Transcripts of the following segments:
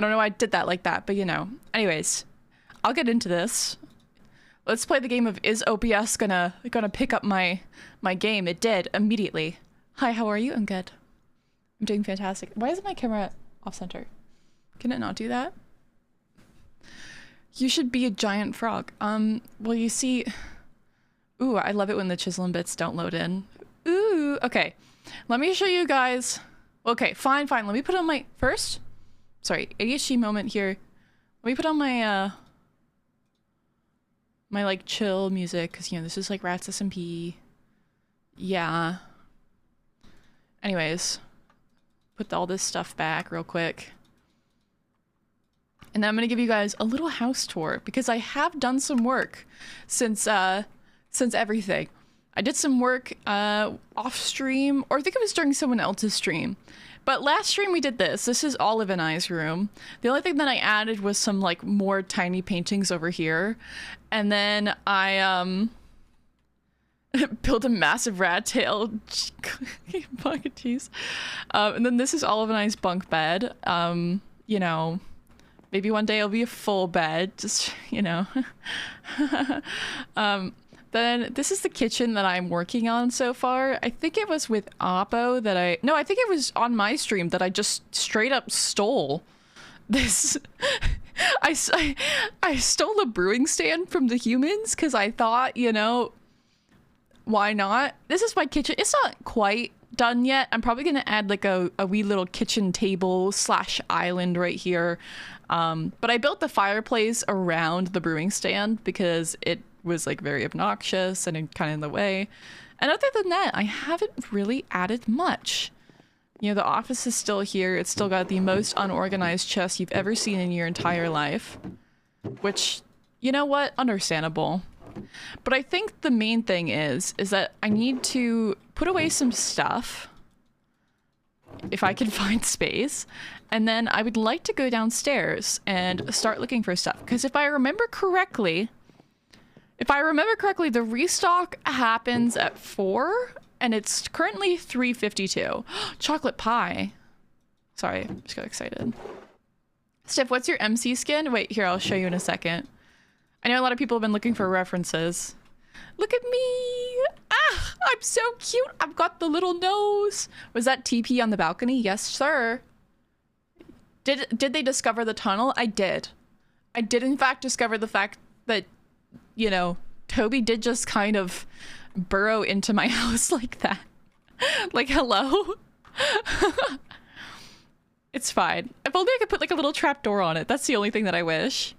don't know why I did that like that, but you know. Anyways, I'll get into this. Let's play the game of is OBS gonna pick up my game? It did immediately. Hi, how are you? I'm good. I'm doing fantastic. Why isn't my camera off center? Can it not do that? You should be a giant frog. Well, you see, ooh, I love it when the chiseling bits don't load in. Ooh, okay. Let me show you guys. Okay, fine. Let me put on my first. Sorry, ADHD moment here. Let me put on my my like chill music, because you know this is like RatsSMP. Yeah. Anyways, put all this stuff back real quick. And then I'm gonna give you guys a little house tour because I have done some work since everything. I did some work off stream, or I think it was during someone else's stream. But last stream we did this. This is Olive and I's room. The only thing that I added was some like more tiny paintings over here. And then I built a massive rat tail bucket cheese. And then this is Olive and I's bunk bed. You know, maybe one day it'll be a full bed, just, you know. Then this is the kitchen that I'm working on so far. I think it was with Oppo that I think it was on my stream that I just straight up stole this. I stole a brewing stand from the humans because I thought, you know, why not? This is my kitchen. It's not quite done yet. I'm probably gonna add like a wee little kitchen table / island right here. But I built the fireplace around the brewing stand because it was like very obnoxious and kind of in the way. And other than that, I haven't really added much. You know, the office is still here. It's still got the most unorganized chest you've ever seen in your entire life. Which, you know what? Understandable. But I think the main thing is that I need to put away some stuff if I can find space. And then I would like to go downstairs and start looking for stuff. Because if I remember correctly, the restock happens at 4 and it's currently 3:52. Chocolate pie. Sorry, I just got excited. Steph, what's your MC skin? Wait, here, I'll show you in a second. I know a lot of people have been looking for references. Look at me. Ah, I'm so cute. I've got the little nose. Was that TP on the balcony? Yes, sir. Did they discover the tunnel? I did. I did in fact discover the fact that, you know, Toby did just kind of burrow into my house like that. Like, hello? It's fine. If only I could put like a little trapdoor on it. That's the only thing that I wish.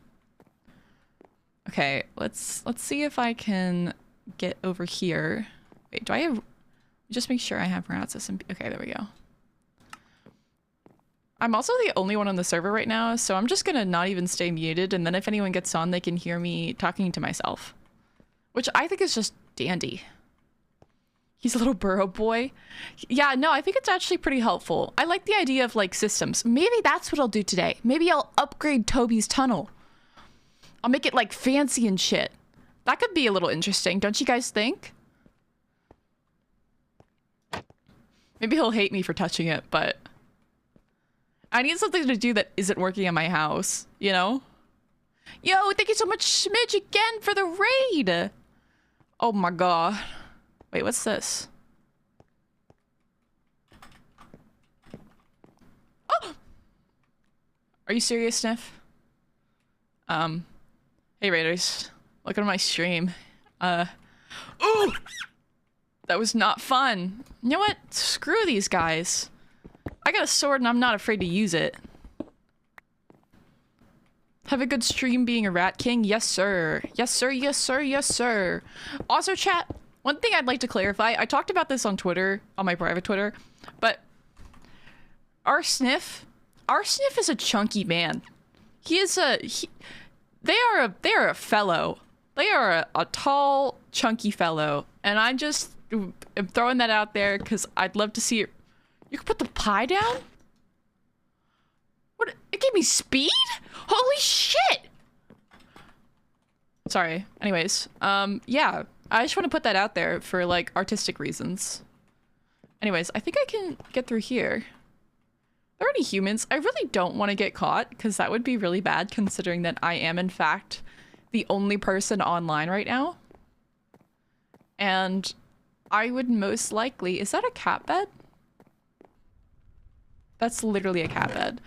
Okay, let's see if I can get over here. Wait, do I have... Just make sure I have RatsSMP. Okay, there we go. I'm also the only one on the server right now, so I'm just gonna not even stay muted, and then if anyone gets on, they can hear me talking to myself. Which I think is just dandy. He's a little burrow boy. Yeah, no, I think it's actually pretty helpful. I like the idea of, like, systems. Maybe that's what I'll do today. Maybe I'll upgrade Toby's tunnel. I'll make it, like, fancy and shit. That could be a little interesting, don't you guys think? Maybe he'll hate me for touching it, but... I need something to do that isn't working in my house, you know? Yo, thank you so much, Smidge, again for the raid! Oh my god. Wait, what's this? Oh! Are you serious, Sniff? Hey Raiders. Look at my stream. Ooh! That was not fun. You know what? Screw these guys. I got a sword and I'm not afraid to use it. Have a good stream being a rat king? Yes, sir. Yes, sir. Yes, sir. Yes, sir. Also, chat, one thing I'd like to clarify. I talked about this on Twitter, on my private Twitter, but our Sniff is a chunky man. He is a... They are a fellow. They are a tall, chunky fellow. And I just am throwing that out there because I'd love to see it. You can put the pie down? What? It gave me speed? Holy shit! Sorry. Anyways, yeah. I just want to put that out there for, like, artistic reasons. Anyways, I think I can get through here. Are there any humans? I really don't want to get caught because that would be really bad considering that I am in fact the only person online right now. And I would most likely... Is that a cat bed? That's literally a cat bed.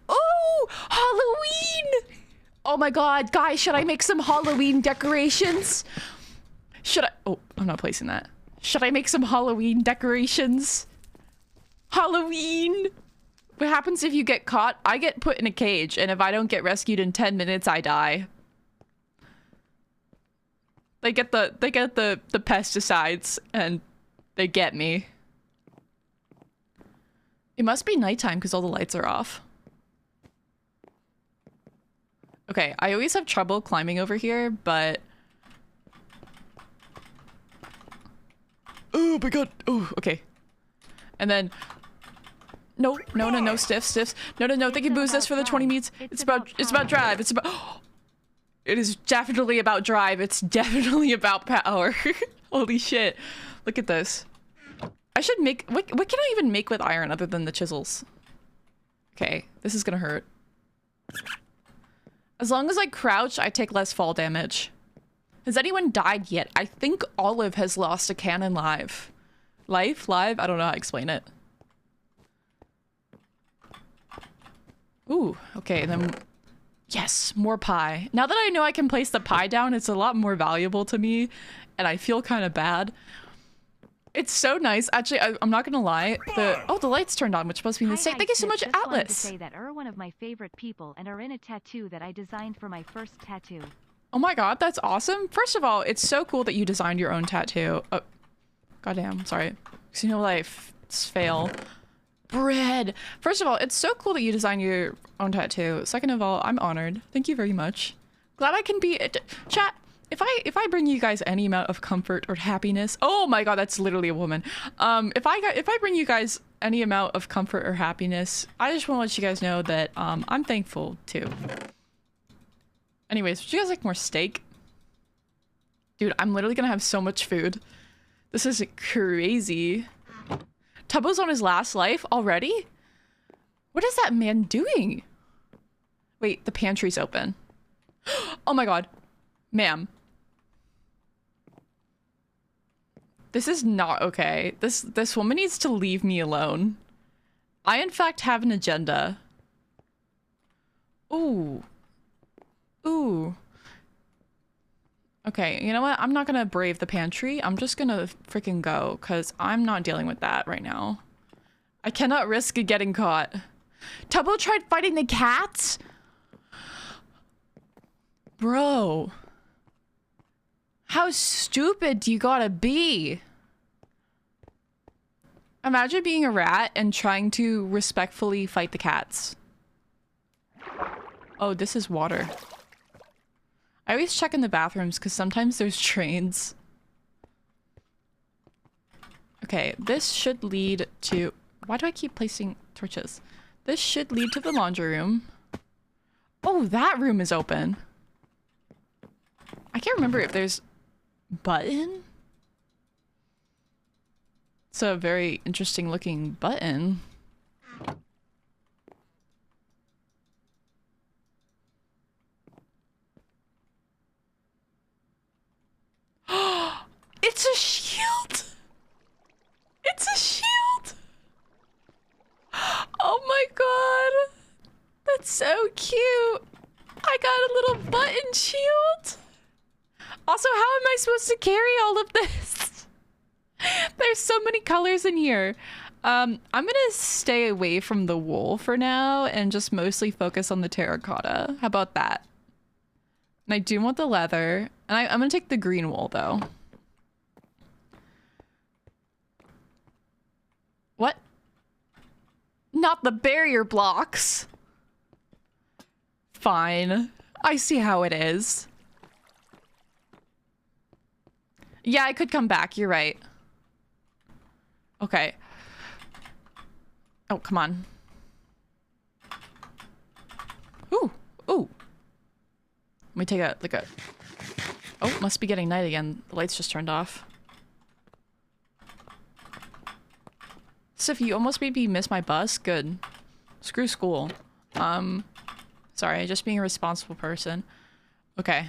Oh! Halloween! Oh my god, guys, should I make some Halloween decorations? Should I... Oh, I'm not placing that. Should I make some Halloween decorations? Halloween! What happens if you get caught? I get put in a cage, and if I don't get rescued in 10 minutes, I die. They get the pesticides, and they get me. It must be nighttime because all the lights are off. Okay, I always have trouble climbing over here, but... Oh my god! Oh, okay. And then... No, stiffs. No, they can boost this for the 20 meets. It's about drive. It's about... It is definitely about drive. It's definitely about power. Holy shit. Look at this. I should make... What can I even make with iron other than the chisels? Okay, this is gonna hurt. As long as I crouch, I take less fall damage. Has anyone died yet? I think Olive has lost a cannon live. Live? I don't know how to explain it. Ooh, okay, then... Yes, more pie. Now that I know I can place the pie down, it's a lot more valuable to me, and I feel kind of bad. It's so nice. Actually, I'm not gonna lie. The lights turned on, which must be a mistake. Thank you so much, Atlas. Wanted to say that one of my favorite people and are in a tattoo that I designed for my first tattoo. Oh my god, that's awesome. First of all, it's so cool that you designed your own tattoo. Oh, goddamn, sorry. Casino life, fail. Bread. First of all, it's so cool that you designed your own tattoo. Second of all, I'm honored. Thank you very much. Glad I can be chat. If I bring you guys any amount of comfort or happiness, oh my god, that's literally a woman. If I bring you guys any amount of comfort or happiness, I just want to let you guys know that I'm thankful too. Anyways, would you guys like more steak? Dude, I'm literally gonna have so much food. This is crazy. Tubbo's on his last life already? What is that man doing? Wait, the pantry's open. Oh my god. Ma'am. This is not okay. This woman needs to leave me alone. I, in fact, have an agenda. Ooh. Ooh. Okay, you know what? I'm not gonna brave the pantry. I'm just gonna freaking go, because I'm not dealing with that right now. I cannot risk getting caught. Tubbo tried fighting the cats? Bro. How stupid do you gotta be? Imagine being a rat and trying to respectfully fight the cats. Oh, this is water. I always check in the bathrooms because sometimes there's trains. Okay, this should lead to... Why do I keep placing torches? This should lead to the laundry room. Oh, that room is open. I can't remember if there's... Button? It's a very interesting looking button. It's a shield! It's a shield! Oh my god! That's so cute! I got a little button shield! Also, how am I supposed to carry all of this? There's so many colors in here. I'm gonna stay away from the wool for now and just mostly focus on the terracotta. How about that? And I do want the leather. And I'm gonna take the green wool though. What? Not the barrier blocks. Fine. I see how it is. Yeah, I could come back. You're right. Okay. Oh, come on. Ooh. Ooh. Let me take a, like a... Oh, must be getting night again. The lights just turned off. Sif, you almost made me miss my bus? Good. Screw school. Sorry, just being a responsible person. Okay.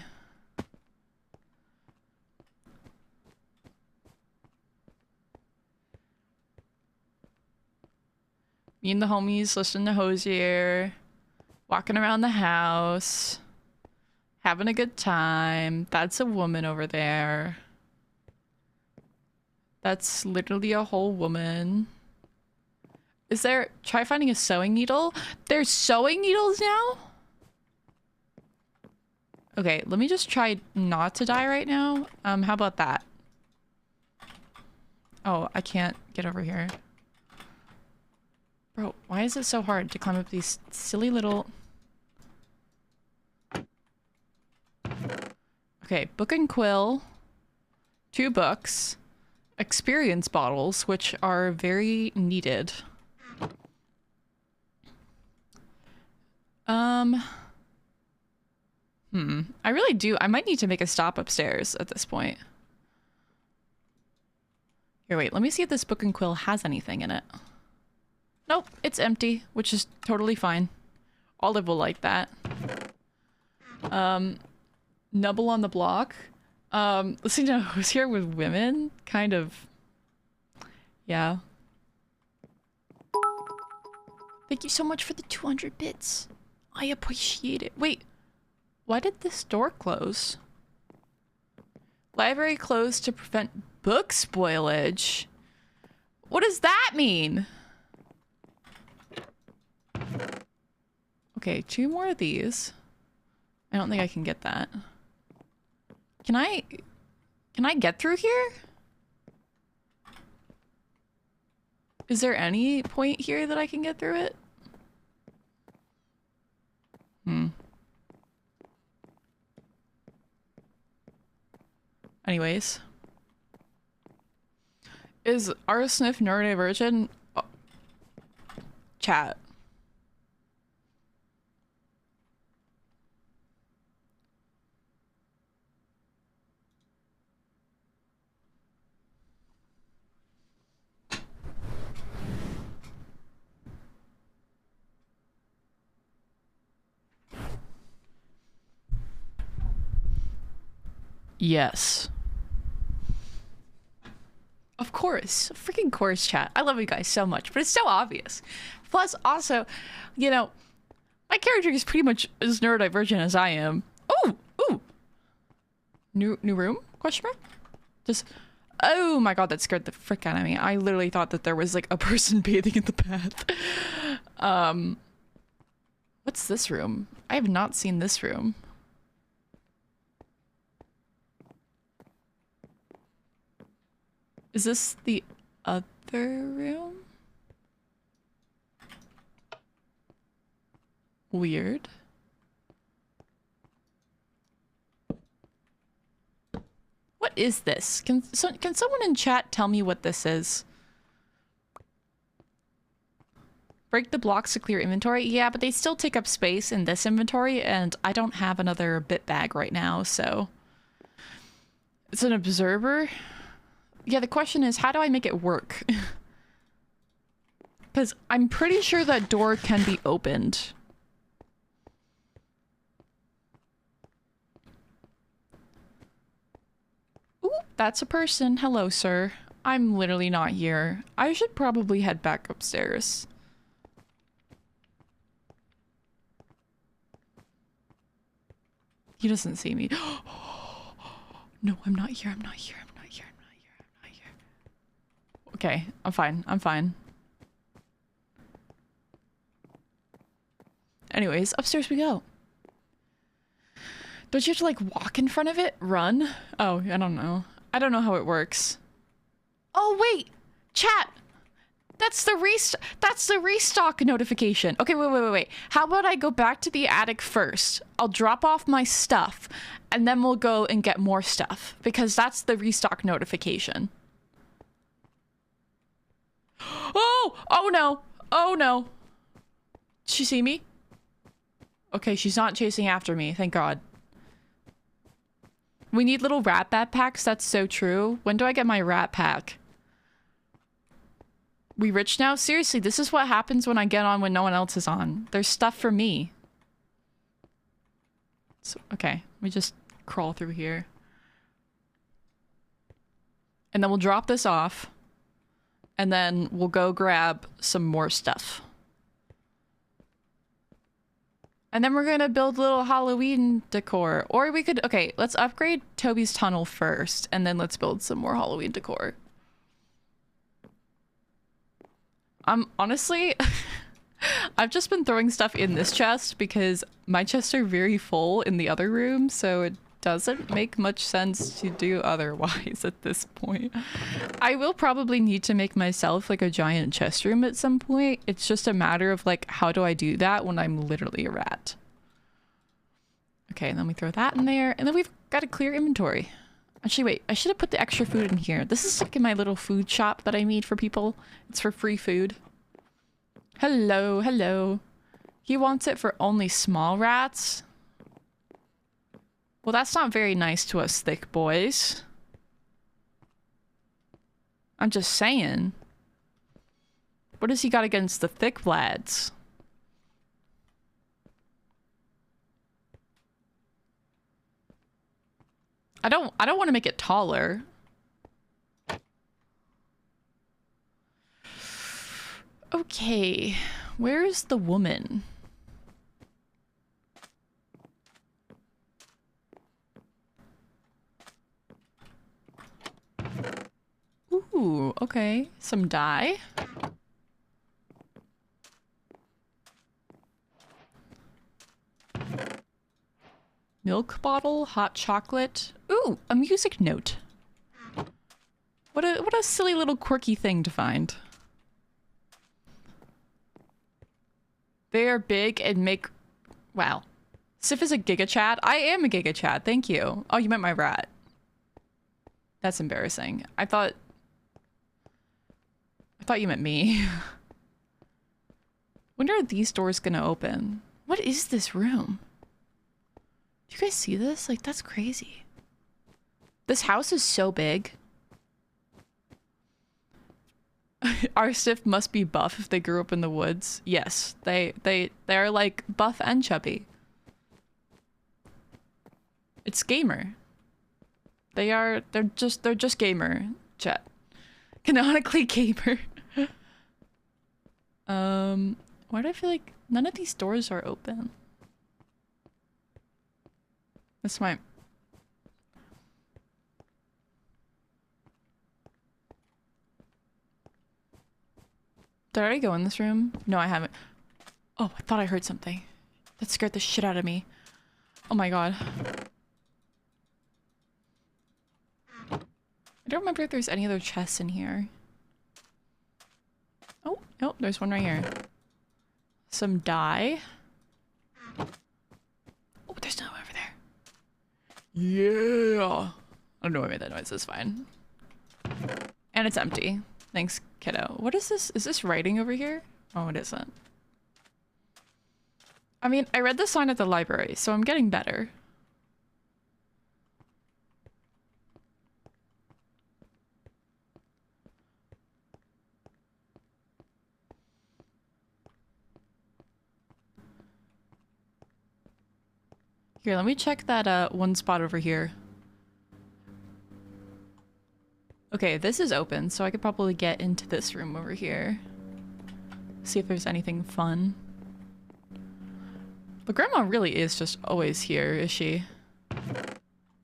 Me and the homies listening to Hosier. Walking around the house. Having a good time. That's a woman over there. That's literally a whole woman. Is there... Try finding a sewing needle. There's sewing needles now? Okay, let me just try not to die right now. How about that? Oh, I can't get over here. Bro, why is it so hard to climb up these silly little... Okay, book and quill. 2 books. Experience bottles, which are very needed. I really do. I might need to make a stop upstairs at this point. Here, wait. Let me see if this book and quill has anything in it. Nope, it's empty, which is totally fine. Olive will like that. Nubble on the block. Listening to who's here with women? Kind of. Yeah. Thank you so much for the 200 bits. I appreciate it. Wait. Why did this door close? Library closed to prevent book spoilage. What does that mean? Okay, 2 more of these. I don't think I can get that. Can I get through here? Is there any point here that I can get through it? Anyways. Is our Sniff neurodivergent? Oh. Chat. Yes. Of course. Freaking course, chat. I love you guys so much, but it's so obvious. Plus, also, you know, my character is pretty much as neurodivergent as I am. Oh! Ooh! New room? Question mark? Just... Oh my god, that scared the frick out of me. I literally thought that there was, like, a person bathing in the bath. What's this room? I have not seen this room. Is this the other room? Weird. What is this? Can someone in chat tell me what this is? Break the blocks to clear inventory? Yeah, but they still take up space in this inventory, and I don't have another bit bag right now, so... It's an observer? Yeah, the question is, how do I make it work? Because I'm pretty sure that door can be opened. Ooh, that's a person. Hello, sir. I'm literally not here. I should probably head back upstairs. He doesn't see me. No, I'm not here. I'm not here. Okay, I'm fine. I'm fine. Anyways, upstairs we go. Don't you have to, like, walk in front of it? Run? Oh, I don't know. I don't know how it works. Oh, wait! Chat! That's the restock notification. Okay, wait. How about I go back to the attic first? I'll drop off my stuff, and then we'll go and get more stuff. Because that's the restock notification. Oh! Oh no! Oh no! Did she see me? Okay, she's not chasing after me, thank God. We need little rat backpacks, that's so true. When do I get my rat pack? We rich now? Seriously, this is what happens when I get on when no one else is on. There's stuff for me. So, okay, let me just crawl through here. And then we'll drop this off. And then we'll go grab some more stuff. And then we're gonna build little Halloween decor. Or we could, okay, let's upgrade Toby's tunnel first. And then let's build some more Halloween decor. Honestly, I've just been throwing stuff in this chest because my chests are very full in the other room, so it doesn't make much sense to do otherwise at this point. I will probably need to make myself like a giant chest room at some point. It's just a matter of like, how do I do that when I'm literally a rat? Okay, and then we throw that in there, and then we've got a clear inventory. Actually, wait, I should have put the extra food in here. This is like in my little food shop that I made for people. It's for free food. Hello, hello. He wants it for only small rats? Well, that's not very nice to us thick boys. I'm just saying. What has he got against the thick lads? I don't want to make it taller. Okay, where's the woman? Ooh, okay. Some dye. Milk bottle, hot chocolate. Ooh, a music note. What a silly little quirky thing to find. They are big and make... Wow. Sif is a Giga Chad? I am a Giga Chad, thank you. Oh, you meant my rat. That's embarrassing. I thought you meant me. When are these doors gonna open? What is this room? Do you guys see this? Like, that's crazy. This house is so big. Our Sif must be buff if they grew up in the woods. Yes, they're like buff and chubby. It's gamer. They're just gamer, chat. Canonically gamer. Why do I feel like none of these doors are open? This might... Did I already go in this room? No, I haven't. Oh, I thought I heard something. That scared the shit out of me. Oh my god. I don't remember if there's any other chests in here. Oh, nope, there's one right here. Some dye. Oh, there's no over there. Yeah. I don't know why I made that noise, it's fine. And it's empty. Thanks, kiddo. What is this? Is this writing over here? Oh, it isn't. I mean, I read the sign at the library, so I'm getting better. Here, let me check that one spot over here. Okay, this is open, so I could probably get into this room over here. See if there's anything fun. But Grandma really is just always here, is she?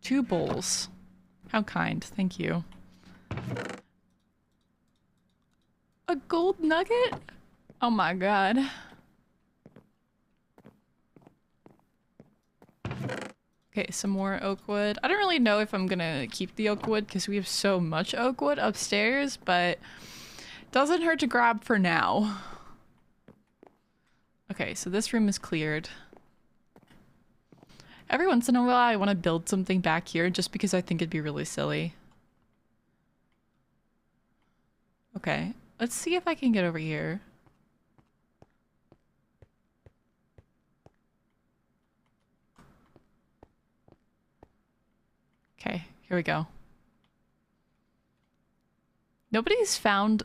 2 bowls. How kind, thank you. A gold nugget? Oh my god. Okay, some more oak wood. I don't really know if I'm gonna keep the oak wood because we have so much oak wood upstairs, but doesn't hurt to grab for now. Okay, so this room is cleared. Every once in a while I want to build something back here just because I think it'd be really silly. Okay, let's see if I can get over here. Okay, here we go. Nobody's found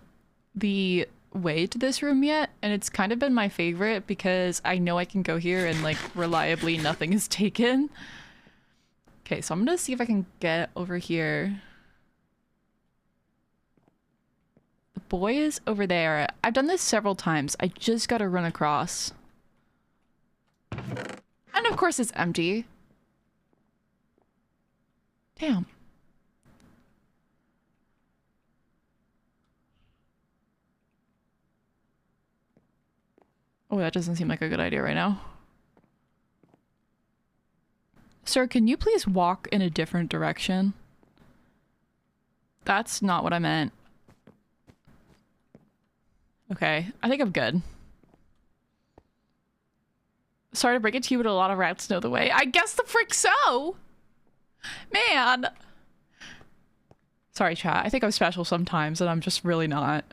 the way to this room yet, and it's kind of been my favorite because I know I can go here and like reliably nothing is taken. Okay, so I'm gonna see if I can get over here. The boy is over there. I've done this several times. I just gotta run across. And of course it's empty. Damn. Oh, that doesn't seem like a good idea right now. Sir, can you please walk in a different direction? That's not what I meant. Okay, I think I'm good. Sorry to break it to you, but a lot of rats know the way. I guess the frick so! Man! Sorry, chat. I think I'm special sometimes, and I'm just really not.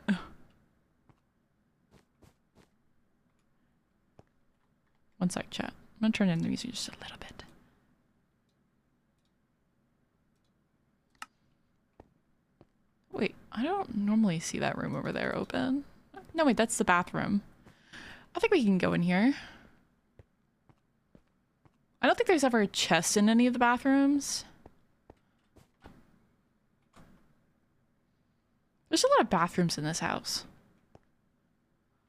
One sec, chat. I'm gonna turn in the music just a little bit. Wait, I don't normally see that room over there open. No, wait, that's the bathroom. I think we can go in here. I don't think there's ever a chest in any of the bathrooms. There's a lot of bathrooms in this house.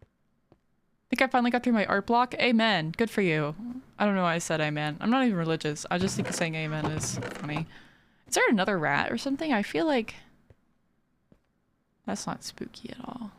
I think I finally got through my art block. Amen. Good for you. I don't know why I said amen. I'm not even religious. I just think saying amen is funny. Is there another rat or something? I feel like that's not spooky at all.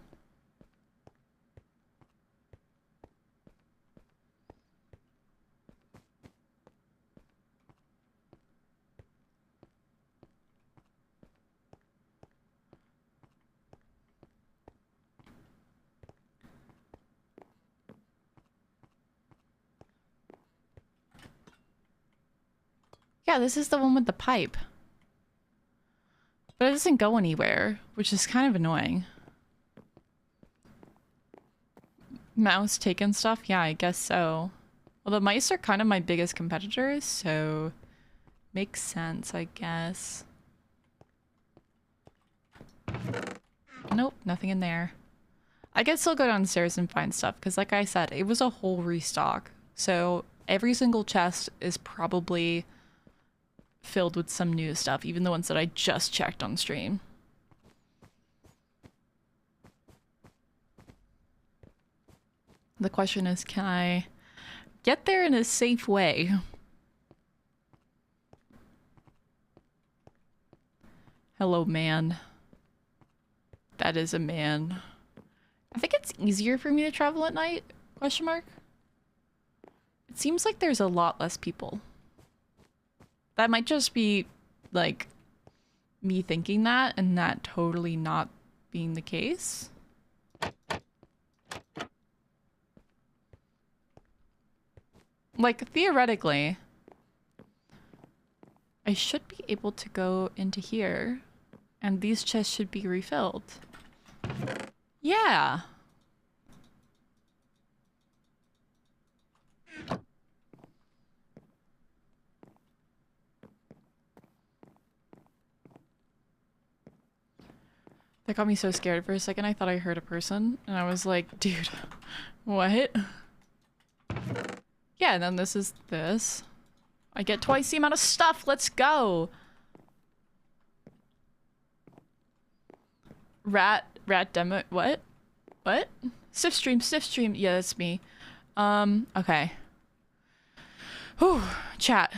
Yeah, this is the one with the pipe. But it doesn't go anywhere, which is kind of annoying. Mouse taken stuff? Yeah, I guess so. Well, the mice are kind of my biggest competitors, so makes sense, I guess. Nope, nothing in there. I guess I'll go downstairs and find stuff, because like I said, it was a whole restock. So every single chest is probably filled with some new stuff, even the ones that I just checked on stream. The question is, can I get there in a safe way? Hello, man. That is a man. I think it's easier for me to travel at night? Question mark. It seems like there's a lot less people. That might just be, like, me thinking that and that totally not being the case. Like, theoretically, I should be able to go into here and these chests should be refilled. Yeah. That got me so scared for a second. I thought I heard a person and I was like, dude, what? Yeah, and then this is this. I get twice the amount of stuff. Let's go. Rat demo. What? What? Sniff stream. Yeah, that's me. Okay. Whew, chat.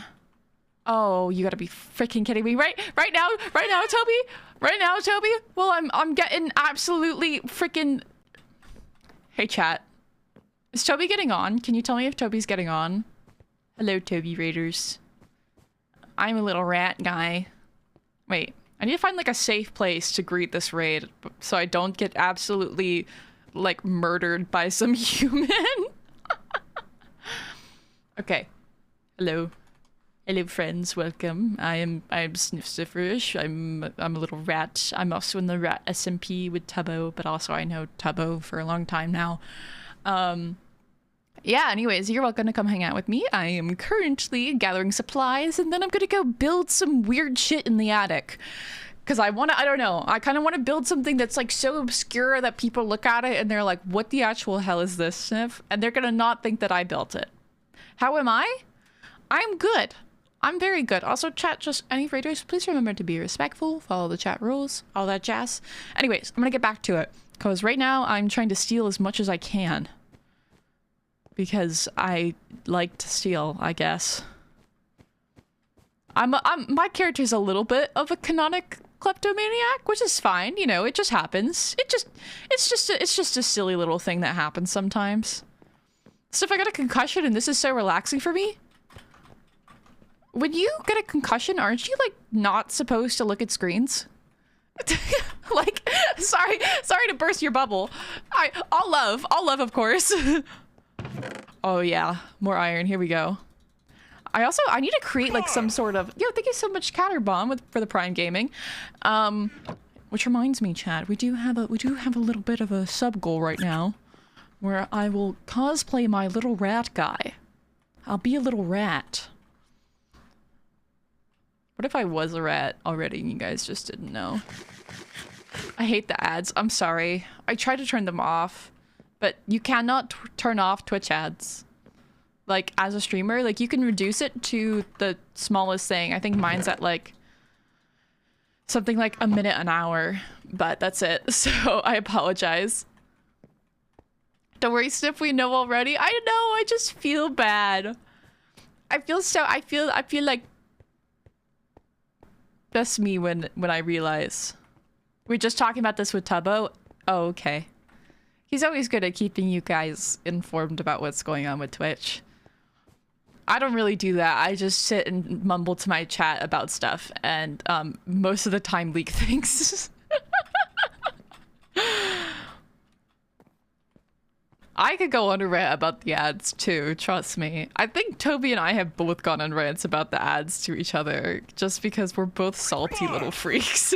Oh, you gotta be freaking kidding me. Right now, Toby? Right now, Toby? Well, I'm getting absolutely freaking... Hey, chat. Is Toby getting on? Can you tell me if Toby's getting on? Hello, Toby Raiders. I'm a little rat guy. Wait, I need to find like a safe place to greet this raid so I don't get absolutely like murdered by some human. Okay. Hello. Hello friends, welcome. I'm Snifferish. I'm a little rat. I'm also in the RatsSMP with Tubbo, but also I know Tubbo for a long time now. Yeah, anyways, you're welcome to come hang out with me. I am currently gathering supplies and then I'm gonna go build some weird shit in the attic. Because I don't know. I kind of want to build something that's like so obscure that people look at it and they're like, what the actual hell is this, Sniff? And they're going to not think that I built it. How am I? I'm good. I'm very good. Also, chat, just any raiders, please remember to be respectful, follow the chat rules, all that jazz. Anyways, I'm going to get back to it. Because right now I'm trying to steal as much as I can. Because I like to steal, I guess. My character's a little bit of a canonic kleptomaniac, which is fine. You know, it just happens. It's just a silly little thing that happens sometimes. So if I got a concussion and this is so relaxing for me, when you get a concussion, aren't you like not supposed to look at screens? Like, sorry to burst your bubble. All love, of course. Oh yeah, more iron. Here we go. I need to create like some sort of, yo, thank you so much, Catterbomb, for the Prime Gaming. Which reminds me, Chad, we do have a little bit of a sub goal right now, where I will cosplay my little rat guy. I'll be a little rat. What if I was a rat already and you guys just didn't know? I hate the ads. I'm sorry. I try to turn them off, but you cannot turn off Twitch ads. Like, as a streamer, like, you can reduce it to the smallest thing. I think mine's at, like, something like a minute an hour, but that's it. So, I apologize. Don't worry, Sniff, we know already. I know, I just feel bad. I feel like that's me when I realize. We're just talking about this with Tubbo. Oh, okay. He's always good at keeping you guys informed about what's going on with Twitch. I don't really do that. I just sit and mumble to my chat about stuff and most of the time leak things. I could go on a rant about the ads too, trust me. I think Toby and I have both gone on rants about the ads to each other just because we're both salty little freaks.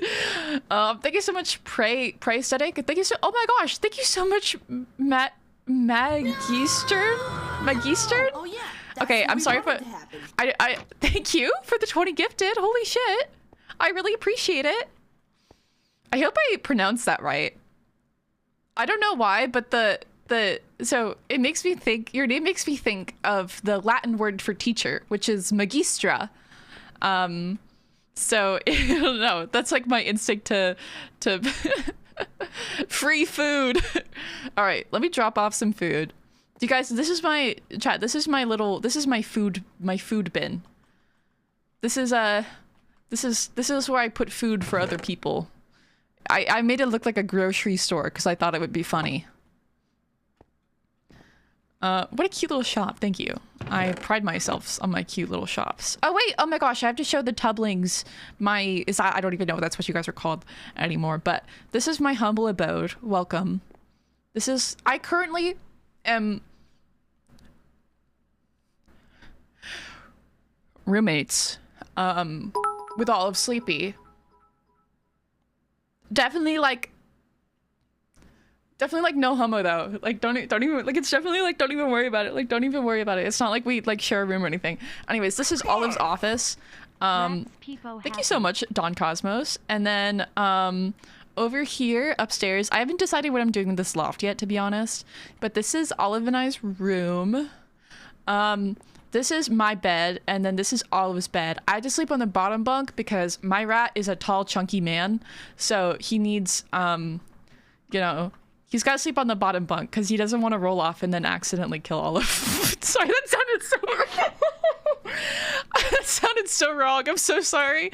Thank you so much, Pray Aesthetic. Thank you oh my gosh, thank you so much, Magistern? Oh yeah. Okay, I'm sorry, but I thank you for the 20 gifted. Holy shit. I really appreciate it. I hope I pronounced that right. I don't know why, but so it makes me think, your name makes me think of the Latin word for teacher, which is magistra. So I don't know, that's like my instinct to free food. All right, let me drop off some food. You guys, this is my chat. This is my food bin. This is where I put food for other people. I made it look like a grocery store because I thought it would be funny. What a cute little shop. Thank you. I pride myself on my cute little shops. Oh wait, oh my gosh, I have to show the Tublings I don't even know if that's what you guys are called anymore, but this is my humble abode. Welcome. I currently am roommates with all of Sleepy. Definitely like no homo though. Like don't even like, it's definitely like don't even worry about it. Like don't even worry about it. It's not like we like share a room or anything. Anyways, this is Olive's office. Thank you so much, Don Cosmos. And then over here upstairs, I haven't decided what I'm doing with this loft yet, to be honest, but this is Olive and I's room. This is my bed, and then this is Olive's bed. I had to sleep on the bottom bunk because my rat is a tall, chunky man, so he needs, you know, he's got to sleep on the bottom bunk because he doesn't want to roll off and then accidentally kill Olive. Sorry, that sounded so that sounded so wrong. I'm so sorry.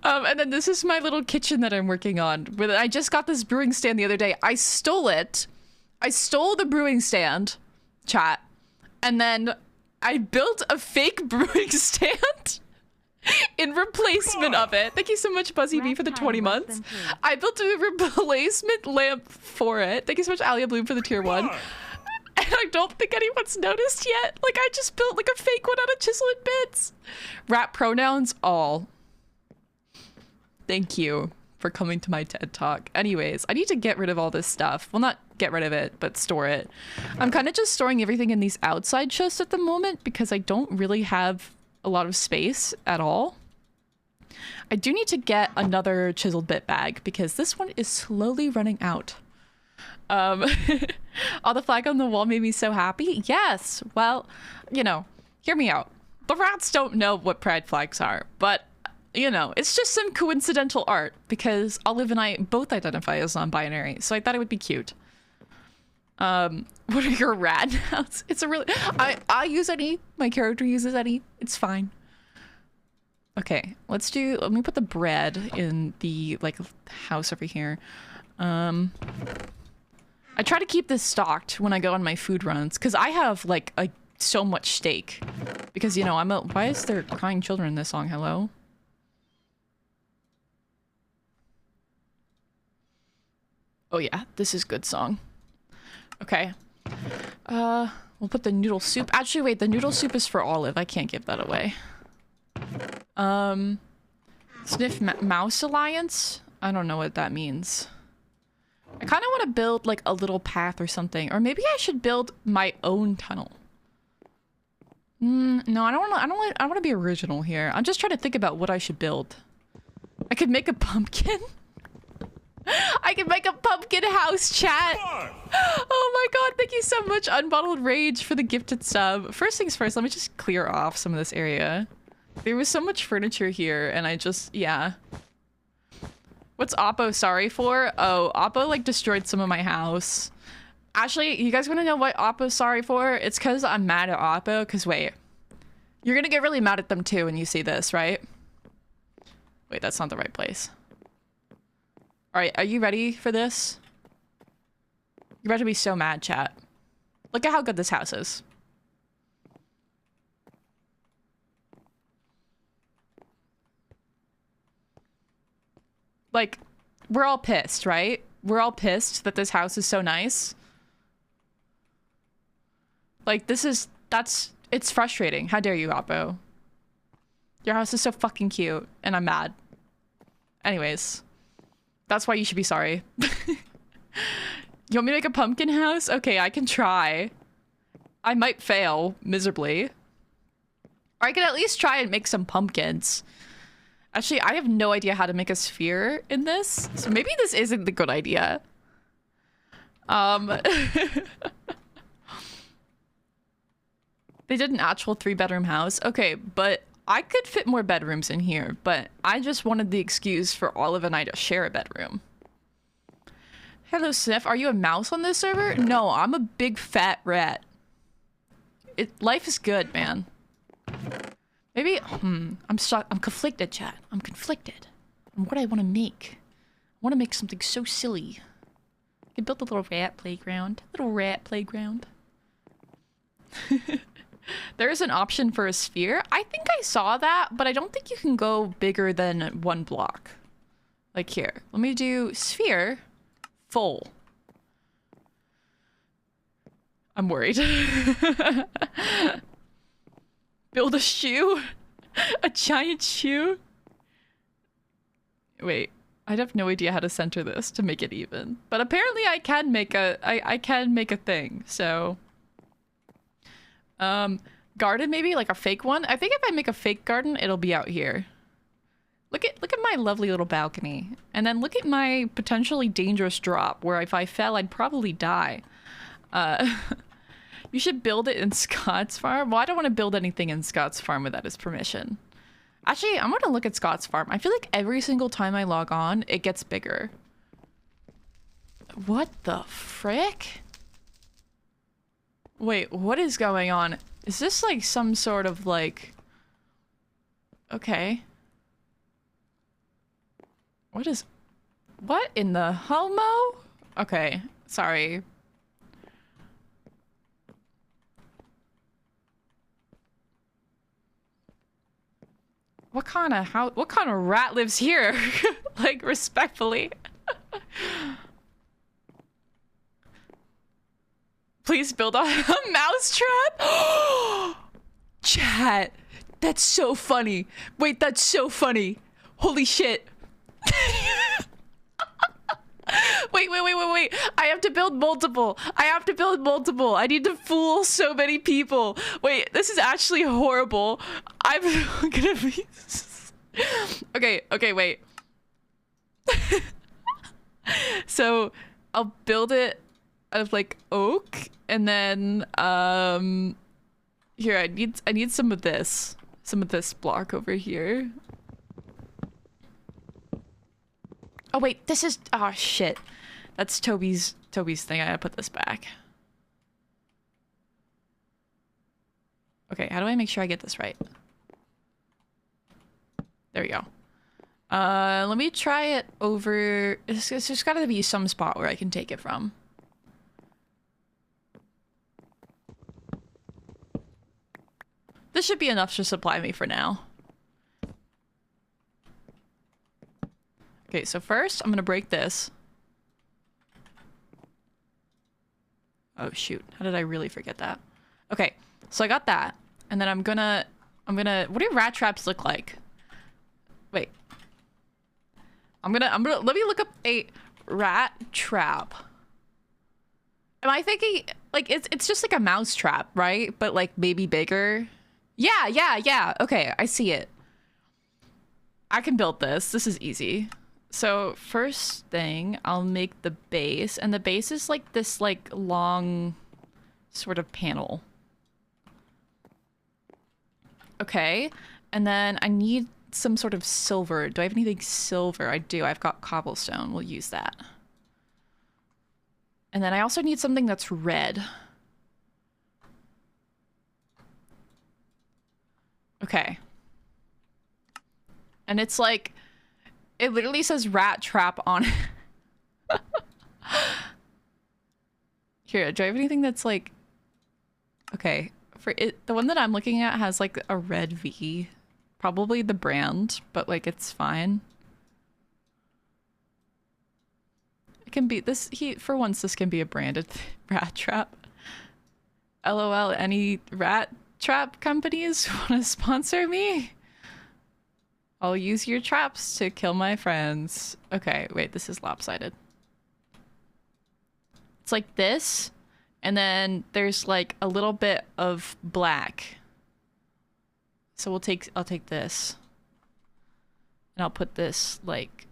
And then this is my little kitchen that I'm working on. I just got this brewing stand the other day. I stole it. I stole the brewing stand, chat, and then I built a fake brewing stand in replacement of it. Thank you so much, Buzzy B, for the 20 months. I built a replacement lamp for it. Thank you so much, Alia Bloom, for the tier 1. And I don't think anyone's noticed yet. Like, I just built like a fake one out of chiseled bits. Rat pronouns, all. Thank you for coming to my TED Talk. Anyways, I need to get rid of all this stuff. Well, not get rid of it, but store it. I'm kind of just storing everything in these outside chests at the moment because I don't really have a lot of space at all. I do need to get another chiseled bit bag because this one is slowly running out. All the flag on the wall made me so happy. Yes. Well, you know, hear me out. The rats don't know what pride flags are, but you know, it's just some coincidental art because Olive and I both identify as non-binary, so I thought it would be cute. What are your rat nouns? It's a really... I use any. My character uses any. It's fine. Okay, let me put the bread in the, like, house over here. I try to keep this stocked when I go on my food runs, because I have, like, so much steak. Because, you know, why is there crying children in this song? Hello? Oh yeah, this is good song. Okay. We'll put the noodle soup. Actually, wait, the noodle soup is for Olive. I can't give that away. Sniff Mouse Alliance? I don't know what that means. I kind of want to build like a little path or something. Or maybe I should build my own tunnel. No, I don't want to be original here. I'm just trying to think about what I should build. I could make a pumpkin. I can make a pumpkin house, chat. Oh my god, thank you so much, Unbottled Rage, for the gifted sub. First things first, let me just clear off some of this area. There was so much furniture here, and I just, yeah. What's Oppo sorry for? Oh, Oppo, like, destroyed some of my house. Actually, you guys want to know what Oppo's sorry for? It's because I'm mad at Oppo, because wait. You're going to get really mad at them, too, when you see this, right? Wait, that's not the right place. Alright, are you ready for this? You're about to be so mad, chat. Look at how good this house is. Like, we're all pissed, right? We're all pissed that this house is so nice. Like, it's frustrating. How dare you, Oppo? Your house is so fucking cute, and I'm mad. Anyways. That's why you should be sorry. You want me to make a pumpkin house? Okay, I can try. I might fail miserably. Or I can at least try and make some pumpkins. Actually, I have no idea how to make a sphere in this. So maybe this isn't the good idea. They did an actual 3-bedroom house. Okay, but I could fit more bedrooms in here, but I just wanted the excuse for Olive and I to share a bedroom. Hello, Sniff. Are you a mouse on this server? No, I'm a big fat rat. Life is good, man. Maybe, I'm conflicted, chat. I'm conflicted on what I want to make. I want to make something so silly. I can build a little rat playground. Little rat playground. There is an option for a sphere. I think I saw that, but I don't think you can go bigger than 1 block. Like here. Let me do sphere full. I'm worried. Build a shoe? A giant shoe? Wait, I'd have no idea how to center this to make it even. But apparently I can make I can make a thing, so... garden maybe? Like a fake one? I think if I make a fake garden, it'll be out here. Look at my lovely little balcony. And then look at my potentially dangerous drop, where if I fell, I'd probably die. You should build it in Scott's Farm. Well, I don't want to build anything in Scott's Farm without his permission. Actually, I'm gonna look at Scott's Farm. I feel like every single time I log on, it gets bigger. What the frick? Wait, what is going on? Is this like some sort of like... Okay. What in the homo? Okay, sorry. What kind of rat lives here? Like, respectfully. Please build a mousetrap. Chat, that's so funny. Wait, that's so funny. Holy shit. Wait. I have to build multiple. I need to fool so many people. Wait, this is actually horrible. I'm gonna be... Okay, okay, wait. So I'll build it out of like oak, and then here I need some of this block over here. Oh wait, this is, oh shit, that's Toby's thing. I gotta put this back. Okay, how do I make sure I get this right? There we go. Let me try it over. It's just gotta be some spot where I can take it from. This should be enough to supply me for now. Okay, so first I'm gonna break this. Oh shoot, how did I really forget that? Okay, so I got that, and then I'm gonna, what do rat traps look like? Wait. I'm gonna, let me look up a rat trap. Am I thinking, like, it's just like a mouse trap, right? But like maybe bigger? Yeah. Okay, I see it. I can build this. This is easy. So first thing, I'll make the base, and the base is like this like long sort of panel. Okay, and then I need some sort of silver. Do I have anything silver? I do. I've got cobblestone. We'll use that. And then I also need something that's red. Okay. And it's like, it literally says rat trap on it. Here, do I have anything that's like, okay, for it, the one that I'm looking at has like a red V, probably the brand, but like it's fine. It can be this, for once this can be a branded rat trap. LOL, any rat trap companies want to sponsor me? I'll use your traps to kill my friends. Okay, wait, this is lopsided. It's like this, and then there's like a little bit of black. So I'll take this. And I'll put this like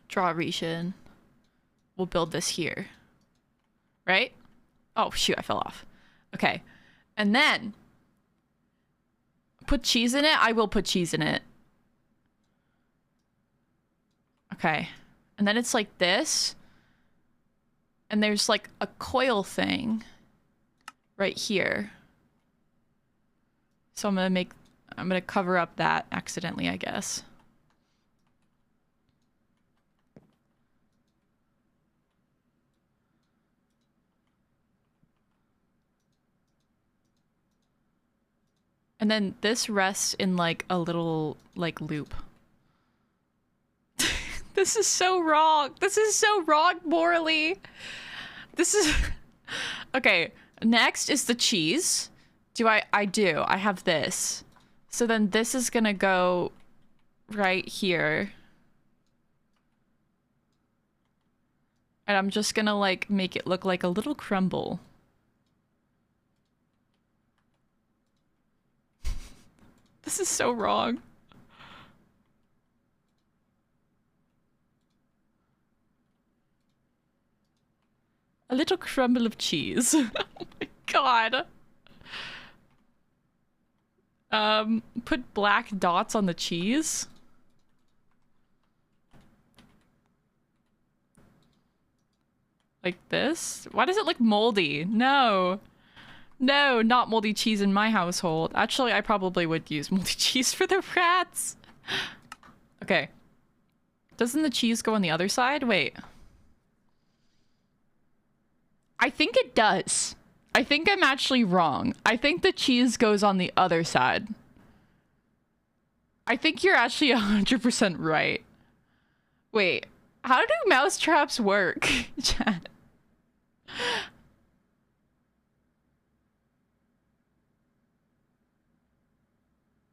draw region. We'll build this here. Right? Oh shoot, I fell off. Okay. And then put cheese in it? I will put cheese in it. Okay. And then it's like this. And there's like a coil thing right here. So I'm gonna cover up that accidentally, I guess. And then this rests in like a little like loop. This is so wrong. This is so wrong morally. This is okay. Next is the cheese. I do. I have this. So then this is gonna go right here. And I'm just gonna like make it look like a little crumble. This is so wrong. A little crumble of cheese. Oh my god. Put black dots on the cheese. Like this? Why does it look moldy? No. No, not moldy cheese in my household. Actually, I probably would use moldy cheese for the rats. Okay. Doesn't the cheese go on the other side? Wait. I think it does. I think I'm actually wrong. I think the cheese goes on the other side. I think you're actually 100% right. Wait, how do mouse traps work, chat?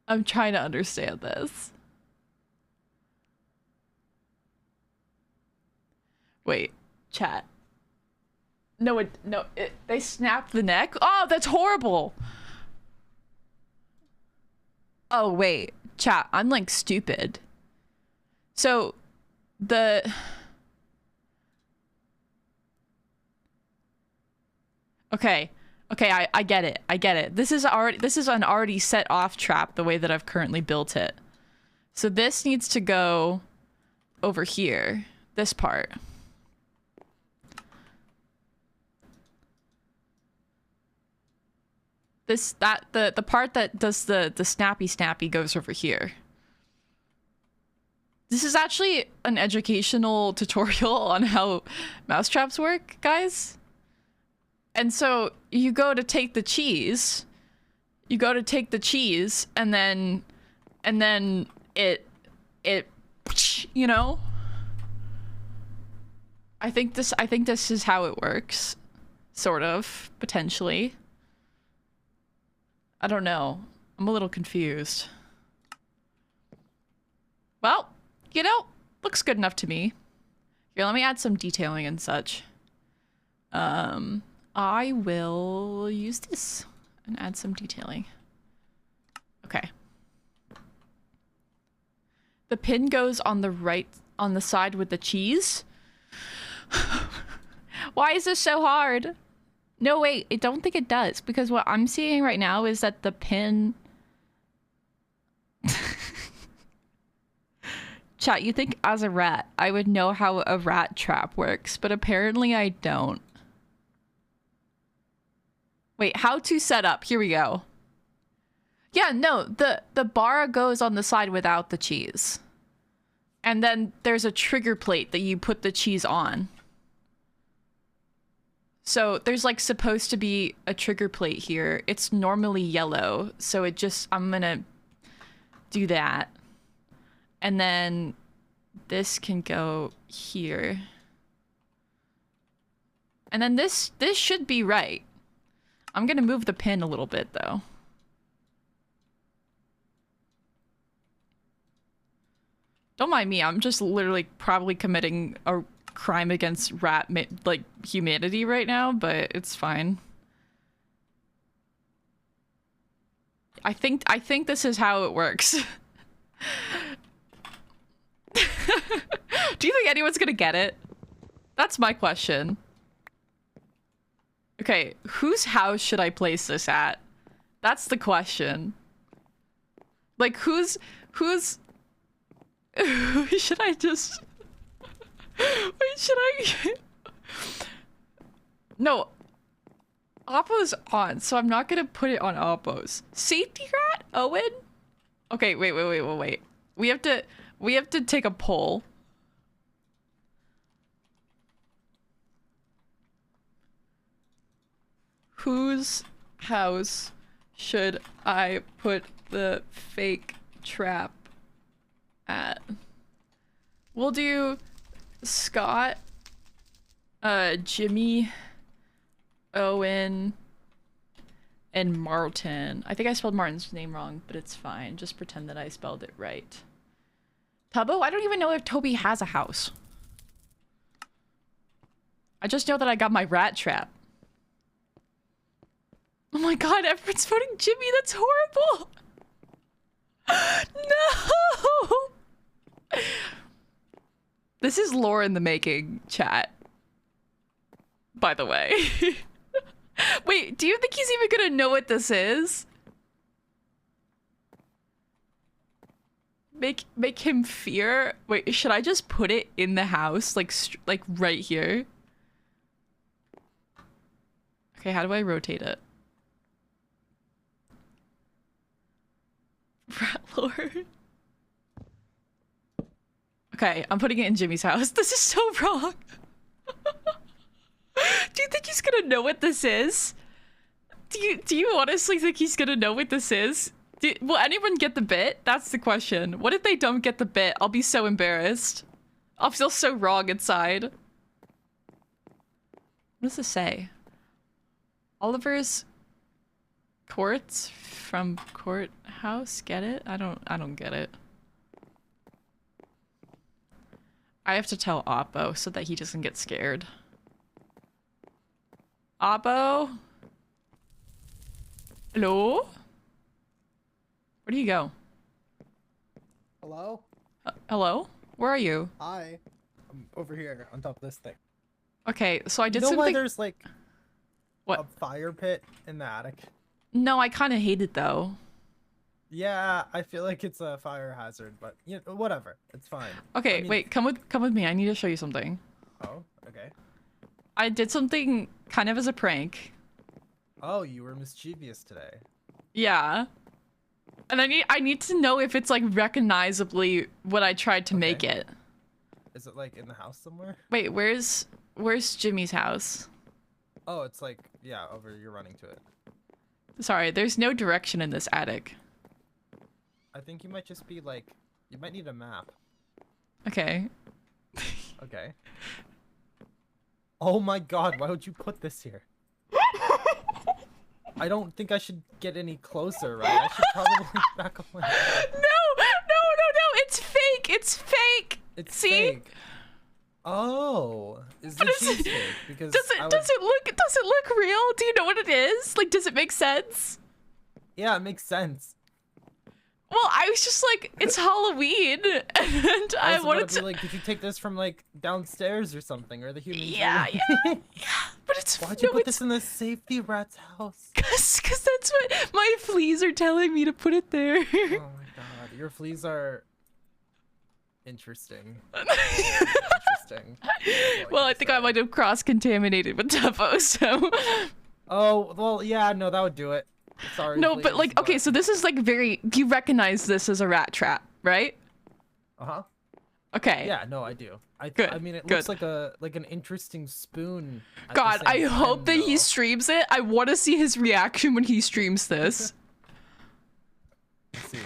I'm trying to understand this. Wait, chat. No, they snap the neck? Oh, that's horrible! Oh, wait. Chat, I'm like stupid. So the okay, I get it. I get it. This is an already set off trap the way that I've currently built it. So this needs to go over here. This part. The part that does the snappy goes over here. This is actually an educational tutorial on how mousetraps work, guys. And so you go to take the cheese. You go to take the cheese and then it you know. I think this is how it works. Sort of, potentially. I don't know. I'm a little confused. Well, you know, looks good enough to me. Here, let me add some detailing and such. I will use this and add some detailing. Okay. The pin goes on the right, on the side with the cheese. Why is this so hard? No, wait, I don't think it does, because what I'm seeing right now is that the pin... Chat, you think as a rat, I would know how a rat trap works, but apparently I don't. Wait, how to set up? Here we go. Yeah, no, the bar goes on the side without the cheese. And then there's a trigger plate that you put the cheese on. So there's like supposed to be a trigger plate here. It's normally yellow, so it just, I'm gonna do that. And then this can go here. And then this should be right. I'm gonna move the pin a little bit though. Don't mind me, I'm just literally probably committing a crime against like humanity right now, but it's fine. I think this is how it works. Do you think anyone's gonna get it? That's my question. Okay, whose house should I place this at? That's the question. Like, whose should I just... Wait, should I... No. Oppo's on, so I'm not gonna put it on Oppo's. Safety rat? Owen? Okay, wait. We have to take a poll. Whose house should I put the fake trap at? We'll do Scott, Jimmy, Owen, and Martin. I think I spelled Martin's name wrong, but it's fine. Just pretend that I spelled it right. Tubbo? I don't even know if Toby has a house. I just know that I got my rat trap. Oh my god, everyone's voting Jimmy. That's horrible. No! This is lore in the making, chat. By the way. Wait, do you think he's even gonna know what this is? Make him fear? Wait, should I just put it in the house? Like right here? Okay, how do I rotate it? Rat lord. Okay, I'm putting it in Jimmy's house. This is so wrong. Do you think he's gonna know what this is? Do you honestly think he's gonna know what this is? Will anyone get the bit? That's the question. What if they don't get the bit? I'll be so embarrassed. I'll feel so wrong inside. What does this say? Oliver's courts from courthouse? Get it? I don't get it. I have to tell Oppo so that he doesn't get scared. Oppo? Hello? Where do you go? Hello? Hello? Where are you? Hi. I'm over here on top of this thing. Okay, so I did You know why something. there's like What? a fire pit in the attic? No, I kind of hate it though. Yeah, I feel like it's a fire hazard, but you know, whatever. It's fine. Okay, I mean- wait, come with me. I need to show you something. Oh, okay. I did something kind of as a prank. Oh, you were mischievous today. Yeah. And I need to know if it's like recognizably what I tried to make it. Is it like in the house somewhere? Wait, where's Jimmy's house? Oh, it's like, yeah, over, you're running to it. Sorry, there's no direction in this attic. I think you might just be like, you might need a map. Okay. Okay. Oh my god, why would you put this here? I don't think I should get any closer, right? I should probably back away. No, it's fake. It's fake. It's See? fake. Oh, is the cheese fake? Because Does it look real? Do you know what it is? Like, does it make sense? Yeah, it makes sense. Well, I was just like, it's Halloween, and I was wanted about to. be like, did you take this from like downstairs or something, or the human? Yeah. But it's. Why'd you put this in the safety rat's house? Cause that's what my fleas are telling me to put it there. Oh my god, your fleas are interesting. Interesting. Well, I think I might have cross-contaminated with Tuffo, so. Oh well, yeah, no, that would do it. Sorry. No, fleas, but like, okay, so this is like very. You recognize this as a rat trap, right? Uh-huh. Okay. Yeah, no, I do. Good, I mean, it good. looks like an interesting spoon. at the God, same I time, hope that he though. streams it. I want to see his reaction when he streams this. Let's see.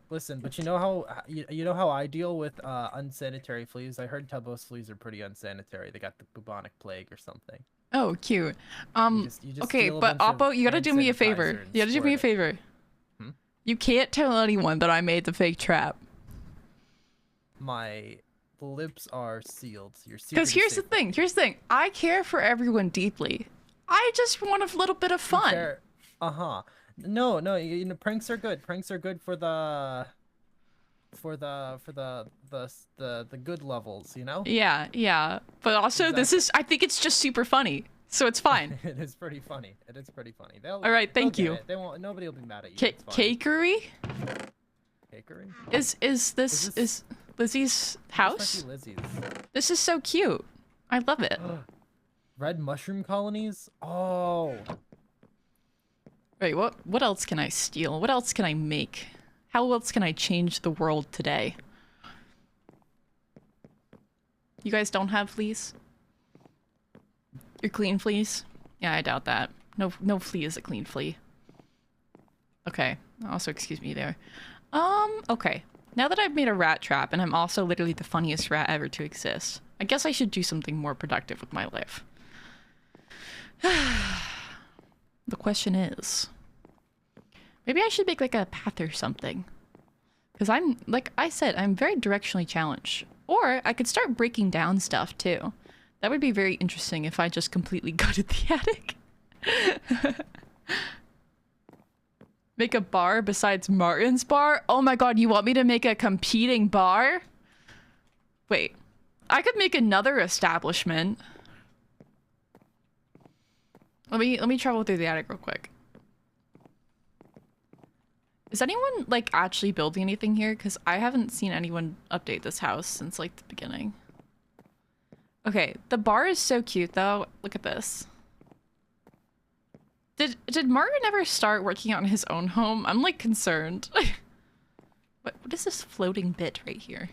Listen, but you know how I deal with unsanitary fleas? I heard Tubbo's fleas are pretty unsanitary. They got the bubonic plague or something. Oh, cute. You just Okay, steal a but bunch of Oppo, you gotta hand do me a sanitizer favor. and You gotta do me a squirt it. favor. Hmm? You can't tell anyone that I made the fake trap. My lips are sealed. Your secret Because is here's the safe. thing. Here's the thing. I care for everyone deeply. I just want a little bit of fun. Uh-huh. No, you know, pranks are good. Pranks are good for the good levels, you know? Yeah. But also, this is. I think it's just super funny, so it's fine. It is pretty funny. It is pretty funny. All right, thank you. They won't. Nobody will be mad at you. It's fine. Cakery? Cakery? Is this Lizzie's house? This might be Lizzie's. This is so cute. I love it. Red mushroom colonies? Oh. Wait, what else can I steal? What else can I make? How else can I change the world today? You guys don't have fleas? You're clean fleas? Yeah, I doubt that. No flea is a clean flea. Okay. Also, excuse me there. Okay. Now that I've made a rat trap, and I'm also literally the funniest rat ever to exist, I guess I should do something more productive with my life. The question is, maybe I should make like a path or something. Because I'm, like I said, I'm very directionally challenged. Or I could start breaking down stuff too. That would be very interesting if I just completely gutted the attic. Make a bar besides Martin's bar? Oh my god, you want me to make a competing bar? Wait, I could make another establishment. Let me travel through the attic real quick. Is anyone like actually building anything here? Because I haven't seen anyone update this house since like the beginning. Okay, the bar is so cute though. Look at this. Did Martin ever start working on his own home? I'm like concerned. What is this floating bit right here?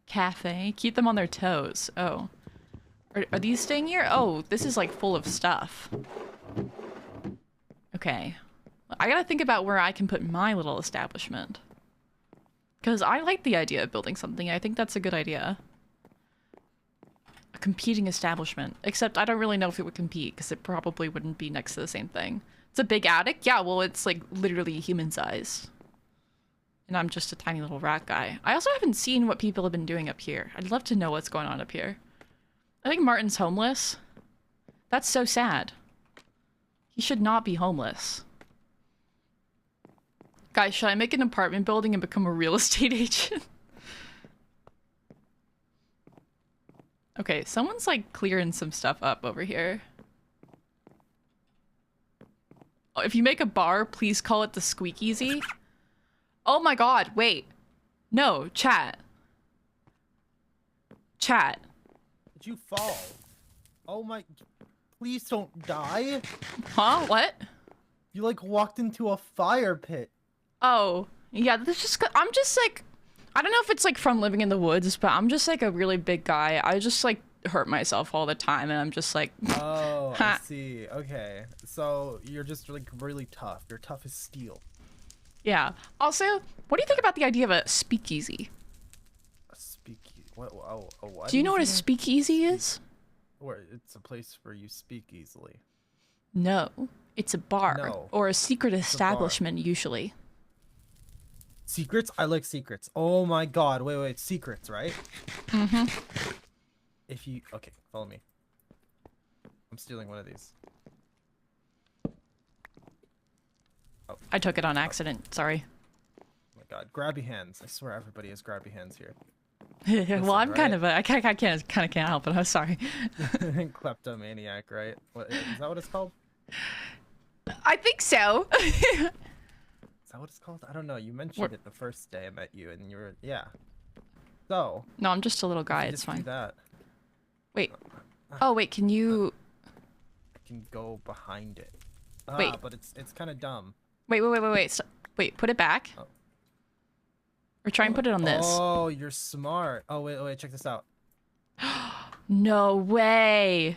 Cafe. Keep them on their toes. Oh. Are these staying here? Oh, this is like full of stuff. Okay. I gotta think about where I can put my little establishment. Because I like the idea of building something. I think that's a good idea. A competing establishment. Except I don't really know if it would compete, because it probably wouldn't be next to the same thing. It's a big attic? Yeah, well, it's like literally human size. And I'm just a tiny little rat guy. I also haven't seen what people have been doing up here. I'd love to know what's going on up here. I think Martin's homeless. That's so sad. He should not be homeless. Guys, should I make an apartment building and become a real estate agent? Okay, someone's like clearing some stuff up over here. Oh, if you make a bar, please call it the Squeakeasy. Oh my god, wait. No, chat. Chat. Did you fall? Oh my... Please don't die. Huh? What? You like walked into a fire pit. Oh, yeah, this just... I'm just like... I don't know if it's like from living in the woods, but I'm just like a really big guy. I just like hurt myself all the time and I'm just like... Oh, I see. Okay. So you're just like really tough. You're tough as steel. Yeah. Also, what do you think about the idea of a speakeasy? A speakeasy? What? Oh, what? Do you know what a speakeasy is? Or it's a place where you speak easily. No. It's a bar. No. Or a secret establishment, usually. Secrets? I like secrets. Oh my god. Wait. Secrets, right? Mm-hmm. If you... Okay, follow me. I'm stealing one of these. Oh. I took it on accident. Sorry. Oh my god. Grabby hands. I swear everybody has grabby hands here. Well, I'm kind of a... I can't help it. I'm sorry. Kleptomaniac, right? What, is that what it's called? I think so. Is that what it's called? I don't know. You mentioned it the first day I met you, and you were... Yeah. So... No, I'm just a little guy. It's just do fine. that. Wait. Oh, wait. Can you... I can go behind it. Wait. But it's kind of dumb. Wait. Wait, put it back. Oh. Or try and put it on this. Oh, you're smart. Oh, wait. Check this out. No way.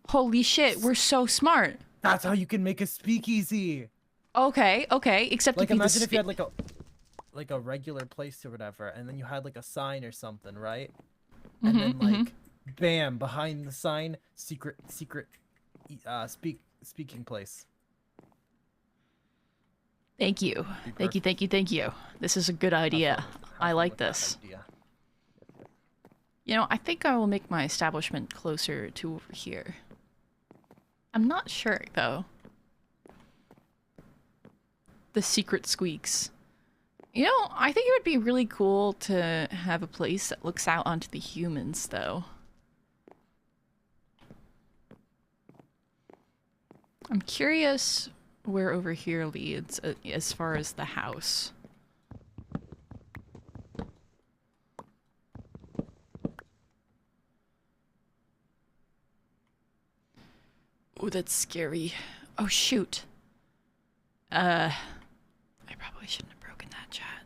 Holy shit. We're so smart. That's how you can make a speakeasy. Okay. Except Like, if imagine if you had like a regular place or whatever, and then you had like a sign or something, right? And then like, bam, behind the sign, secret speaking place. Thank you. Thank you. This is a good idea. I like this. You know, I think I will make my establishment closer to over here. I'm not sure, though. The secret squeaks. You know, I think it would be really cool to have a place that looks out onto the humans, though. I'm curious where over here leads as far as the house. Oh, that's scary. Oh, shoot. I probably shouldn't have broken that chat.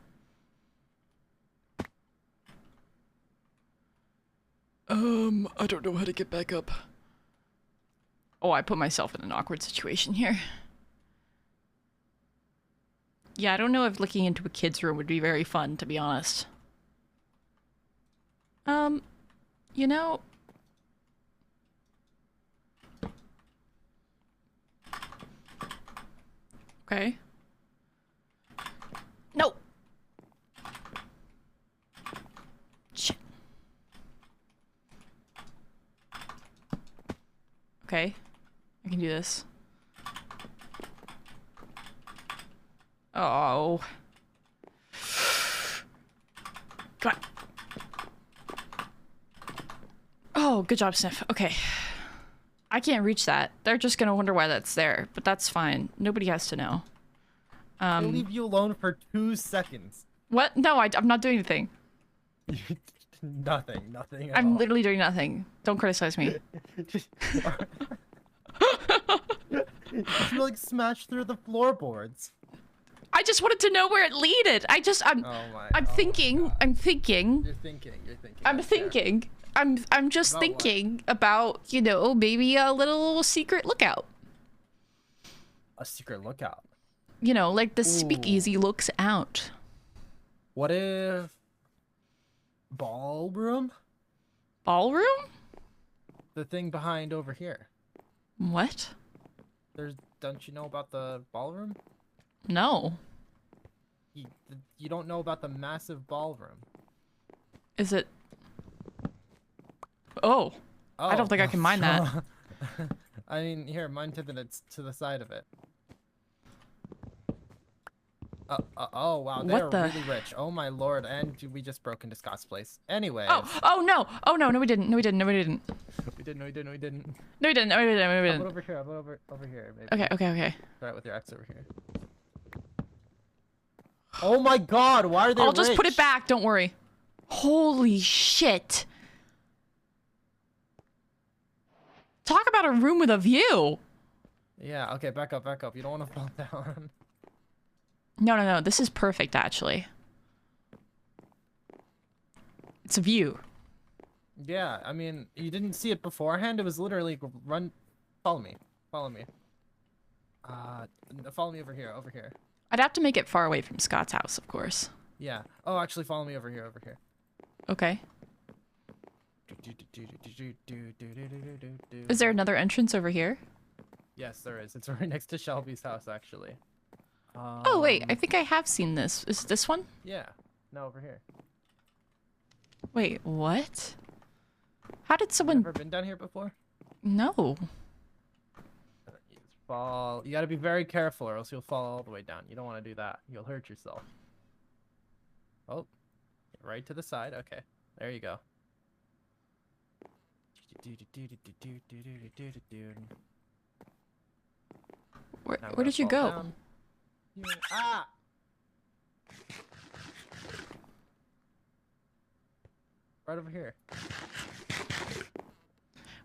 I don't know how to get back up. Oh, I put myself in an awkward situation here. Yeah, I don't know if looking into a kid's room would be very fun, to be honest. You know... Okay. No! Shit. Okay. I can do this. Oh. Come on. Oh, good job, Sniff. Okay. I can't reach that. They're just gonna wonder why that's there, but that's fine. Nobody has to know. I'll leave you alone for 2 seconds. What? No, I'm not doing anything. Nothing at I'm all. literally doing nothing. Don't criticize me. You like smashed through the floorboards. I just wanted to know where it leaded. I'm thinking. I'm thinking. You're thinking. I'm thinking. I'm just About thinking about, you know, maybe a little secret lookout. A secret lookout. You know, like the speakeasy looks out. What if ballroom? Ballroom? The thing behind over here. What? Don't you know about the ballroom? No. You don't know about the massive ballroom. Is it? Oh. I don't think I can mine that. I mean, here, mine to the side of it. Oh wow, What they're the- really rich. Oh my lord, and we just broke into Scott's place. Anyway. Oh no! Oh no! No, we didn't. No, we didn't. No, we didn't. We didn't. We didn't. We didn't. No, we didn't. No, we didn't. No, we How didn't. about over here? How about over here? Maybe. Okay. Okay. Okay. Try it with your X over here. Oh my god, why are they I'll just put rich? it back. Don't worry. Holy shit! Talk about a room with a view. Yeah. Okay. Back up. Back up. You don't want to fall down. No, no, no. This is perfect, actually. It's a view. Yeah. I mean, you didn't see it beforehand. It was literally run. Follow me. Follow me. Follow me over here. Over here. I'd have to make it far away from Scott's house, of course. Yeah. Oh, actually, follow me over here. Over here. Okay. Is there another entrance over here? Yes, there is. It's right next to Shelby's house, actually. Oh, wait. I think I have seen this. Is this one? Yeah. No, over here. Wait, what? How did someone... Ever been down here before? No. You just fall. You gotta be very careful, or else you'll fall all the way down. You don't want to do that. You'll hurt yourself. Oh, right to the side. Okay, there you go. Where did you go? Ah! Right over here.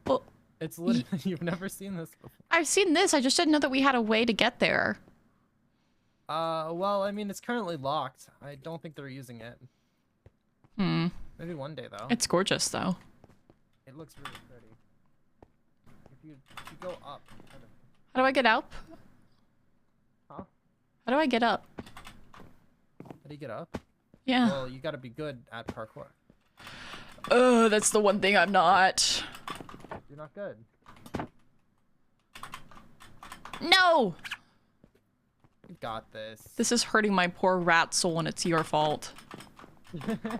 Well, It's literally, you've never seen this before. I've seen this. I just didn't know that we had a way to get there. Well, I mean, it's currently locked. I don't think they're using it. Hmm. Maybe one day, though. It's gorgeous, though. It looks really pretty. If you go up. How do I get up? Huh? How do I get up? How do you get up? Yeah. Well, you gotta be good at parkour. Oh, that's the one thing I'm not. You're not good. No! You got this. This is hurting my poor rat soul, and it's your fault.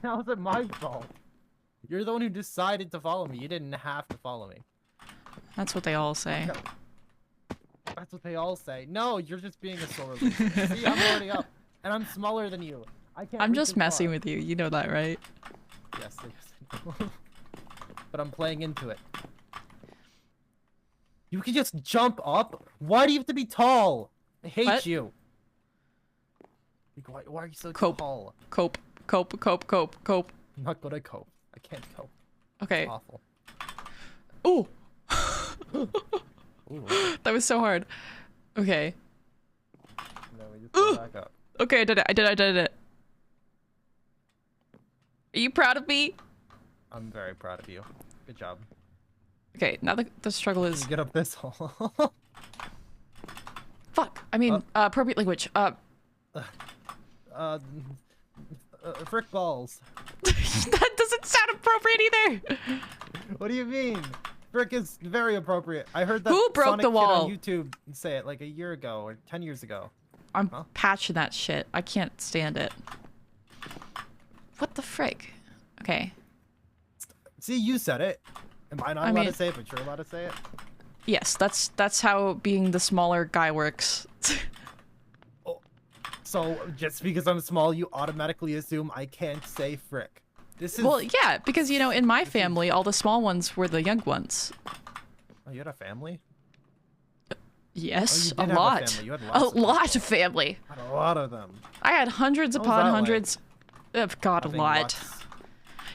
How is it my fault? You're the one who decided to follow me. You didn't have to follow me. That's what they all say. That's what they all say. No, you're just being a sore loser. See, I'm already up. And I'm smaller than you. I can't I'm reach just as messing far. with you. You know that, right? Yes, yes, I know. But I'm playing into it. You can just jump up? Why do you have to be tall? I hate What? you. Like, why are you so Cope. tall? Cope. Cope. Cope. Cope. Cope. I'm not good at cope. I can't cope. Okay. It's awful. Ooh! Ooh. That was so hard. Okay. No, we just go back up. Okay, I did it. I did it. Are you proud of me? I'm very proud of you. Good job. Okay, now the struggle is... Get up this hole. Fuck. I mean, appropriate language. Frick balls. That doesn't sound appropriate either. What do you mean? Frick is very appropriate. I heard that Who broke Sonic the kid wall? on YouTube say it like a year ago or 10 years ago. I'm Huh? patching that shit. I can't stand it. What the frick? Okay. See, you said it. Am I not I allowed mean- to say it, but you're allowed to say it? Yes, that's how being the smaller guy works. So, just because I'm small, you automatically assume I can't say frick. This is... Well, yeah, because, you know, in my family, all the small ones were the young ones. Oh, you had a family? Yes, Oh, you a did have a lot. family. You had A lots of lot people. of family. I had a lot of them. I had hundreds How was upon that like? hundreds. God, a Having lot. lots-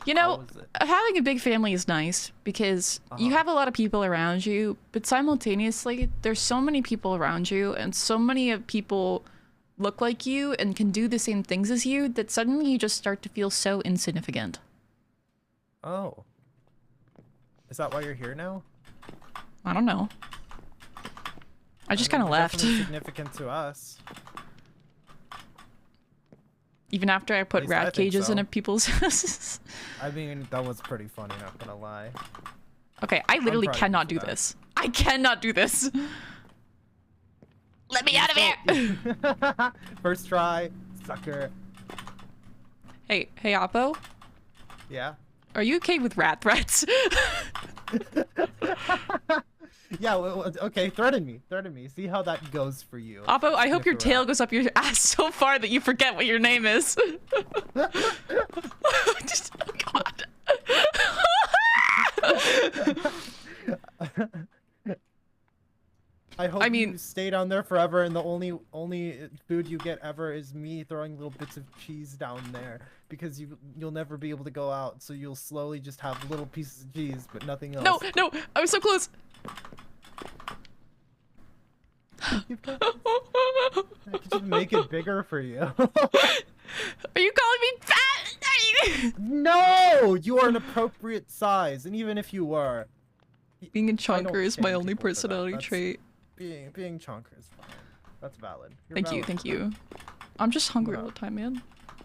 You How know, was it? having a big family is nice because you have a lot of people around you, but simultaneously, there's so many people around you, and so many of people look like you and can do the same things as you that suddenly you just start to feel so insignificant. Oh. Is that why you're here now? I don't know. I just kind of You're left. definitely significant to us. Even after I put least I rat think cages so. in people's houses. I mean, that was pretty funny, not gonna lie. Okay, I literally proud of you cannot for do that. this. I cannot do this. Let me out of here! First try, sucker. Hey, Oppo, Yeah. are you okay with rat threats? Yeah, okay, threaten me. See how that goes for you. Oppo, I hope your Sniffer tail rat. goes up your ass so far that you forget what your name is. Just, oh God. I hope mean- you stay down there forever, and the only food you get ever is me throwing little bits of cheese down there, because you'll never be able to go out, so you'll slowly just have little pieces of cheese, but nothing else. No, no, I was so close. You've got this. I could just make it bigger for you. Are you calling me fat? No, you are an appropriate size, and even if you were, Being a I don't chonker is my shame only people for that. personality That's- trait. being chonker is fine. That's valid. You're Thank you, valid. thank you. I'm just hungry Wow. all the time, man.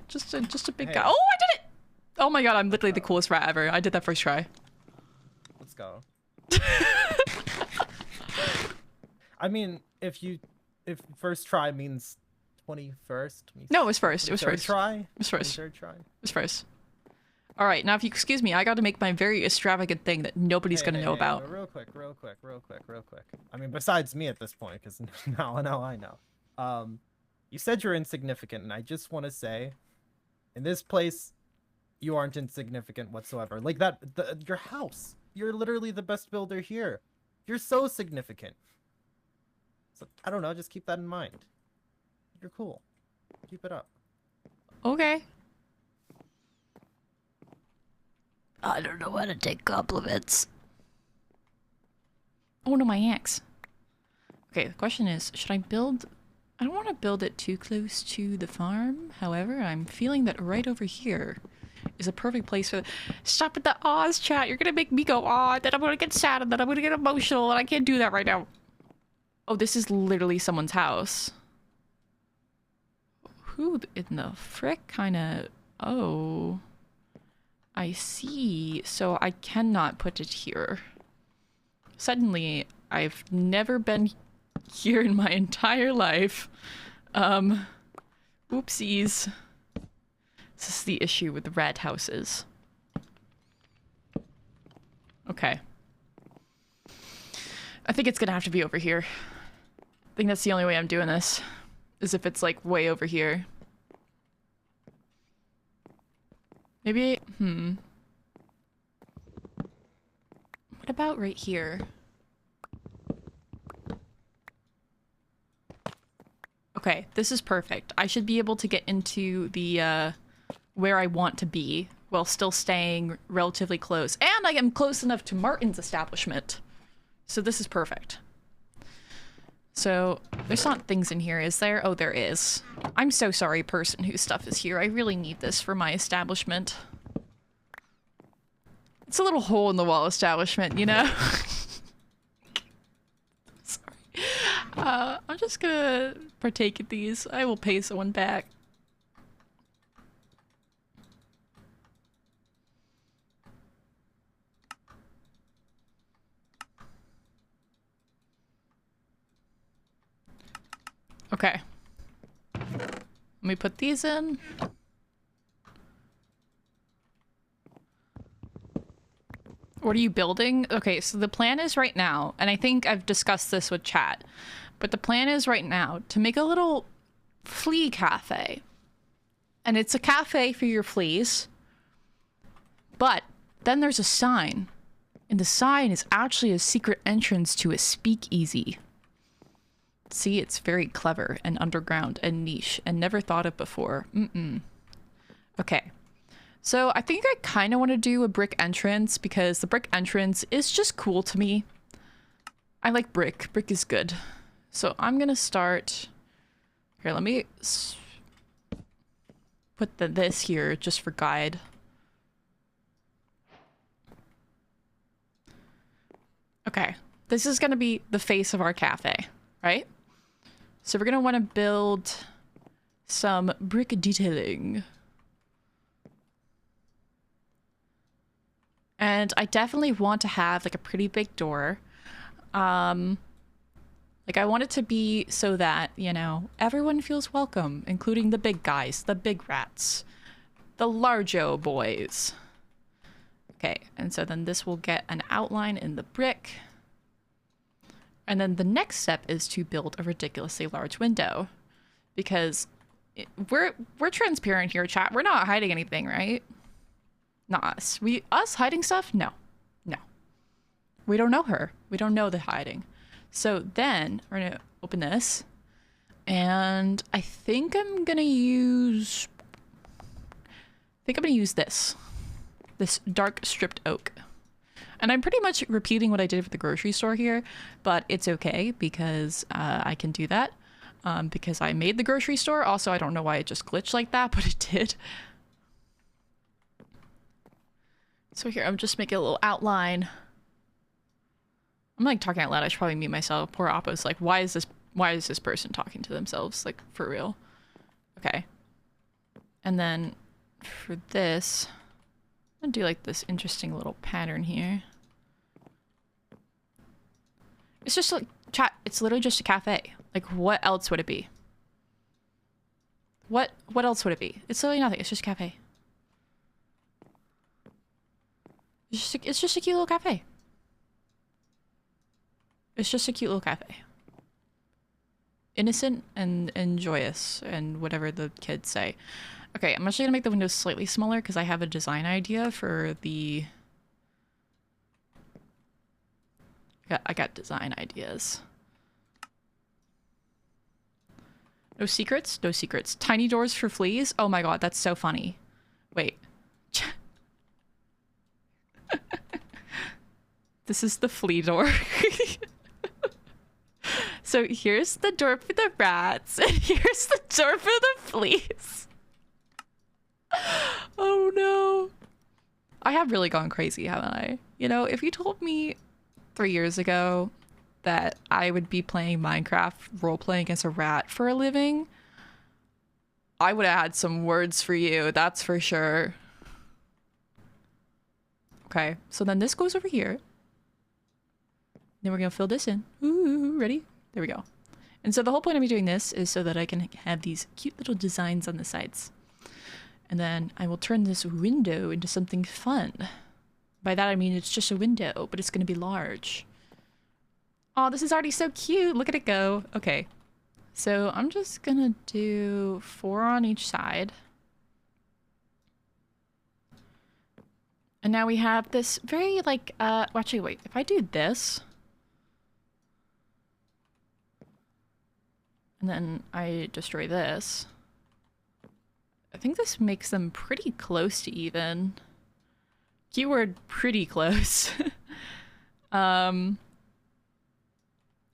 Just a big Hey. guy. Oh, I did it! Oh my God, I'm literally the coolest rat ever. I did that first try. Let's go. I mean, if first try means 21st. No, it was first. It was third first. try. It was first. Third try. It was first. All right, now if you excuse me, I got to make my very extravagant thing that nobody's gonna know about. Real quick. I mean, besides me at this point, because now I know. You said you're insignificant, and I just want to say, in this place, you aren't insignificant whatsoever. Like your house. You're literally the best builder here. You're so significant. So I don't know. Just keep that in mind. You're cool. Keep it up. Okay. I don't know how to take compliments. Oh no, my axe. Okay, the question is, should I build... I don't want to build it too close to the farm. However, I'm feeling that right over here is a perfect place for... Stop with the ahs, chat. You're gonna make me go ah, then I'm gonna get sad, and then I'm gonna get emotional, and I can't do that right now. Oh, this is literally someone's house. Who in the frick kind of... Oh... I see. So I cannot put it here. Suddenly, I've never been here in my entire life. Oopsies. This is the issue with the rat houses. Okay. I think it's gonna have to be over here. I think that's the only way I'm doing this. Is if it's like way over here. Maybe, What about right here? Okay, this is perfect. I should be able to get into the, where I want to be while still staying relatively close. And I am close enough to Martin's establishment. So this is perfect. So, there's not things in here, is there? Oh, there is. I'm so sorry, person whose stuff is here. I really need this for my establishment. It's a little hole in the wall establishment, you know? Sorry. I'm just gonna partake in these. I will pay someone back. Okay. Let me put these in. What are you building? Okay, so the plan is right now, and I think I've discussed this with chat, but the plan is right now to make a little flea cafe. And it's a cafe for your fleas. But then there's a sign. And the sign is actually a secret entrance to a speakeasy. See, it's very clever and underground and niche and never thought of before. Okay. So I think I kind of want to do a brick entrance because the brick entrance is just cool to me. I like brick. Brick is good. So I'm going to start... Here, let me put this here just for guide. Okay. This is going to be the face of our cafe, right? So we're going to want to build some brick detailing. And I definitely want to have like a pretty big door. Like I want it to be so that, you know, everyone feels welcome, including the big guys, the big rats, the largo boys. Okay, and so then this will get an outline in the brick. And then the next step is to build a ridiculously large window, because we're transparent here, chat. We're not hiding anything, right? Not us. Us hiding stuff? No. No. We don't know her. We don't know the hiding. So then we're gonna open this, and I think I'm gonna use this dark stripped oak. And I'm pretty much repeating what I did with the grocery store here, but it's okay because I can do that because I made the grocery store. Also, I don't know why it just glitched like that, but it did. So here, I'm just making a little outline. I'm like talking out loud. I should probably mute myself. Poor Oppo's like, why is this person talking to themselves? Like, for real. Okay. And then for this, I'm gonna do like this interesting little pattern here. It's just like, chat, it's literally just a cafe. Like, what else would it be? What else would it be? It's literally nothing. It's just a cafe. It's just a cute little cafe. It's just a cute little cafe. Innocent and joyous and whatever the kids say. Okay, I'm actually gonna make the windows slightly smaller because I have a design idea for the... I got design ideas. No secrets? No secrets. Tiny doors for fleas? Oh my god, that's so funny. Wait. This is the flea door. So here's the door for the rats, and here's the door for the fleas. Oh no. I have really gone crazy, haven't I? You know, if you told me 3 years ago that I would be playing Minecraft role-playing as a rat for a living, I would have had some words for you, that's for sure. Okay, so then this goes over here. Then we're gonna fill this in. Ooh, ready? There we go. And so the whole point of me doing this is so that I can have these cute little designs on the sides. And then I will turn this window into something fun. By that I mean it's just a window, but it's gonna be large. Oh, this is already so cute. Look at it go. Okay. So I'm just gonna do 4 on each side. And now we have this very like, well, actually wait, if I do this, and then I destroy this, I think this makes them pretty close to even. Keyword pretty close. And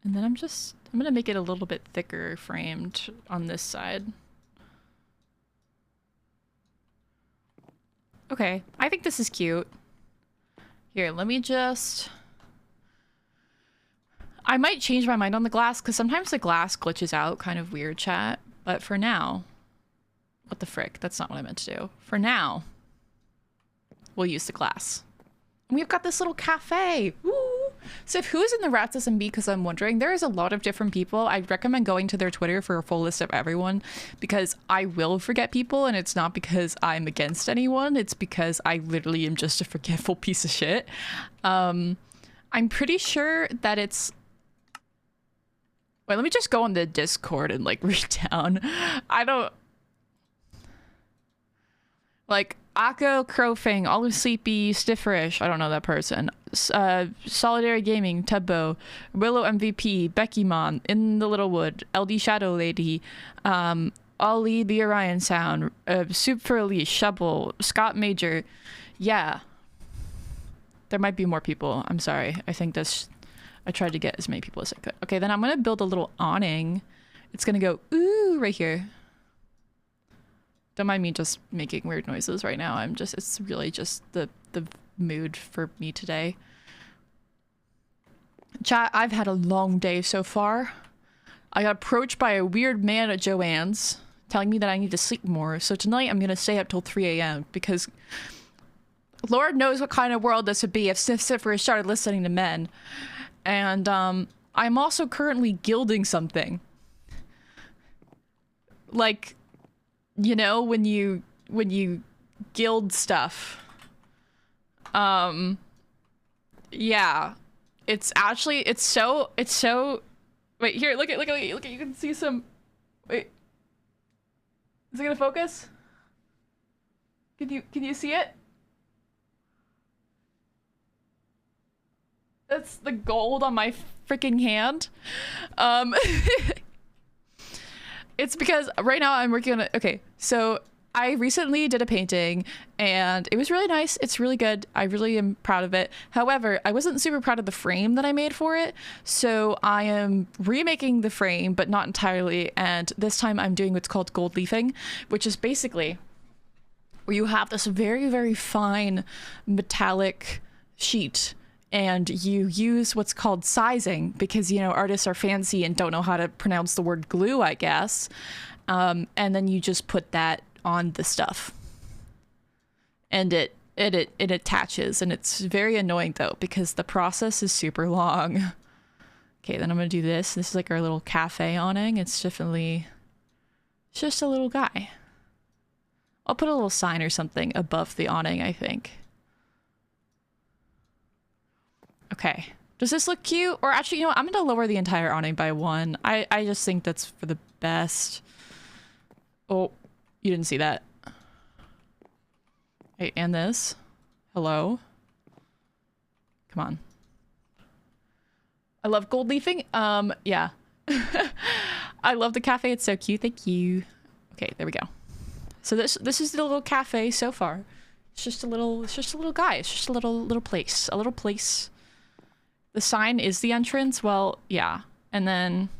then I'm gonna make it a little bit thicker framed on this side. Okay, I think this is cute. Here, let me just... I might change my mind on the glass, because sometimes the glass glitches out kind of weird, chat. But for now... What the frick? That's not what I meant to do. For now, we'll use the glass. And we've got this little cafe! Woo! So who's in the RatsSMP, because I'm wondering, there is a lot of different people. I'd recommend going to their Twitter for a full list of everyone, because I will forget people, and it's not because I'm against anyone, it's because I literally am just a forgetful piece of shit. I'm pretty sure that it's... Wait, let me just go on the Discord and, like, read down. I don't... Like, Akko, Crowfang, Olive Sleepy, Snifferish, I don't know that person. Solidary Gaming, Tubbo, Willow MVP, Beckymon, In the Littlewood, LD Shadow Lady, Ollie the Orion Sound, Soup for Elise, Shovel, Scott Major. Yeah. There might be more people. I'm sorry. I think this... I tried to get as many people as I could. Okay, then I'm going to build a little awning. It's going to go, ooh, right here. Don't mind me just making weird noises right now. It's really just the mood for me today. Chat, I've had a long day so far. I got approached by a weird man at Joanne's telling me that I need to sleep more. So tonight I'm going to stay up till 3 a.m. because Lord knows what kind of world this would be if Snifferish started listening to men. And I'm also currently gilding something. Like... You know, when you gild stuff. Yeah. it's actually, it's so, wait, here, look at, you can see some, wait. Is it gonna focus? Can you see it? That's the gold on my freaking hand. It's because right now I'm working on it. Okay, so I recently did a painting and it was really nice. It's really good. I really am proud of it. However, I wasn't super proud of the frame that I made for it. So I am remaking the frame, but not entirely. And this time I'm doing what's called gold leafing, which is basically where you have this very, very fine metallic sheet and you use what's called sizing because, you know, artists are fancy and don't know how to pronounce the word glue, I guess. And then you just put that on the stuff and it attaches, and it's very annoying though because the process is super long. Okay, then I'm gonna do this. This is like our little cafe awning. It's just a little guy. I'll put a little sign or something above the awning, I think. Okay. Does this look cute? Or actually, you know what? I'm gonna lower the entire awning by 1. I just think that's for the best. Oh, you didn't see that. Okay, and this. Hello. Come on. I love gold leafing. Yeah. I love the cafe. It's so cute. Thank you. Okay, there we go. So this is the little cafe so far. It's just a little guy. It's just a little place. A little place. The sign is the entrance. Well, yeah. And then,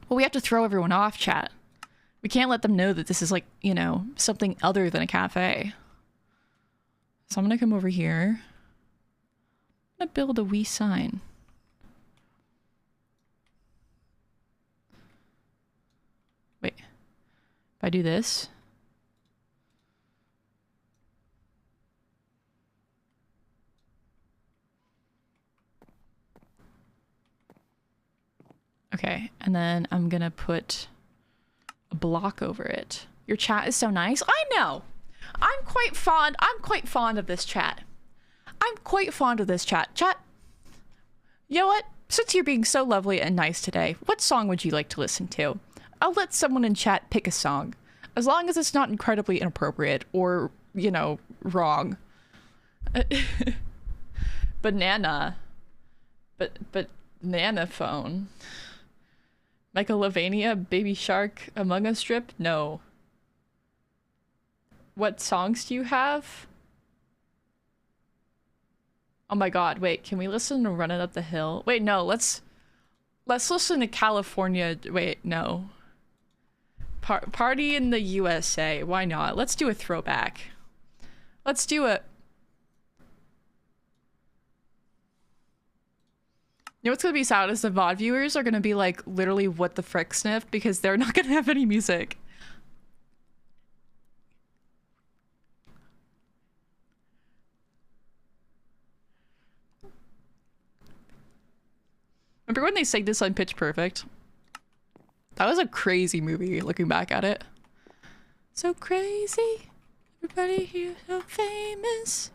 well, we have to throw everyone off, chat. We can't let them know that this is like, you know, something other than a cafe. So I'm gonna come over here. I'm gonna build a wee sign. Wait. If I do this. Okay, and then I'm gonna put a block over it. Your chat is so nice. I know. I'm quite fond of this chat. I'm quite fond of this chat. Chat, you know what? Since you're being so lovely and nice today, what song would you like to listen to? I'll let someone in chat pick a song. As long as it's not incredibly inappropriate or, you know, wrong. Banana. But Nana phone. Michael Lavania, Baby Shark, Among Us strip? No. What songs do you have? Oh my god, wait, can we listen to Running Up the Hill? Wait, no, let's listen to California. Wait, no. Party in the USA. Why not? Let's do a throwback. Let's do a... You know what's gonna be sad is the VOD viewers are gonna be like, literally, what the frick, Sniff? Because they're not gonna have any music. Remember when they sang this on Pitch Perfect? That was a crazy movie, looking back at it. So crazy. Everybody here so famous.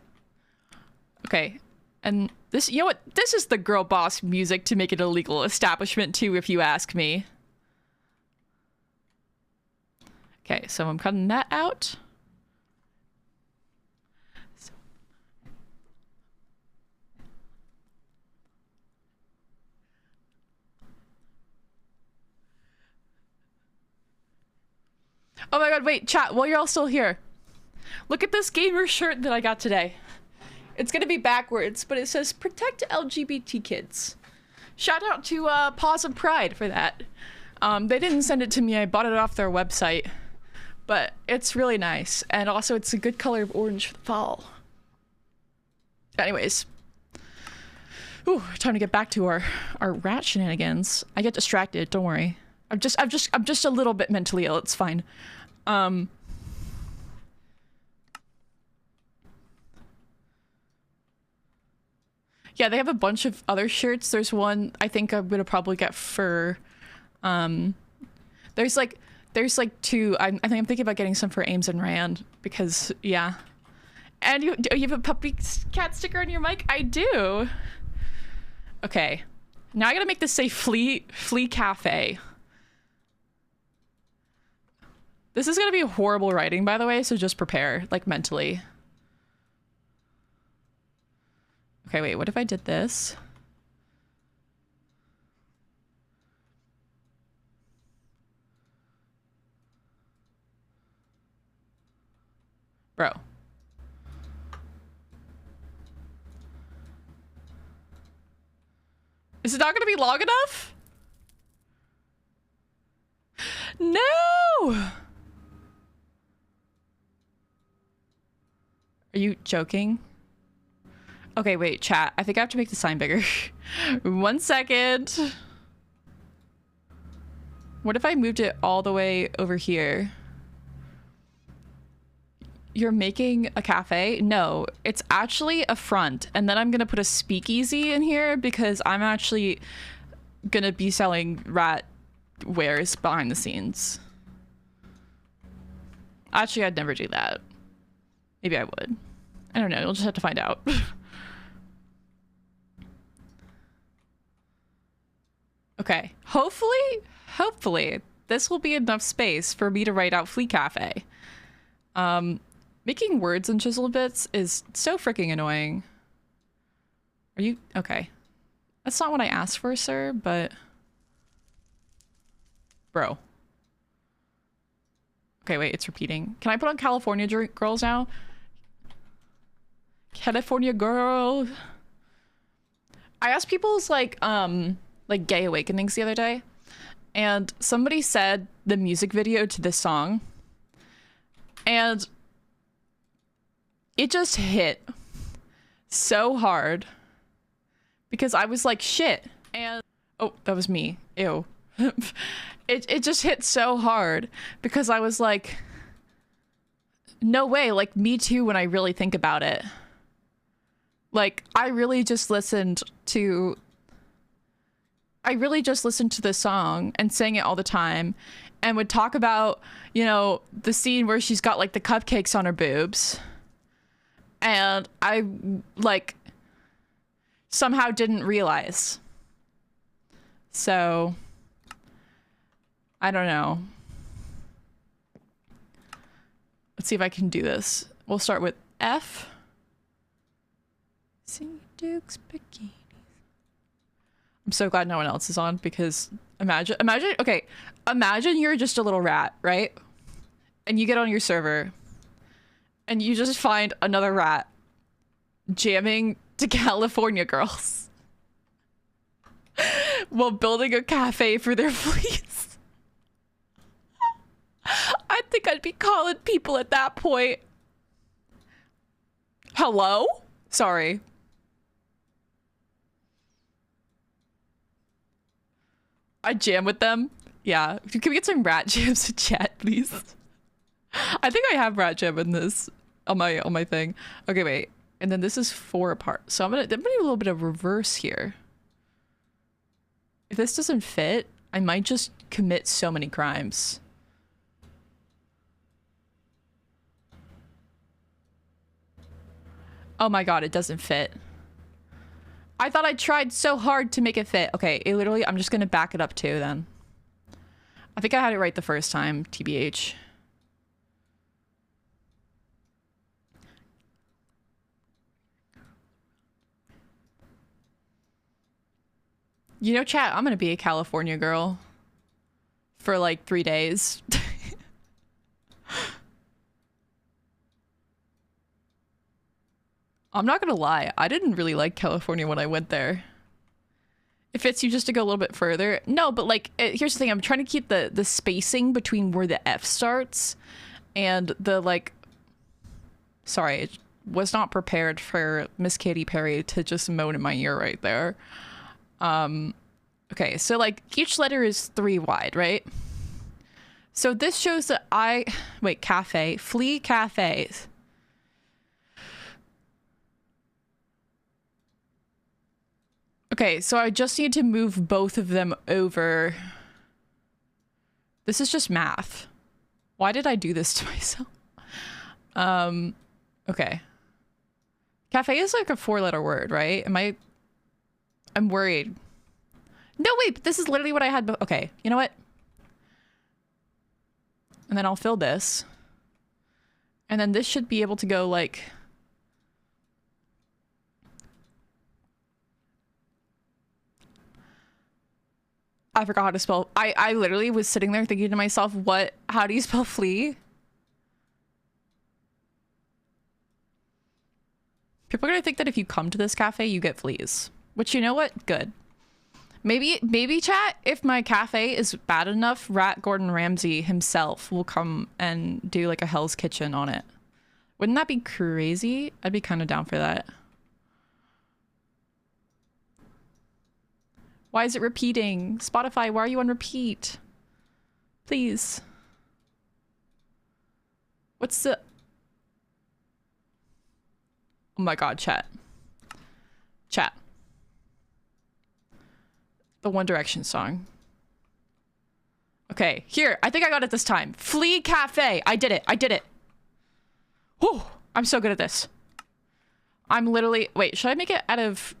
Okay. And this, you know what? This is the girl boss music to make it a legal establishment too, if you ask me. Okay, so I'm cutting that out. Oh my god, wait, chat, while you're all still here. Look at this gamer shirt that I got today. It's gonna be backwards, but it says protect LGBT kids. Shout out to Paws of Pride for that. They didn't send it to me, I bought it off their website. But it's really nice, and also it's a good color of orange for the fall. Anyways. Ooh, time to get back to our rat shenanigans. I get distracted, don't worry. I'm just a little bit mentally ill, it's fine. Yeah, they have a bunch of other shirts. There's one I think I'm gonna probably get for there's like two. I think I'm thinking about getting some for Ames and Rand because yeah. And you have a puppy cat sticker on your mic? I do. Okay. Now I gotta make this say Flea Cafe. This is gonna be horrible writing, by the way, so just prepare, like, mentally. Okay, wait, what if I did this? Bro. Is it not gonna be long enough? No! Are you joking? Okay, wait, chat. I think I have to make the sign bigger. 1 second. What if I moved it all the way over here? You're making a cafe? No, it's actually a front. And then I'm gonna put a speakeasy in here because I'm actually gonna be selling rat wares behind the scenes. Actually, I'd never do that. Maybe I would. I don't know, you'll just have to find out. Okay, hopefully, this will be enough space for me to write out Flea Cafe. Making words in chiseled bits is so freaking annoying. Are you... Okay. That's not what I asked for, sir, but... Bro. Okay, wait, it's repeating. Can I put on California Girls now? California Girl. I asked people's, like gay awakenings the other day, and somebody said the music video to this song, and it just hit so hard because I was like, shit. And oh, that was me. Ew. It just hit so hard because I was like, no way, like, me too when I really think about it. Like, I really just listened to the song and sang it all the time and would talk about, you know, the scene where she's got like the cupcakes on her boobs. And I, like, somehow didn't realize. So, I don't know. Let's see if I can do this. We'll start with F. See Duke's bikinis. I'm so glad no one else is on because imagine, okay, imagine you're just a little rat, right? And you get on your server and you just find another rat jamming to California Girls while building a cafe for their fleas. I think I'd be calling people at that point. Hello? Sorry. I jam with them. Yeah. Can we get some rat jams in chat, please? I think I have rat jam in this on my thing. Okay, wait. And then this is 4 apart. So I'm gonna do a little bit of reverse here. If this doesn't fit, I might just commit so many crimes. Oh my god, it doesn't fit. I thought I tried so hard to make it fit. Okay, literally, I'm just gonna back it up too then. I think I had it right the first time, TBH. You know, chat, I'm gonna be a California girl for like 3 days. I'm not gonna lie, I didn't really like California when I went there. It fits you just to go a little bit further. No, but like, here's the thing, I'm trying to keep the spacing between where the F starts and the like... Sorry, I was not prepared for Miss Katy Perry to just moan in my ear right there. Okay, so like each letter is 3 wide, right? So this shows that wait, cafe, Flea Cafes. Okay, so I just need to move both of them over. This is just math. Why did I do this to myself? Okay. Cafe is like a 4-letter word, right? Am I I'm worried. No, wait, but this is literally what I had. Okay, you know what? And then I'll fill this. And then this should be able to go like... I forgot how to spell. I literally was sitting there thinking to myself, how do you spell flea? People are gonna think that if you come to this cafe, you get fleas. Which, you know what? Good. Maybe chat, if my cafe is bad enough, Gordon Ramsay himself will come and do like a Hell's Kitchen on it. Wouldn't that be crazy? I'd be kind of down for that. Why is it repeating? Spotify, why are you on repeat? Please. What's the... Oh my god, chat. Chat. The One Direction song. Okay, here. I think I got it this time. Flea Cafe. I did it. I did it. Whew. I'm so good at this. I'm literally... Wait, should I make it out of...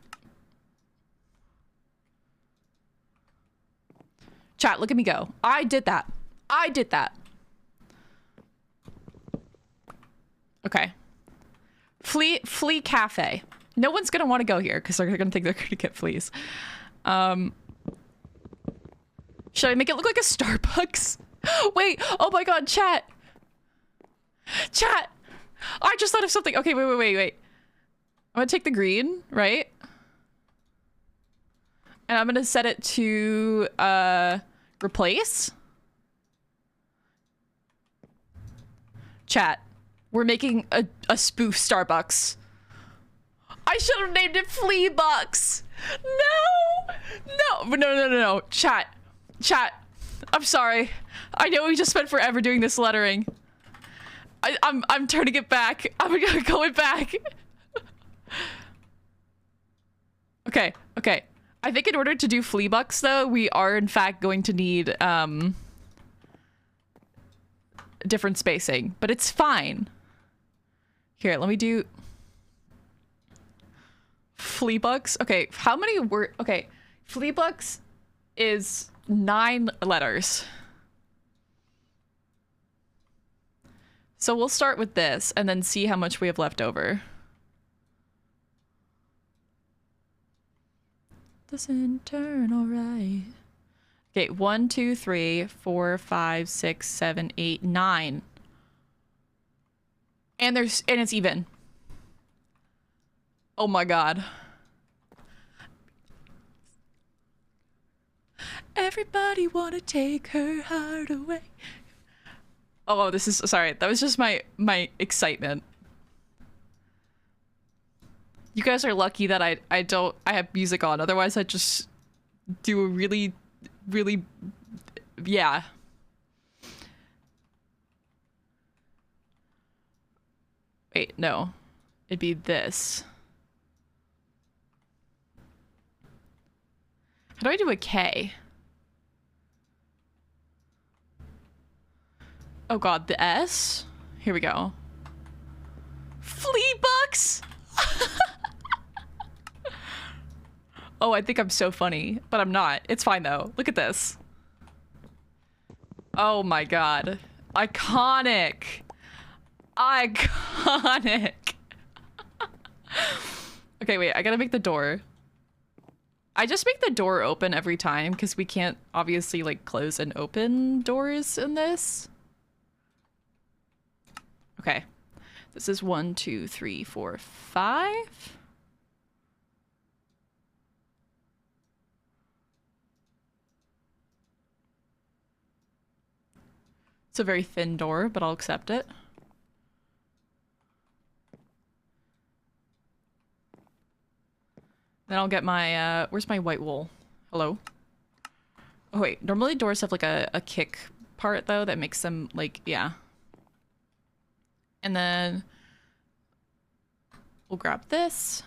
Chat, look at me go. I did that. I did that. Okay. Flea Cafe. No one's gonna want to go here because they're gonna think they're gonna get fleas. Should I make it look like a Starbucks? Wait, oh my god, chat. Chat! I just thought of something. Okay, wait. I'm gonna take the green, right? And I'm gonna set it to, replace. Chat, we're making a spoof Starbucks. I should have named it Flea Bucks. No. Chat, I'm sorry. I know we just spent forever doing this lettering. I'm turning it back. I'm gonna go it back. Okay. I think in order to do Flea Bucks, though, we are in fact going to need different spacing, but it's fine. Here, let me do Flea Bucks. Okay, how many were... Okay, Flea Bucks is 9 letters. So we'll start with this and then see how much we have left over. Doesn't turn all right. Okay, 1, 2, 3, 4, 5, 6, 7, 8, 9. And it's even. Oh my god. Everybody wanna take her heart away. Oh, this is... Sorry, that was just my excitement. You guys are lucky that I have music on. Otherwise, I'd just do a really... Yeah. Wait, no. It'd be this. How do I do a K? Oh god, the S? Here we go. Flea Bucks! Oh, I think I'm so funny, but I'm not. It's fine though. Look at this. Oh my god. Iconic. Iconic. Okay, wait, I gotta make the door. I just make the door open every time because we can't obviously like close and open doors in this. Okay. This is 1, 2, 3, 4, 5. It's a very thin door, but I'll accept it. Then I'll get my, where's my white wool? Hello? Oh wait, normally doors have like a kick part though that makes them like, yeah. And then we'll grab this.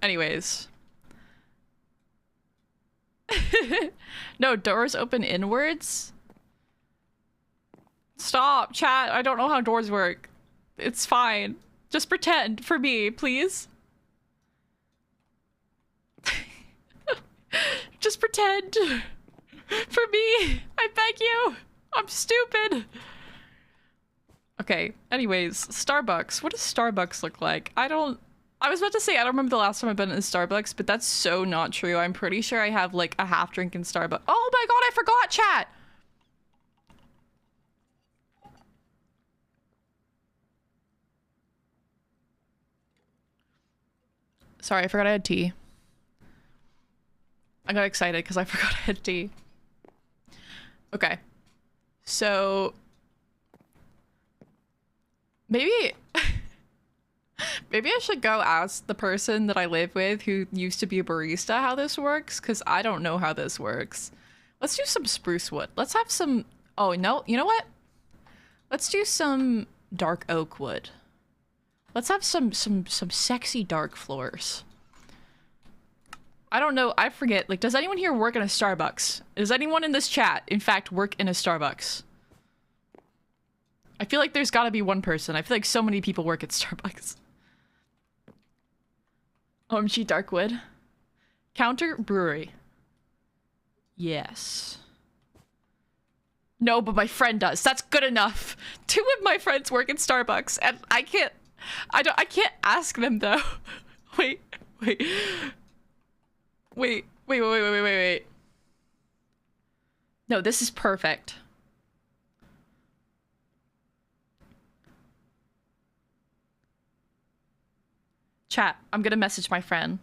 Anyways. No, doors open inwards. Stop, chat. I don't know how doors work. It's fine. Just pretend for me, please. Just pretend. For me. I beg you. I'm stupid. Okay, anyways, Starbucks. What does Starbucks look like? I was about to say I don't remember the last time I've been in Starbucks, but that's so not true. I'm pretty sure I have like a half drink in Starbucks. Oh my god, I forgot, chat! Sorry, I forgot I had tea. I got excited because I forgot I had tea. Okay. So... maybe... maybe I should go ask the person that I live with who used to be a barista how this works, because I don't know how this works. Let's do some spruce wood. Let's have some... oh, no. You know what? Let's do some dark oak wood. Let's have some sexy dark floors. I don't know. I forget. Like, does anyone here work in a Starbucks? Does anyone in this chat, in fact, work in a Starbucks? I feel like there's gotta be one person. I feel like so many people work at Starbucks. OMG Darkwood. Counter brewery. Yes. No, but my friend does. That's good enough. 2 of my friends work at Starbucks, and I can't ask them though. Wait. No, this is perfect. Chat, I'm gonna message my friend.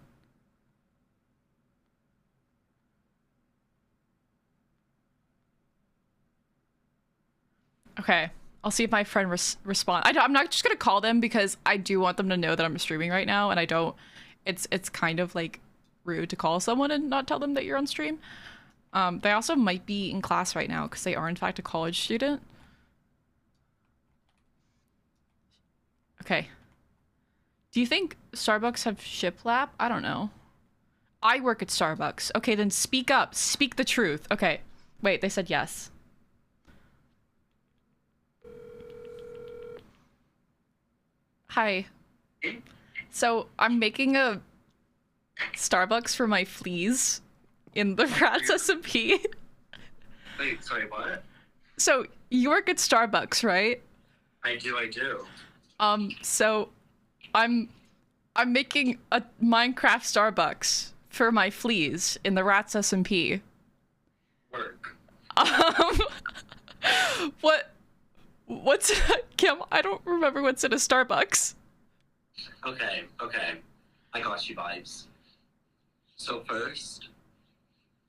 Okay, I'll see if my friend responds. I'm not just gonna call them because I do want them to know that I'm streaming right now, and I don't. It's kind of like rude to call someone and not tell them that you're on stream. They also might be in class right now because they are in fact a college student. Okay. Do you think Starbucks have shiplap? I don't know. I work at Starbucks. Okay, then speak up. Speak the truth. Okay. Wait, they said yes. Hi. So, I'm making a Starbucks for my fleas in the RatsSMP. Wait, sorry, what? So, you work at Starbucks, right? I do. So I'm making a Minecraft Starbucks for my fleas in the RatsSMP. Work. What's Kim? I don't remember what's in a Starbucks. Okay. I got you vibes. So first,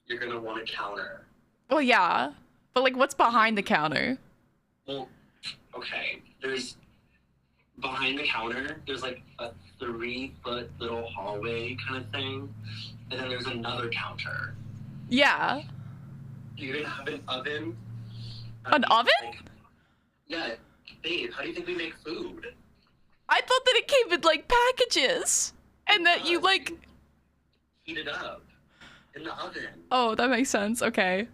you're gonna want a counter. Well, yeah, but like, what's behind the counter? Well, okay. Behind the counter, there's like a 3-foot little hallway kind of thing, and then there's another counter. Yeah. You're gonna have an oven. An oven? Yeah, babe. How do you think we make food? I thought that it came in like packages, and that you like heat it up in the oven. Oh, that makes sense. Okay.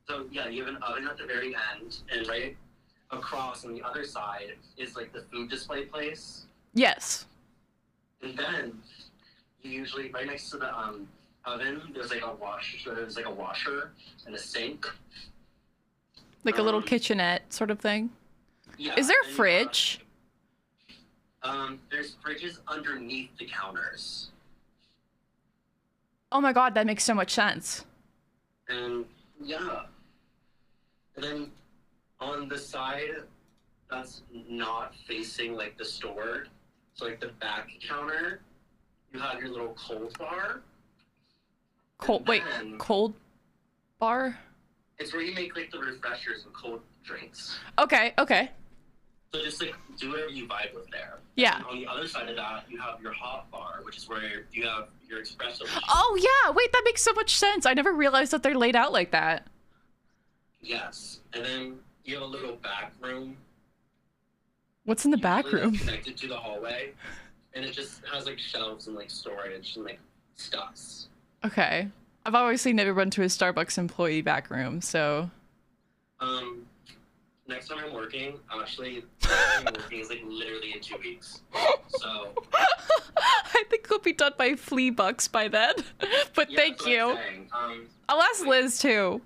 So yeah, you have an oven at the very end, and right across on the other side is like the food display place. Yes. And then you usually right next to the oven, there's like a washer and a sink. Like a little kitchenette sort of thing. Yeah. Is there a fridge? There's fridges underneath the counters. Oh my god, that makes so much sense. And yeah. And then on the side that's not facing like the store, so like the back counter, you have your little cold bar. Cold bar? It's where you make like the refreshers and cold drinks. Okay. So just like do whatever you vibe with there. Yeah. And on the other side of that, you have your hot bar, which is where you have your espresso machine. Oh yeah, wait, that makes so much sense. I never realized that they're laid out like that. Yes. And then you have a little back room. What's in the back room? Connected to the hallway. And it just has like shelves and like storage and like stuffs. Okay. I've obviously never been to a Starbucks employee back room, so... next time I'm working, actually, next time I'm working is like literally in 2 weeks. So. I think we'll be done by flea bucks by then. But Yeah, thank that's what you. I'm saying. I'll ask Liz too.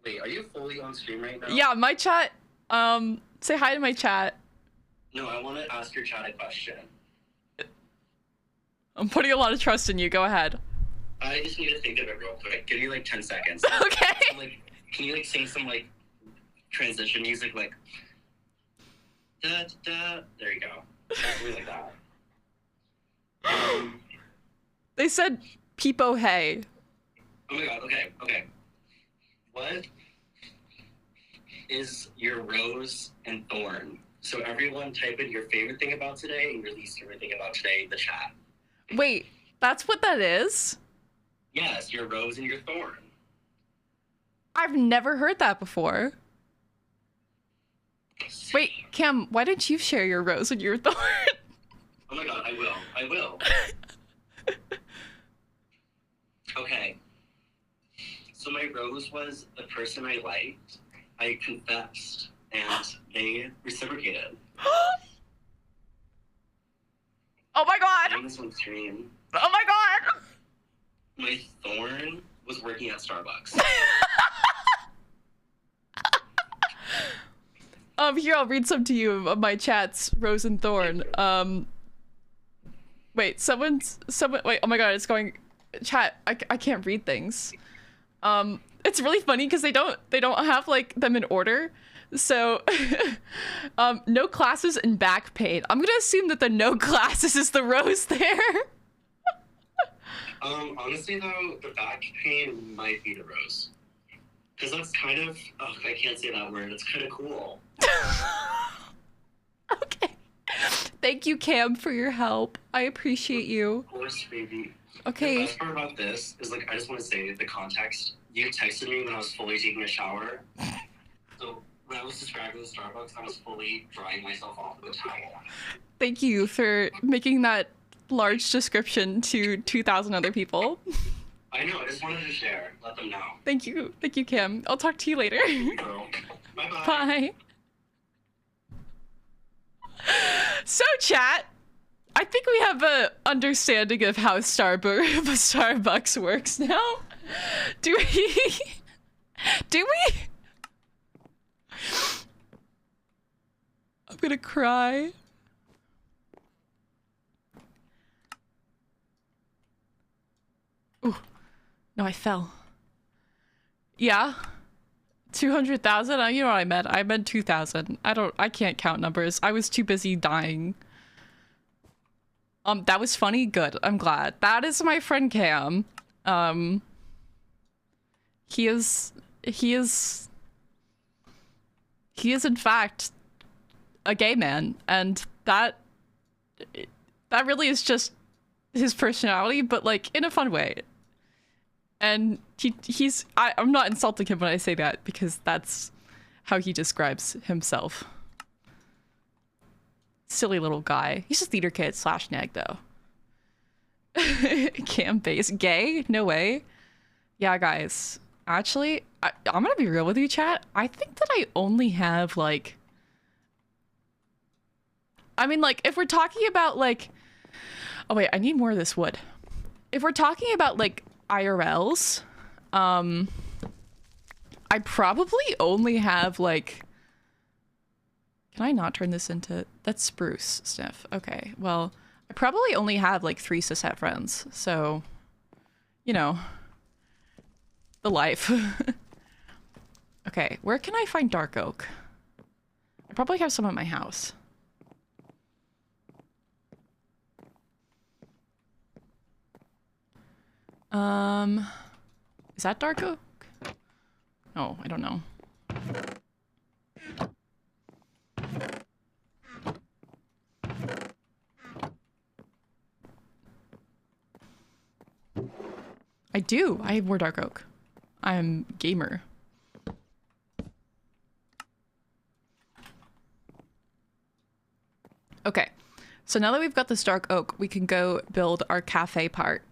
Wait, are you fully on stream right now? Yeah, my chat. Say hi to my chat. No, I want to ask your chat a question. I'm putting a lot of trust in you. Go ahead. I just need to think of it real quick. Give me like 10 seconds. Okay. Like, can you like sing some like transition music like da da da? There you go. Exactly like that. They said peepo hey. Oh my god. Okay. What is your rose and thorn? So everyone type in your favorite thing about today and your least favorite thing about today in the chat. Wait, that's what that is? Yes, your rose and your thorn. I've never heard that before. Wait, Cam, why didn't you share your rose and your thorn? Oh my god, I will. Okay. So my rose was the person I liked. I confessed, and they reciprocated. Oh my god! On this one's stream. Oh my god! My thorn was working at Starbucks. Here, I'll read some to you of my chat's Rose and Thorn. Wait, someone, wait, oh my god, it's going, chat, I can't read things. It's really funny because they don't have, like, them in order. So, no classes and back pain. I'm gonna assume that the no classes is the rose there. Honestly though, the back pain might be the rose. Because that's kind of, oh, I can't say that word, it's kind of cool. Okay. Thank you, Cam, for your help. I appreciate you. Of course, baby. Okay. The best part about this is, like, I just want to say the context. You texted me when I was fully taking a shower. So when I was describing the Starbucks, I was fully drying myself off with a towel. Thank you for making that large description to 2,000 other people. I know, I just wanted to share. Let them know. Thank you, Cam. I'll talk to you later. Bye-bye. Bye. So, chat, I think we have a understanding of how Starbucks works now. Do we? Do we? I'm gonna cry. Ooh. No, I fell. Yeah. 200,000? You know what I meant. I meant 2,000. I can't count numbers. I was too busy dying. That was funny? Good. I'm glad. That is my friend Cam. He is in fact a gay man, and that really is just his personality, but like in a fun way. And I'm not insulting him when I say that, because that's how he describes himself. Silly little guy. He's a theater kid / neg though. Cam base. Gay? No way. Yeah, guys. Actually, I'm gonna be real with you, chat. I think that I only have like... I mean, like, if we're talking about like... Oh wait, I need more of this wood. If we're talking about like IRLs, I probably only have like... Can I not turn this into... That's spruce, Sniff. Okay, well, I probably only have like 3 cishet friends, so, you know, the life. Okay, where can I find dark oak? I probably have some at my house. Is that dark oak? Oh, I don't know. I do. I have more dark oak. I'm gamer. Okay. So now that we've got this dark oak, we can go build our cafe part.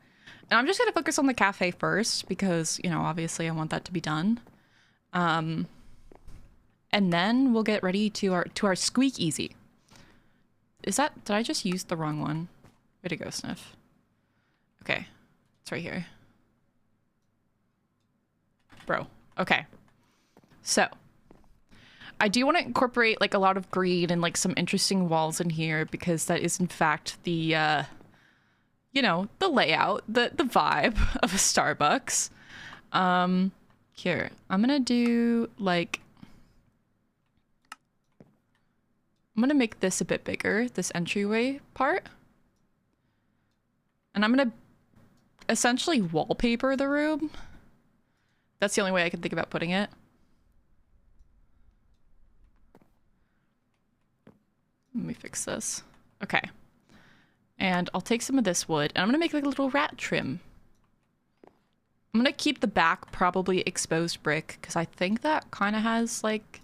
And I'm just going to focus on the cafe first because, you know, obviously I want that to be done. And then we'll get ready to our squeak easy. Is that, did I just use the wrong one? Way to go, Sniff. Okay, it's right here. Bro, okay. So, I do want to incorporate like a lot of green and like some interesting walls in here because that is in fact the, you know, the layout, the vibe of a Starbucks. Here, I'm gonna do like, I'm gonna make this a bit bigger, this entryway part. And I'm gonna essentially wallpaper the room. That's the only way I can think about putting it. Let me fix this. Okay. And I'll take some of this wood and I'm gonna make like a little rat trim. I'm gonna keep the back probably exposed brick because I think that kind of has like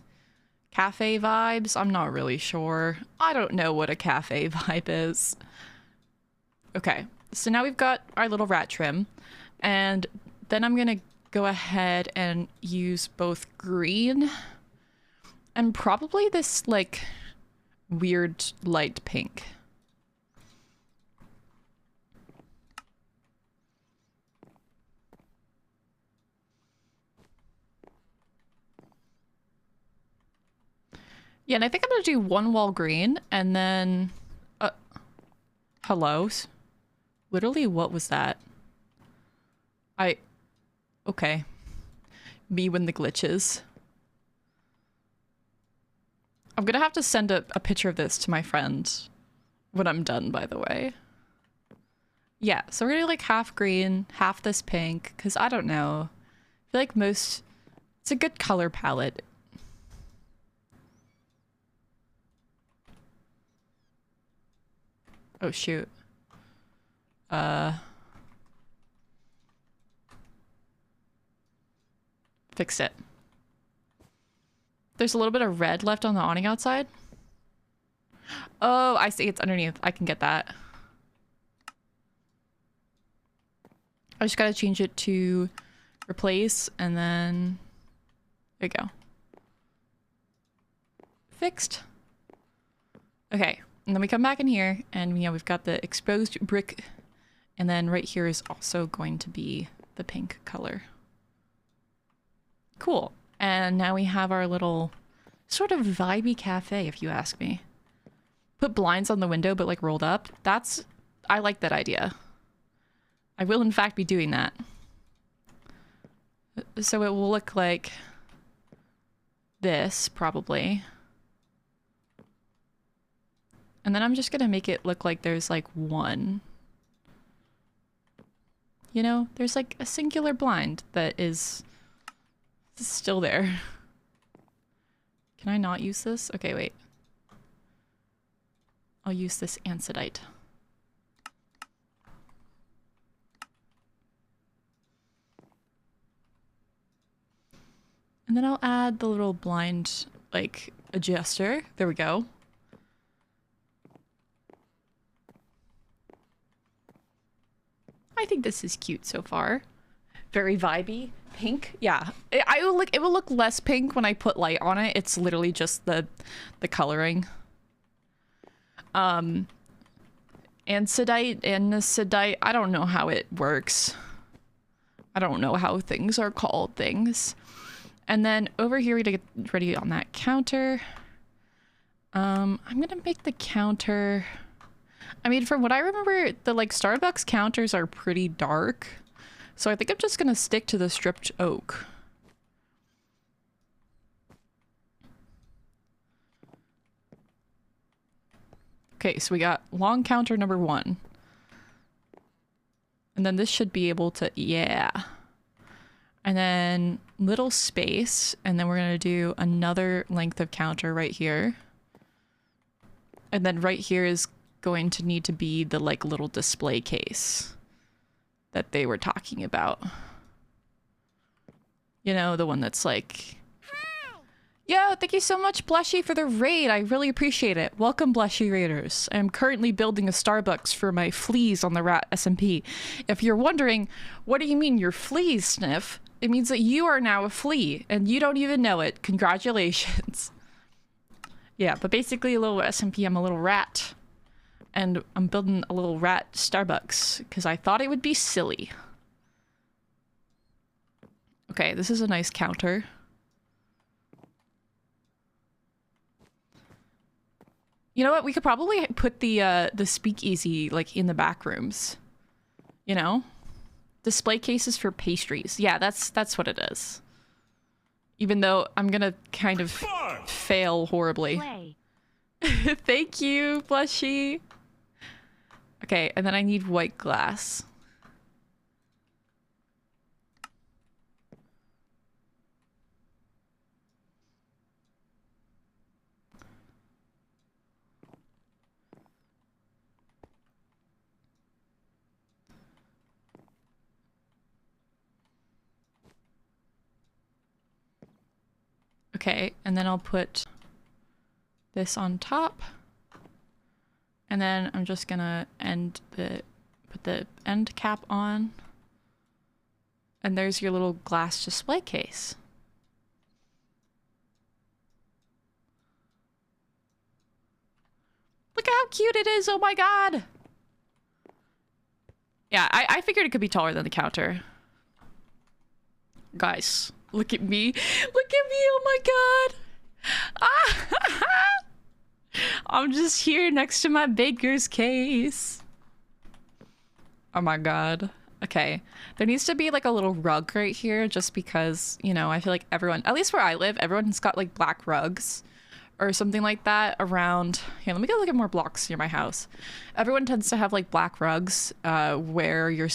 cafe vibes. I'm not really sure. I don't know what a cafe vibe is. Okay, so now we've got our little rat trim and then I'm gonna go ahead and use both green and probably this like weird light pink. Yeah, and I think I'm gonna do one wall green and then hello. Literally, what was that? Okay. Me when the glitches. I'm gonna have to send a picture of this to my friend when I'm done, by the way. Yeah, so we're gonna do like half green, half this pink, because I don't know. I feel like it's a good color palette. Oh shoot. Fixed it. There's a little bit of red left on the awning outside. Oh, I see. It's underneath. I can get that. I just gotta change it to replace and then there you go. Fixed. Okay. And then we come back in here and yeah, we've got the exposed brick and then right here is also going to be the pink color. Cool. And now we have our little sort of vibey cafe, if you ask me. Put blinds on the window, but like rolled up. I like that idea. I will in fact be doing that. So it will look like this, probably. And then I'm just gonna make it look like there's like one. You know, there's like a singular blind that is still there. Can I not use this? Okay, wait. I'll use this andesite. And then I'll add the little blind, like, adjuster. There we go. I think this is cute so far. Very vibey. Pink? Yeah. It will look less pink when I put light on it. It's literally just the coloring. Andesite, I don't know how it works. I don't know how things are called things. And then over here to get ready on that counter. I'm gonna make the counter. I mean, from what I remember, the like Starbucks counters are pretty dark. So I think I'm just gonna stick to the stripped oak. Okay, so we got long counter number 1. And then this should be able to, yeah. And then little space, and then we're gonna do another length of counter right here. And then right here is going to need to be the like little display case that they were talking about. You know, the one that's like... Hi. Yo, thank you so much, Blushy, for the raid. I really appreciate it. Welcome, Blushy Raiders. I am currently building a Starbucks for my fleas on the RatsSMP. If you're wondering, what do you mean your fleas, Sniff? It means that you are now a flea, and you don't even know it. Congratulations. Yeah, but basically, a little SMP, I'm a little rat. And I'm building a little rat Starbucks, because I thought it would be silly. Okay, this is a nice counter. You know what? We could probably put the speakeasy, like, in the back rooms. You know? Display cases for pastries. Yeah, that's what it is. Even though I'm gonna kind of fail horribly. Play. Thank you, Blushy. Okay, and then I need white glass. Okay, and then I'll put this on top. And then I'm just gonna put the end cap on. And there's your little glass display case. Look how cute it is, oh my god! Yeah, I figured it could be taller than the counter. Guys, look at me. Look at me, oh my god! Ah! I'm just here next to my baker's case. Oh my god. Okay. There needs to be like a little rug right here just because, you know, I feel like everyone, at least where I live, everyone's got like black rugs or something like that around. Here, let me go look at more blocks near my house. Everyone tends to have like black rugs where you're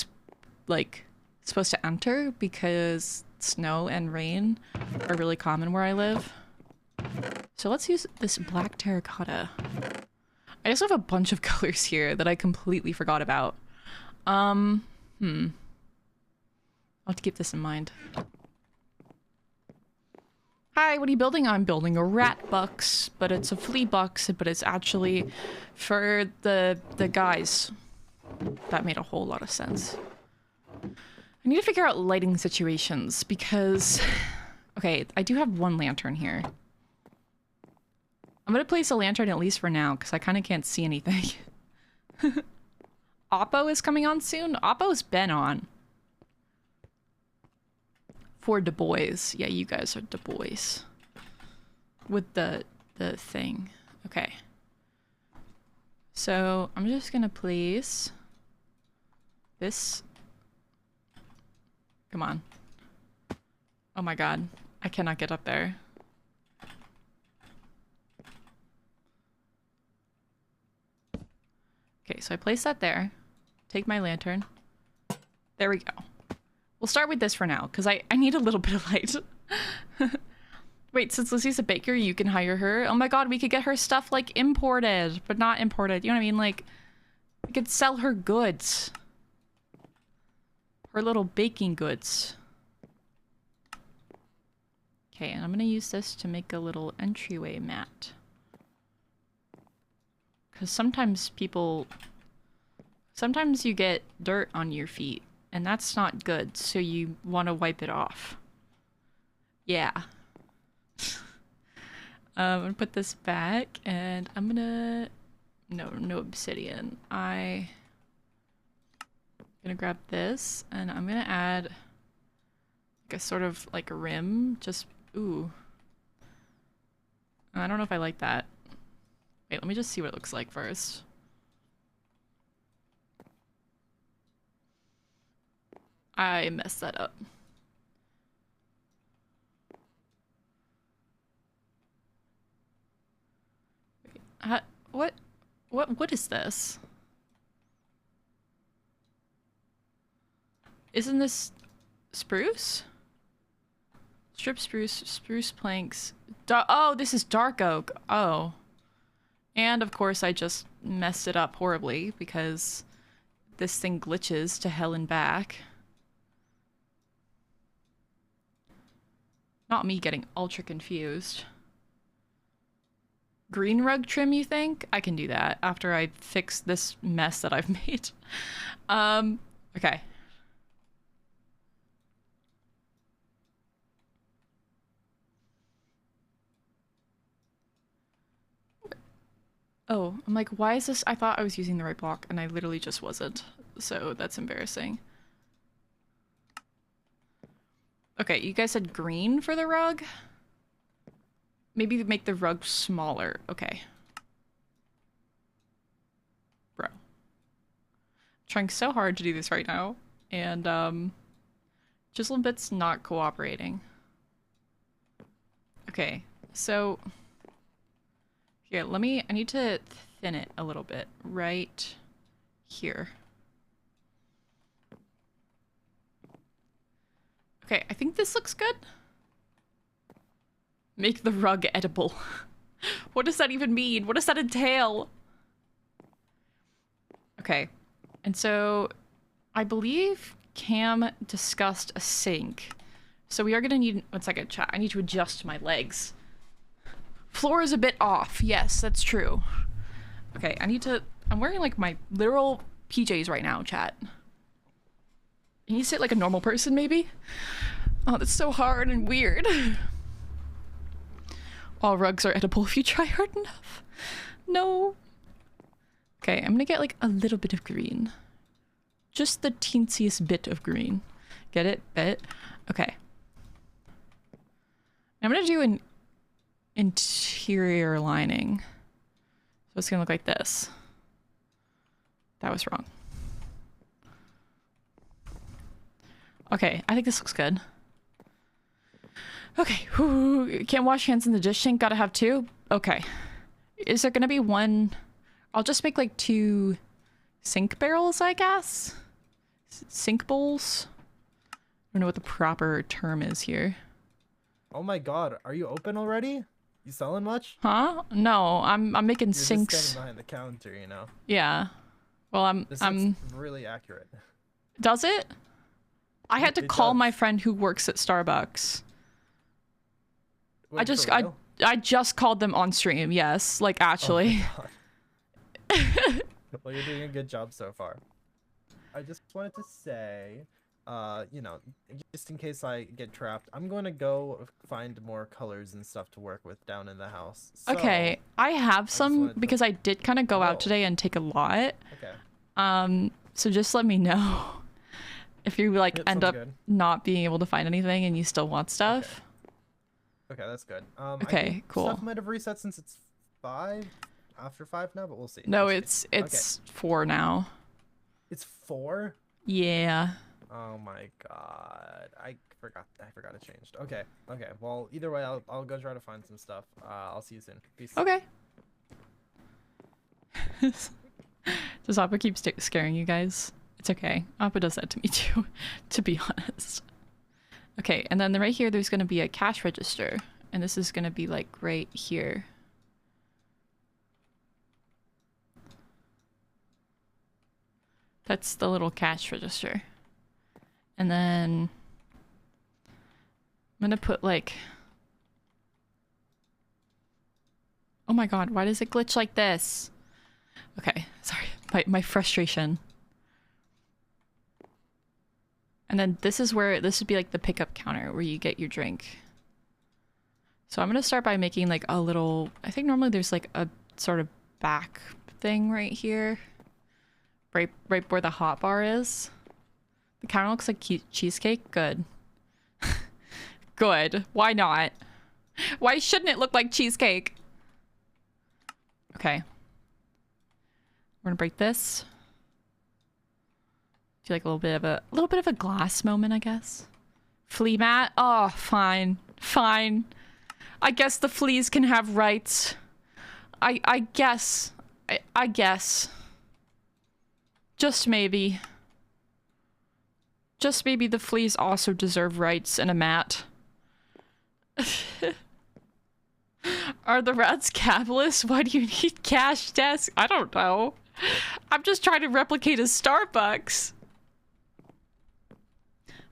like supposed to enter because snow and rain are really common where I live. So let's use this black terracotta. I just have a bunch of colors here that I completely forgot about. I'll have to keep this in mind. Hi, what are you building? I'm building a rat box, but it's a flea box, but it's actually for the guys. That made a whole lot of sense. I need to figure out lighting situations because, okay, I do have one lantern here. I'm gonna place a lantern at least for now because I kind of can't see anything. Oppo is coming on soon. Oppo's been on. For Du Bois. Yeah, you guys are Du Bois. With the thing. Okay. So I'm just gonna place this. Come on. Oh my god. I cannot get up there. Okay, so I place that there. Take my lantern. There we go. We'll start with this for now, because I need a little bit of light. Wait, since Lizzie's a baker, you can hire her? Oh my god, we could get her stuff, like, imported, but not imported. You know what I mean? Like, we could sell her goods. Her little baking goods. Okay, and I'm gonna use this to make a little entryway mat. Because sometimes you get dirt on your feet, and that's not good, so you want to wipe it off. Yeah. I'm gonna put this back, and I'm gonna... No obsidian. I'm gonna grab this, and I'm gonna add like a sort of like a rim, just... Ooh. I don't know if I like that. Wait, let me just see what it looks like first. I messed that up. Wait, what is this? Isn't this spruce? Strip spruce planks. Oh, this is dark oak. Oh. And of course I just messed it up horribly because this thing glitches to hell and back. Not me getting ultra confused. Green rug trim, you think? I can do that after I fix this mess that I've made. Okay. Oh, I'm like, why is this? I thought I was using the right block and I literally just wasn't. So that's embarrassing. Okay, you guys said green for the rug? Maybe make the rug smaller. Okay. Bro. Trying so hard to do this right now. And, Chiselbit's not cooperating. Okay, so... Here, I need to thin it a little bit. Right here. Okay, I think this looks good. Make the rug edible. What does that even mean? What does that entail? Okay, and so I believe Cam discussed a sink. So we are gonna need, one second, chat. I need to adjust my legs. Floor is a bit off. Yes, that's true. Okay, I'm wearing like my literal PJs right now, chat. Can you sit like a normal person, maybe? Oh, that's so hard and weird. All rugs are edible if you try hard enough. No. Okay, I'm gonna get like a little bit of green. Just the teensiest bit of green. Get it? Bit? Okay. I'm gonna do an interior lining. So it's gonna look like this. That was wrong. Okay, I think this looks good. Okay, whoo, can't wash hands in the dish sink, gotta have two? Okay. Is there gonna be one? I'll just make like 2 sink barrels, I guess? Sink bowls? I don't know what the proper term is here. Oh my god, are you open already? You selling much? Huh? No, I'm making You're sinks. just standing behind the counter, you know. Yeah. Well, This looks really accurate. Does it? I had to It call does. my friend who works at Starbucks. Wait, for I real? just called them on stream. Yes, like Oh my actually. God. Well, you're doing a good job so far. I just wanted to say, you know, just in case I get trapped, I'm going to go find more colors and stuff to work with down in the house. So, Okay, I have some wanted to- because I did kind of go out Oh. today and take a lot. Okay. So just let me know if you like That end sounds up good. not being able to find anything and you still want stuff. Okay, that's good. I Okay, think cool. Stuff might have reset since it's 5, after 5 now, but we'll see. No, We'll see. it's 4 now. It's 4. Yeah. Oh my god, I forgot it changed. Okay, well, either way, I'll go try to find some stuff. I'll see you soon. Peace. Okay. Does Appa keep scaring you guys? It's okay. Appa does that to me too, to be honest. Okay, and then right here, there's going to be a cash register. And this is going to be like right here. That's the little cash register. And then I'm going to put like... Oh my god, why does it glitch like this? Okay, sorry. My frustration. And then this is where, this would be like the pickup counter where you get your drink. So I'm going to start by making like a little, I think normally there's like a sort of back thing right here. Right where the hot bar is. The counter looks like cheesecake. Good. Good. Why not? Why shouldn't it look like cheesecake? Okay. We're gonna break this. Do like a little bit of a glass moment, I guess. Flea mat. Oh, fine. Fine. I guess the fleas can have rights. I guess. I guess. Just maybe. Just maybe the fleas also deserve rights and a mat. Are the rats capitalist? Why do you need cash desk? I don't know. I'm just trying to replicate a Starbucks.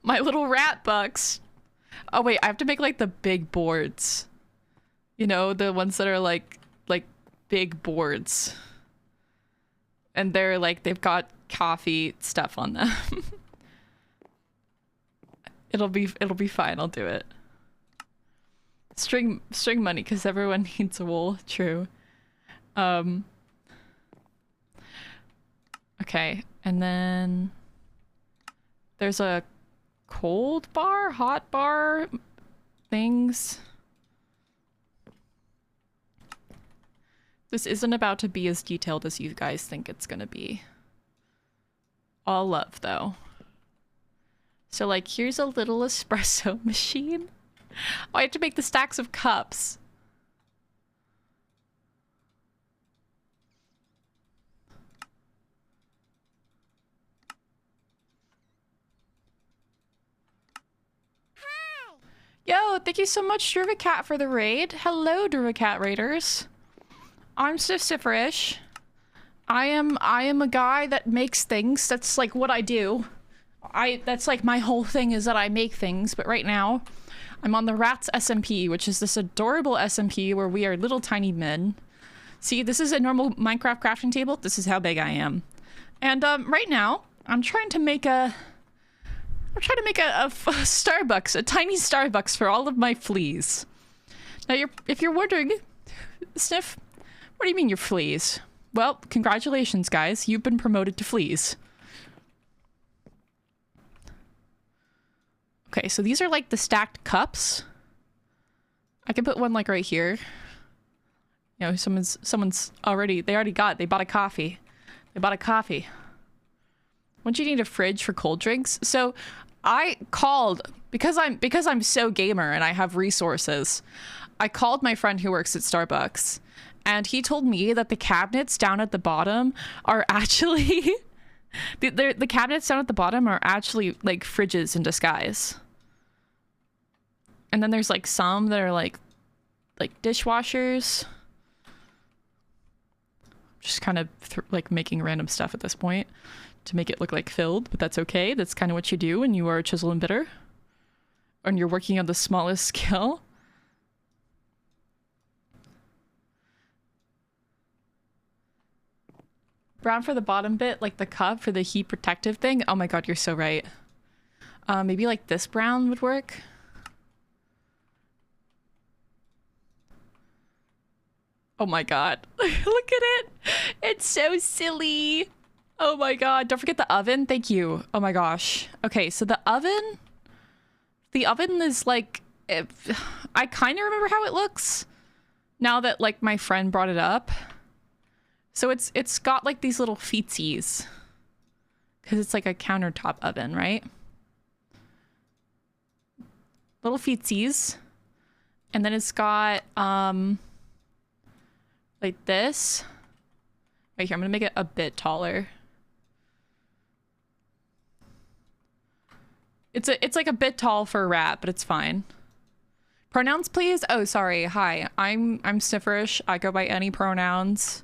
My little rat bucks. Oh wait, I have to make like the big boards. You know, the ones that are like big boards. And they're like, they've got coffee stuff on them. It'll be fine, I'll do it. String money, because everyone needs wool, true. Okay, and then there's a cold bar, hot bar, things. This isn't about to be as detailed as you guys think it's gonna be. All love, though. So, like, here's a little espresso machine. Oh, I have to make the stacks of cups. Yo, thank you so much, Druvacat, for the raid. Hello, Druvacat raiders. I'm Snifferish. I am a guy that makes things. That's like what I do. That's like my whole thing is that I make things. But right now, I'm on the RatsSMP, which is this adorable SMP where we are little tiny men. See, this is a normal Minecraft crafting table. This is how big I am. And right now, I'm trying to make a Starbucks, a tiny Starbucks for all of my fleas. Now, if you're wondering, Sniff, what do you mean you're fleas? Well, congratulations, guys. You've been promoted to fleas. Okay, so these are like the stacked cups. I can put one like right here. You know, someone's already, they bought a coffee. They bought a coffee. Wouldn't you need a fridge for cold drinks? So I called, because I'm so gamer and I have resources, I called my friend who works at Starbucks, and he told me that the cabinets down at the bottom are actually the cabinets down at the bottom are actually like fridges in disguise. And then there's like some that are like dishwashers. Just kind of like making random stuff at this point to make it look like filled, but that's okay. That's kind of what you do when you are chisel and bitter, and you're working on the smallest scale. Brown for the bottom bit, like the cup for the heat protective thing. Oh my god, you're so right. Maybe like this brown would work. Oh my god. Look at it. It's so silly. Oh my god. Don't forget the oven. Thank you. Oh my gosh. Okay, so the oven is like, I kind of remember how it looks now that like my friend brought it up. So it's got like these little feetsies because it's like a countertop oven, right? Little feetsies. And then it's got like this. Right here, I'm gonna make it a bit taller. It's like a bit tall for a rat, but it's fine. Pronouns, please. Oh, sorry. Hi, I'm Snifferish. I go by any pronouns.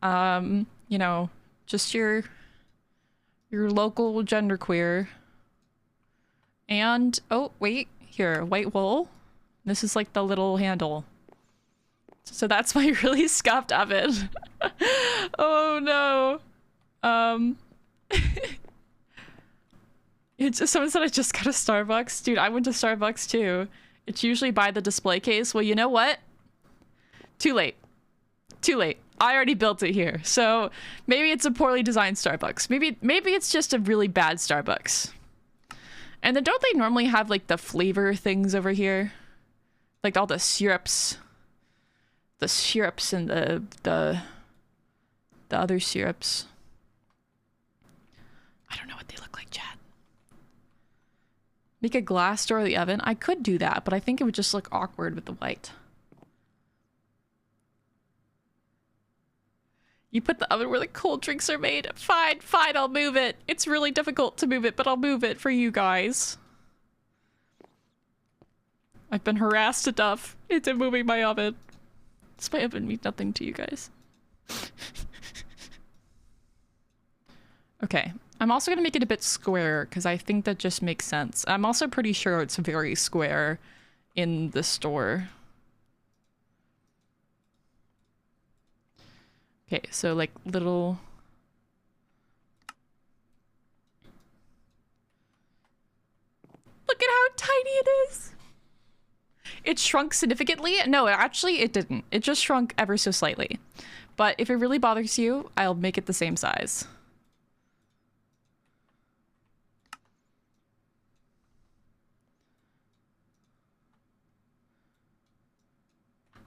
You know, just your local genderqueer. And oh wait, here, white wool. This is like the little handle. So that's my really scuffed oven. Oh no. It's just, someone said I just got a Starbucks. Dude, I went to Starbucks too. It's usually by the display case. Well, you know what? Too late. Too late. I already built it here. So maybe it's a poorly designed Starbucks. Maybe it's just a really bad Starbucks. And then don't they normally have like the flavor things over here? Like all the syrups. The syrups and the other syrups. I don't know what they look like, chat. Make a glass door of the oven. I could do that, but I think it would just look awkward with the white. You put the oven where the cold drinks are made. Fine, fine, I'll move it. It's really difficult to move it, but I'll move it for you guys. I've been harassed enough into moving my oven. This my oven means nothing to you guys. Okay, I'm also gonna make it a bit square because I think that just makes sense. I'm also pretty sure it's very square in the store. Okay, so like little... Look at how tiny it is! It shrunk significantly? No, actually it didn't. It just shrunk ever so slightly. But if it really bothers you, I'll make it the same size.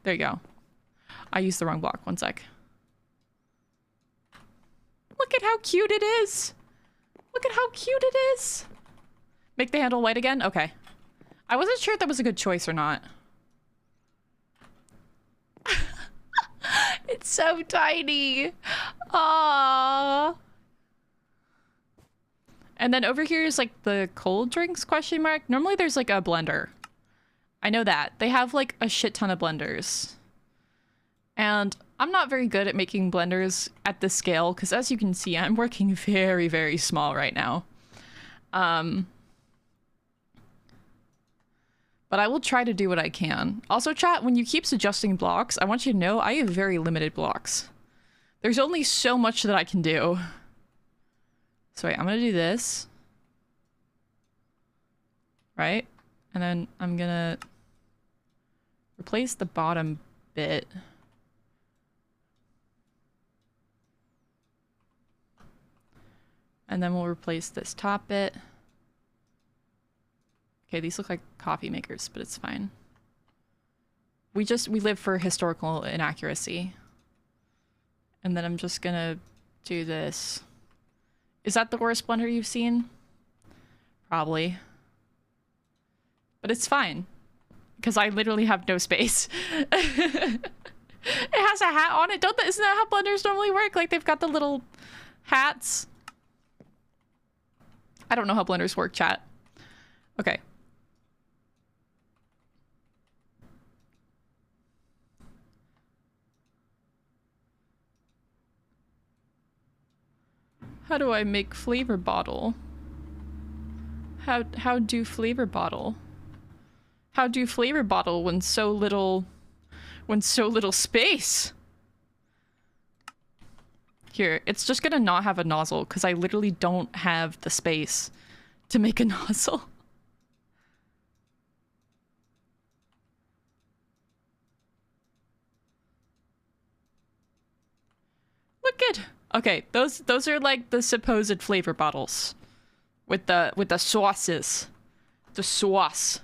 There you go. I used the wrong block. One sec. Look at how cute it is. Look at how cute it is. Make the handle white again? Okay. I wasn't sure if that was a good choice or not. It's so tiny. Aww. And then over here is like the cold drinks question mark. Normally there's like a blender. I know that. They have like a shit ton of blenders. And I'm not very good at making blenders at this scale because as you can see, I'm working very, very small right now. But I will try to do what I can. Also, chat, when you keep suggesting blocks, I want you to know I have very limited blocks. There's only so much that I can do. So wait, I'm gonna do this. Right? And then I'm gonna replace the bottom bit. And then we'll replace this top bit. Okay, these look like coffee makers, but it's fine. We live for historical inaccuracy. And then I'm just gonna do this. Is that the worst blender you've seen? Probably. But it's fine. Because I literally have no space. It has a hat on it. Isn't that how blenders normally work? Like they've got the little hats. I don't know how blenders work, chat. Okay. How do I make flavor bottle? How do flavor bottle? How do flavor bottle when so little space? Here, it's just gonna not have a nozzle because I literally don't have the space to make a nozzle. Look at, okay, those are like the supposed flavor bottles with the sauces. The sauce.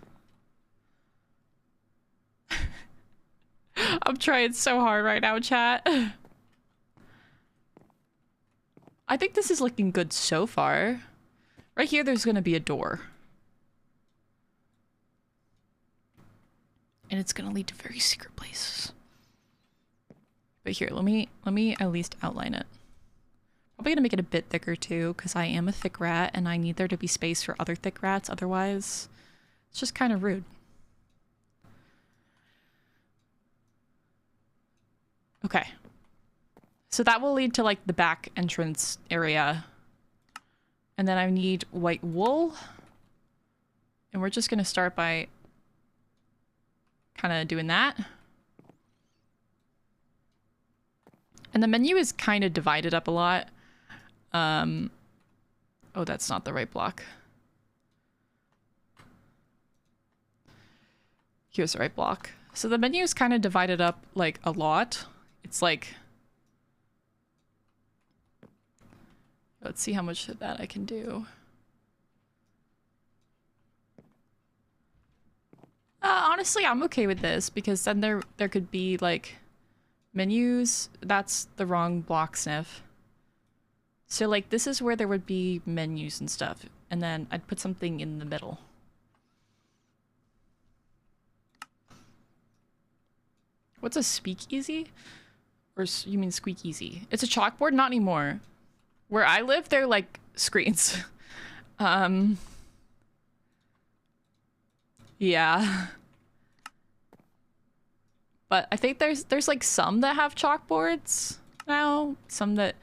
I'm trying so hard right now, chat. I think this is looking good so far. Right here, there's gonna be a door. And it's gonna lead to very secret places. But here, let me at least outline it. Probably gonna make it a bit thicker too, because I am a thick rat and I need there to be space for other thick rats, otherwise it's just kind of rude. Okay. So that will lead to like the back entrance area. And then I need white wool. And we're just gonna start by kind of doing that. And the menu is kind of divided up a lot. Oh, that's not the right block. Here's the right block. So the menu is kind of divided up like a lot. It's like, let's see how much of that I can do. Honestly, I'm okay with this because then there could be like menus. That's the wrong block, Sniff. So like this is where there would be menus and stuff, and then I'd put something in the middle. What's a speakeasy? Or you mean squeak easy? It's a chalkboard? Not anymore. Where I live, they're like screens. Yeah. But I think there's like some that have chalkboards now. Some that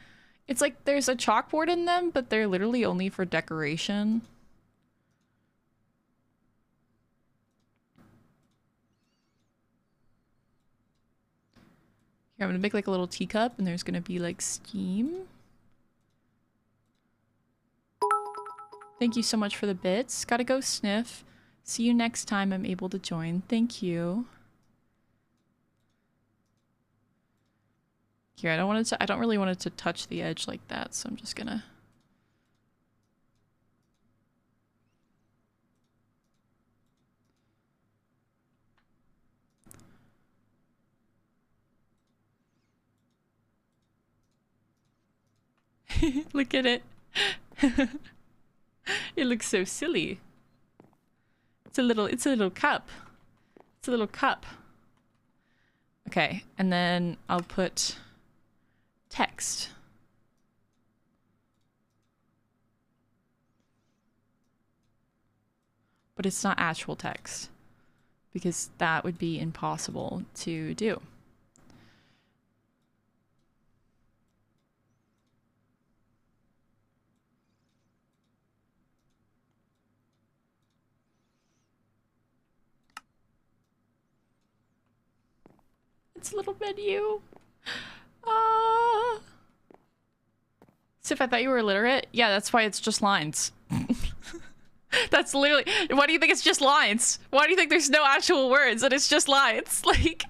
it's like there's a chalkboard in them, but they're literally only for decoration. Here, I'm gonna make like a little teacup and there's gonna be like steam. Thank you so much for the bits. Gotta go, Sniff. See you next time I'm able to join. Thank you. Here, I don't really want it to touch the edge like that, so I'm just gonna... Look at it. It looks so silly. It's a little cup. It's a little cup. Okay, and then I'll put text. But it's not actual text, because that would be impossible to do. It's a little menu. Sif, I thought you were illiterate. Yeah, that's why it's just lines. That's literally. Why do you think it's just lines? Why do you think there's no actual words and it's just lines? Like.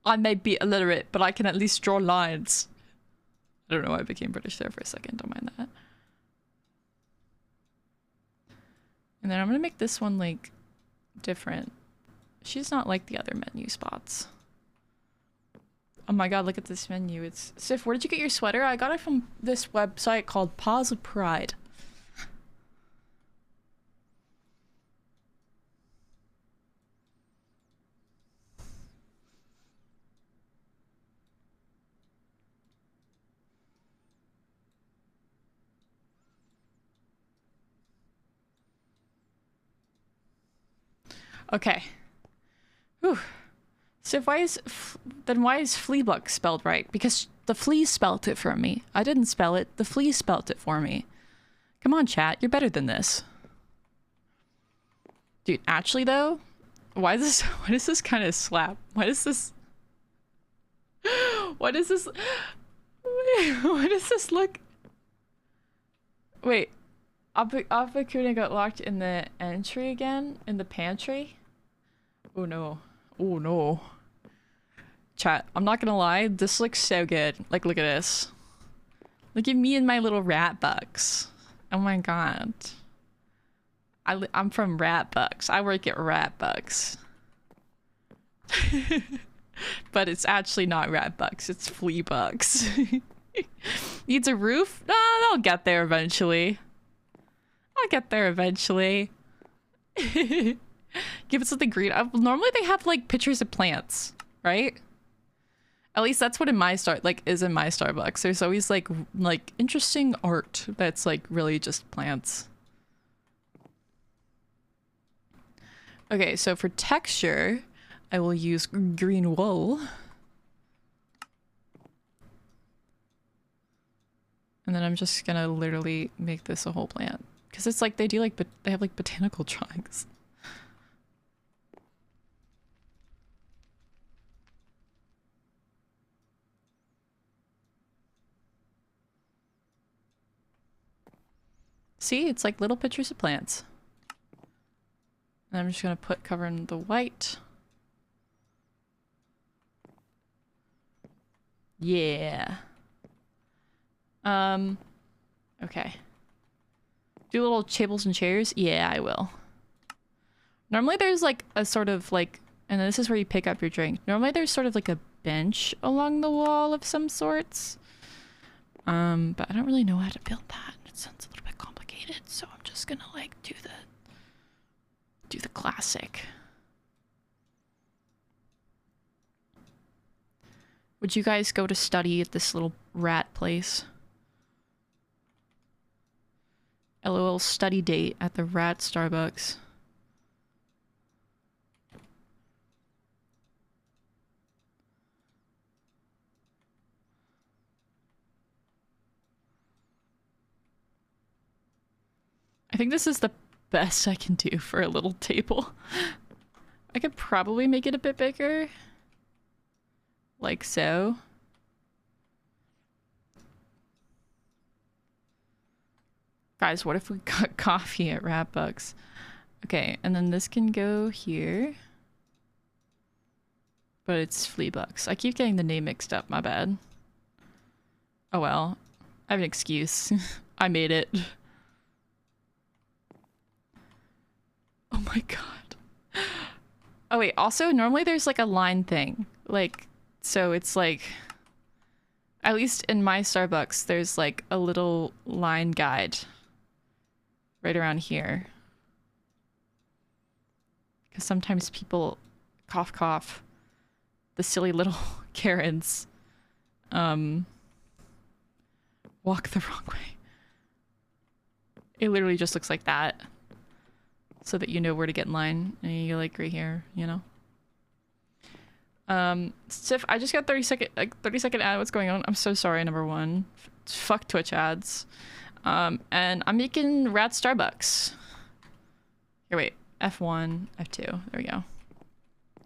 I may be illiterate, but I can at least draw lines. I don't know why I became British there for a second. Don't mind that. And then I'm gonna make this one like different. She's not like the other menu spots. Oh my god, look at this menu. It's Sif, where did you get your sweater? I got it from this website called Paws of Pride. Okay. Whew. So why is Fleabug spelled right? Because the flea spelled it for me. I didn't spell it. The flea spelled it for me. Come on, chat. You're better than this. Dude, actually though, why does this kind of slap? Why does this why does this look? Wait. Abakuna got locked in the entry again? In the pantry? Oh no. Oh no. Chat, I'm not gonna lie, this looks so good. Like, look at this. Look at me and my little rat bucks. Oh my god. I'm from Rat Bucks. I work at Rat Bucks. But it's actually not Rat Bucks, it's Flea Bucks. Needs a roof? No, I'll get there eventually. I'll get there eventually. Give it something green. Normally they have like pictures of plants, right? At least that's what is in my Starbucks. There's always like interesting art that's like really just plants. Okay, so for texture, I will use green wool. And then I'm just gonna literally make this a whole plant. Because it's like they have like botanical drawings. See, it's like little pictures of plants. And I'm just gonna cover in the white. Yeah. Okay. Do little tables and chairs? Yeah, I will. Normally there's like a sort of like, and this is where you pick up your drink. Normally there's sort of like a bench along the wall of some sorts. But I don't really know how to build that. It sounds a little bit complicated, so I'm just gonna like do the classic. Would you guys go to study at this little rat place? LOL study date at the rat Starbucks. I think this is the best I can do for a little table. I could probably make it a bit bigger. Like so. Guys, what if we got coffee at Ratbucks? Okay, and then this can go here. But it's Fleabucks. I keep getting the name mixed up, my bad. Oh well. I have an excuse. I made it. Oh my god. Oh wait, also normally there's like a line thing. Like, so it's like, at least in my Starbucks, there's like a little line guide right around here. Because sometimes people cough cough, the silly little Karens walk the wrong way. It literally just looks like that, so that you know where to get in line. And you like right here, you know. Sif, I just got 30-second ad. What's going on? I'm so sorry, number one. Fuck Twitch ads. And I'm making Rat Starbucks. Here, wait. F1, F2. There we go.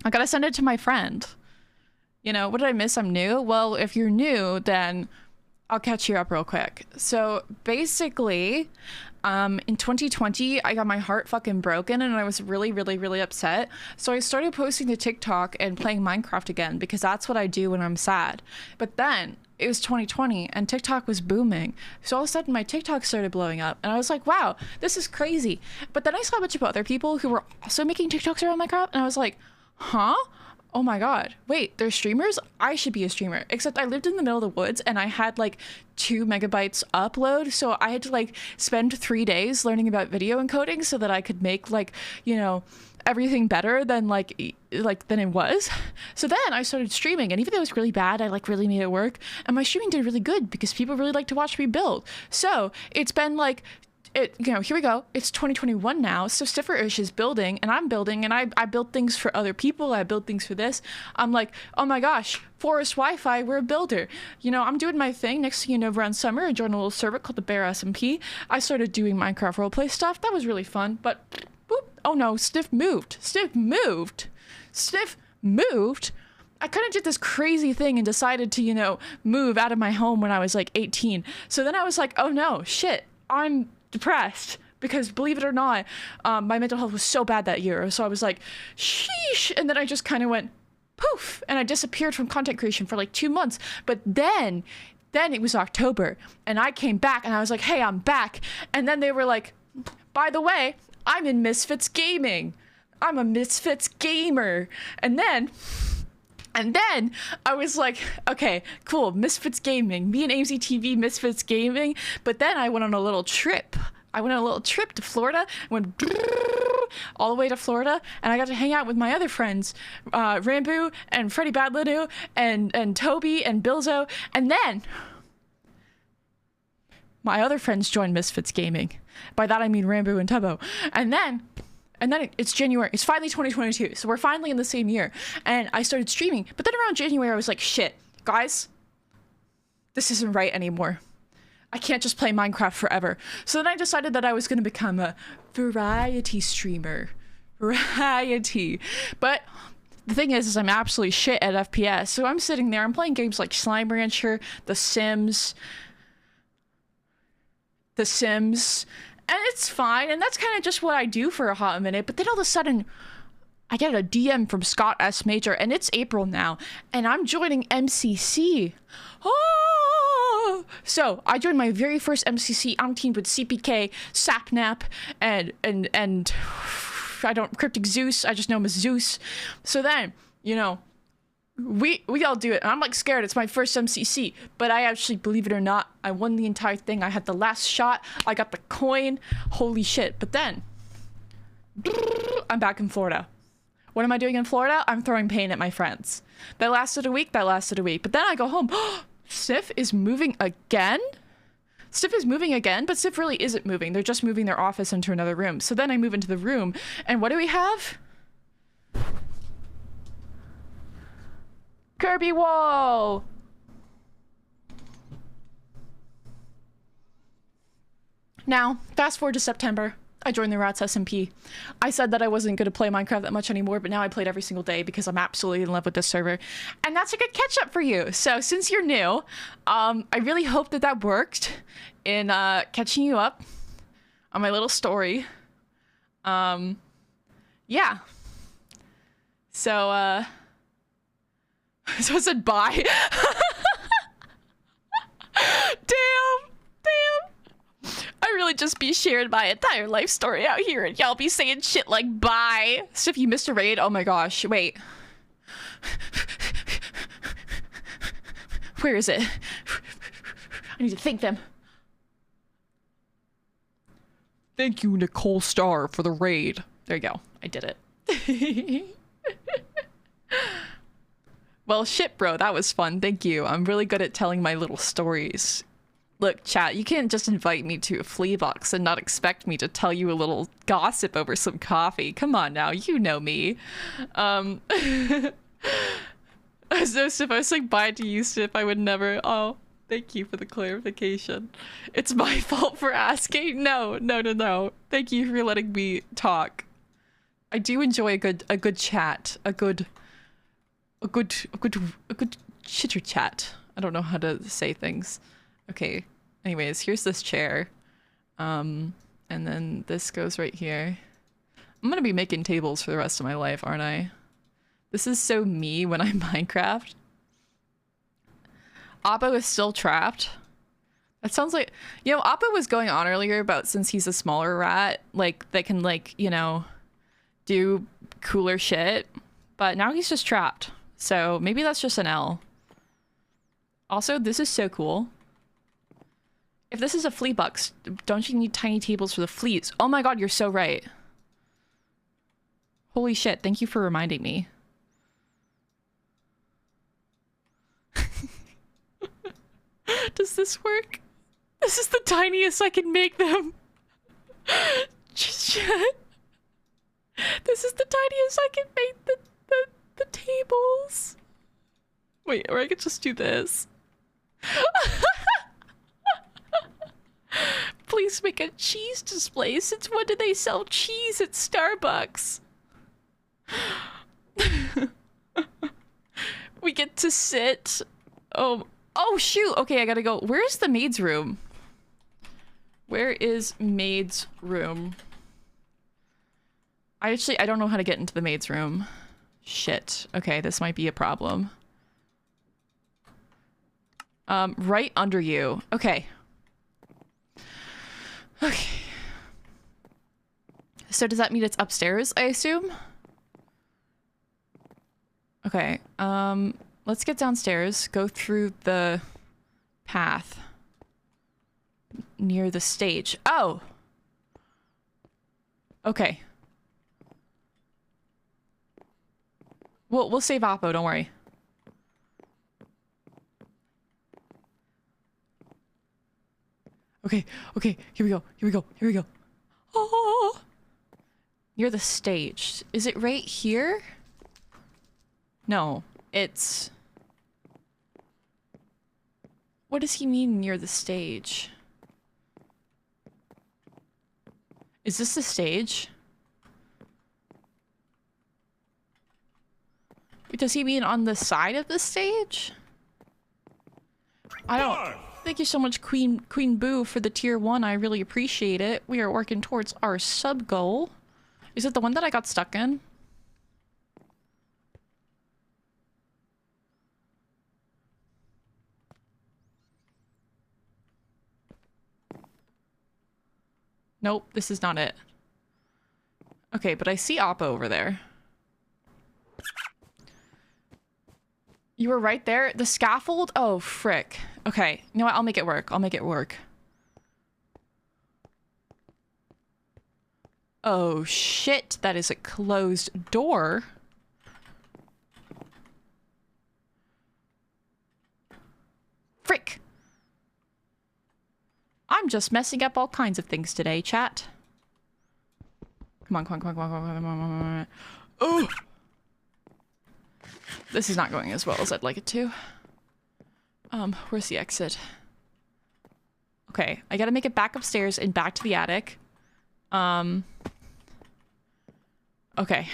I gotta send it to my friend. You know, what did I miss? I'm new? Well, if you're new, then I'll catch you up real quick. So basically, in 2020, I got my heart fucking broken and I was really, really, really upset. So I started posting to TikTok and playing Minecraft again because that's what I do when I'm sad. But then it was 2020 and TikTok was booming. So all of a sudden my TikTok started blowing up and I was like, wow, this is crazy. But then I saw a bunch of other people who were also making TikToks around Minecraft and I was like, huh? Oh my god, wait, they're streamers? I should be a streamer. Except I lived in the middle of the woods and I had like 2 megabytes upload, so I had to like spend 3 days learning about video encoding so that I could make like, you know, everything better than than it was. So then I started streaming, and even though it was really bad, I like really made it work, and my streaming did really good because people really like to watch me build. So it's been like, you know, here we go. It's 2021 now. So Snifferish is building and I'm building and I build things for other people. I build things for this. I'm like, oh my gosh, Forest Wi-Fi, we're a builder. You know, I'm doing my thing. Next thing you know, around summer, I joined a little server called the SMP. I started doing Minecraft roleplay stuff. That was really fun. But, boop, oh no, Sniff moved. Sniff moved. Sniff moved. I kind of did this crazy thing and decided to, you know, move out of my home when I was like 18. So then I was like, oh no, shit, I'm depressed because, believe it or not, my mental health was so bad that year. So I was like, sheesh, and then I just kind of went poof and I disappeared from content creation for like 2 months. But then it was October and I came back and I was like, hey, I'm back. And then they were like, by the way, I'm in Misfits Gaming. I'm a Misfits gamer. And then I was like, okay, cool, Misfits Gaming. Me and AMZTV, Misfits Gaming. But then I went on a little trip. To Florida. Went all the way to Florida. And I got to hang out with my other friends. Rambu and Freddie Badlinu and Toby and Bilzo. And then my other friends joined Misfits Gaming. By that I mean Rambu and Tubbo. And then it's January. It's finally 2022. So we're finally in the same year. And I started streaming. But then around January, I was like, shit, guys, this isn't right anymore. I can't just play Minecraft forever. So then I decided that I was going to become a variety streamer. Variety. But the thing is I'm absolutely shit at FPS. So I'm sitting there. I'm playing games like Slime Rancher, The Sims. And it's fine, and that's kind of just what I do for a hot minute. But then all of a sudden, I get a DM from Scott S. Major, and it's April now, and I'm joining MCC. Oh! So I joined my very first MCC. I'm teamed with CPK, Sapnap, and I don't Cryptic Zeus. I just know him as Zeus. So then, you know, we all do it. And I'm like scared. It's my first MCC, but I actually, believe it or not, I won the entire thing. I had the last shot. I got the coin. Holy shit. But then I'm back in Florida. What am I doing in Florida? I'm throwing pain at my friends. That lasted a week. But then I go home. Sniff is moving again? Sniff is moving again, but Sniff really isn't moving. They're just moving their office into another room. So then I move into the room, and what do we have? Kirby wall! Now, fast forward to September. I joined the RatsSMP. I said that I wasn't going to play Minecraft that much anymore, but now I play it every single day because I'm absolutely in love with this server. And that's a good catch-up for you. So since you're new, I really hope that worked in catching you up on my little story. Yeah. So, so I said bye. Damn. I really just be sharing my entire life story out here, and y'all be saying shit like bye. So if you missed a raid, oh my gosh, wait. Where is it? I need to thank them. Thank you, Nicole Starr, for the raid. There you go. I did it. Well, shit, bro. That was fun. Thank you. I'm really good at telling my little stories. Look, chat, you can't just invite me to a flea box and not expect me to tell you a little gossip over some coffee. Come on now. You know me. So if I was saying bye to you, Sniff, I would never... Oh, thank you for the clarification. It's my fault for asking. No. Thank you for letting me talk. I do enjoy a good chat. A good chitter chat. I don't know how to say things. Okay. Anyways, here's this chair. And then this goes right here. I'm gonna be making tables for the rest of my life, aren't I? This is so me when I Minecraft. Oppo is still trapped. That sounds like... You know, Oppo was going on earlier about since he's a smaller rat, like, they can, like, you know, do cooler shit. But now he's just trapped. So maybe that's just an L. Also, this is so cool. If this is a flea box, don't you need tiny tables for the fleas? Oh my god, you're so right. Holy shit, thank you for reminding me. Does this work? This is the tiniest I can make them. Just shit. This is the tiniest I can make the tables. Wait, or I could just do this. Please make a cheese display. Since when do they sell cheese at Starbucks? We get to sit. Oh shoot. Okay, I gotta go. Where's the maid's room? Where is maid's room? I don't know how to get into the maid's room. Shit. Okay, this might be a problem. Right under you. Okay. Okay. So does that mean it's upstairs, I assume? Okay, let's get downstairs, go through the path near the stage. Oh! Okay. We'll save Oppo, don't worry. Okay, here we go. Oh! Near the stage. Is it right here? No, it's... What does he mean near the stage? Is this the stage? Does he mean on the side of the stage? I don't... Thank you so much, Queen Boo, for the tier 1. I really appreciate it. We are working towards our sub goal. Is it the one that I got stuck in? Nope, this is not it. Okay, but I see Oppo over there. You were right there? The scaffold? Oh, frick. Okay, you know what? I'll make it work. Oh, shit. That is a closed door. Frick. I'm just messing up all kinds of things today, chat. Come on. Oh! This is not going as well as I'd like it to. Where's the exit? Okay, I gotta make it back upstairs and back to the attic. Okay.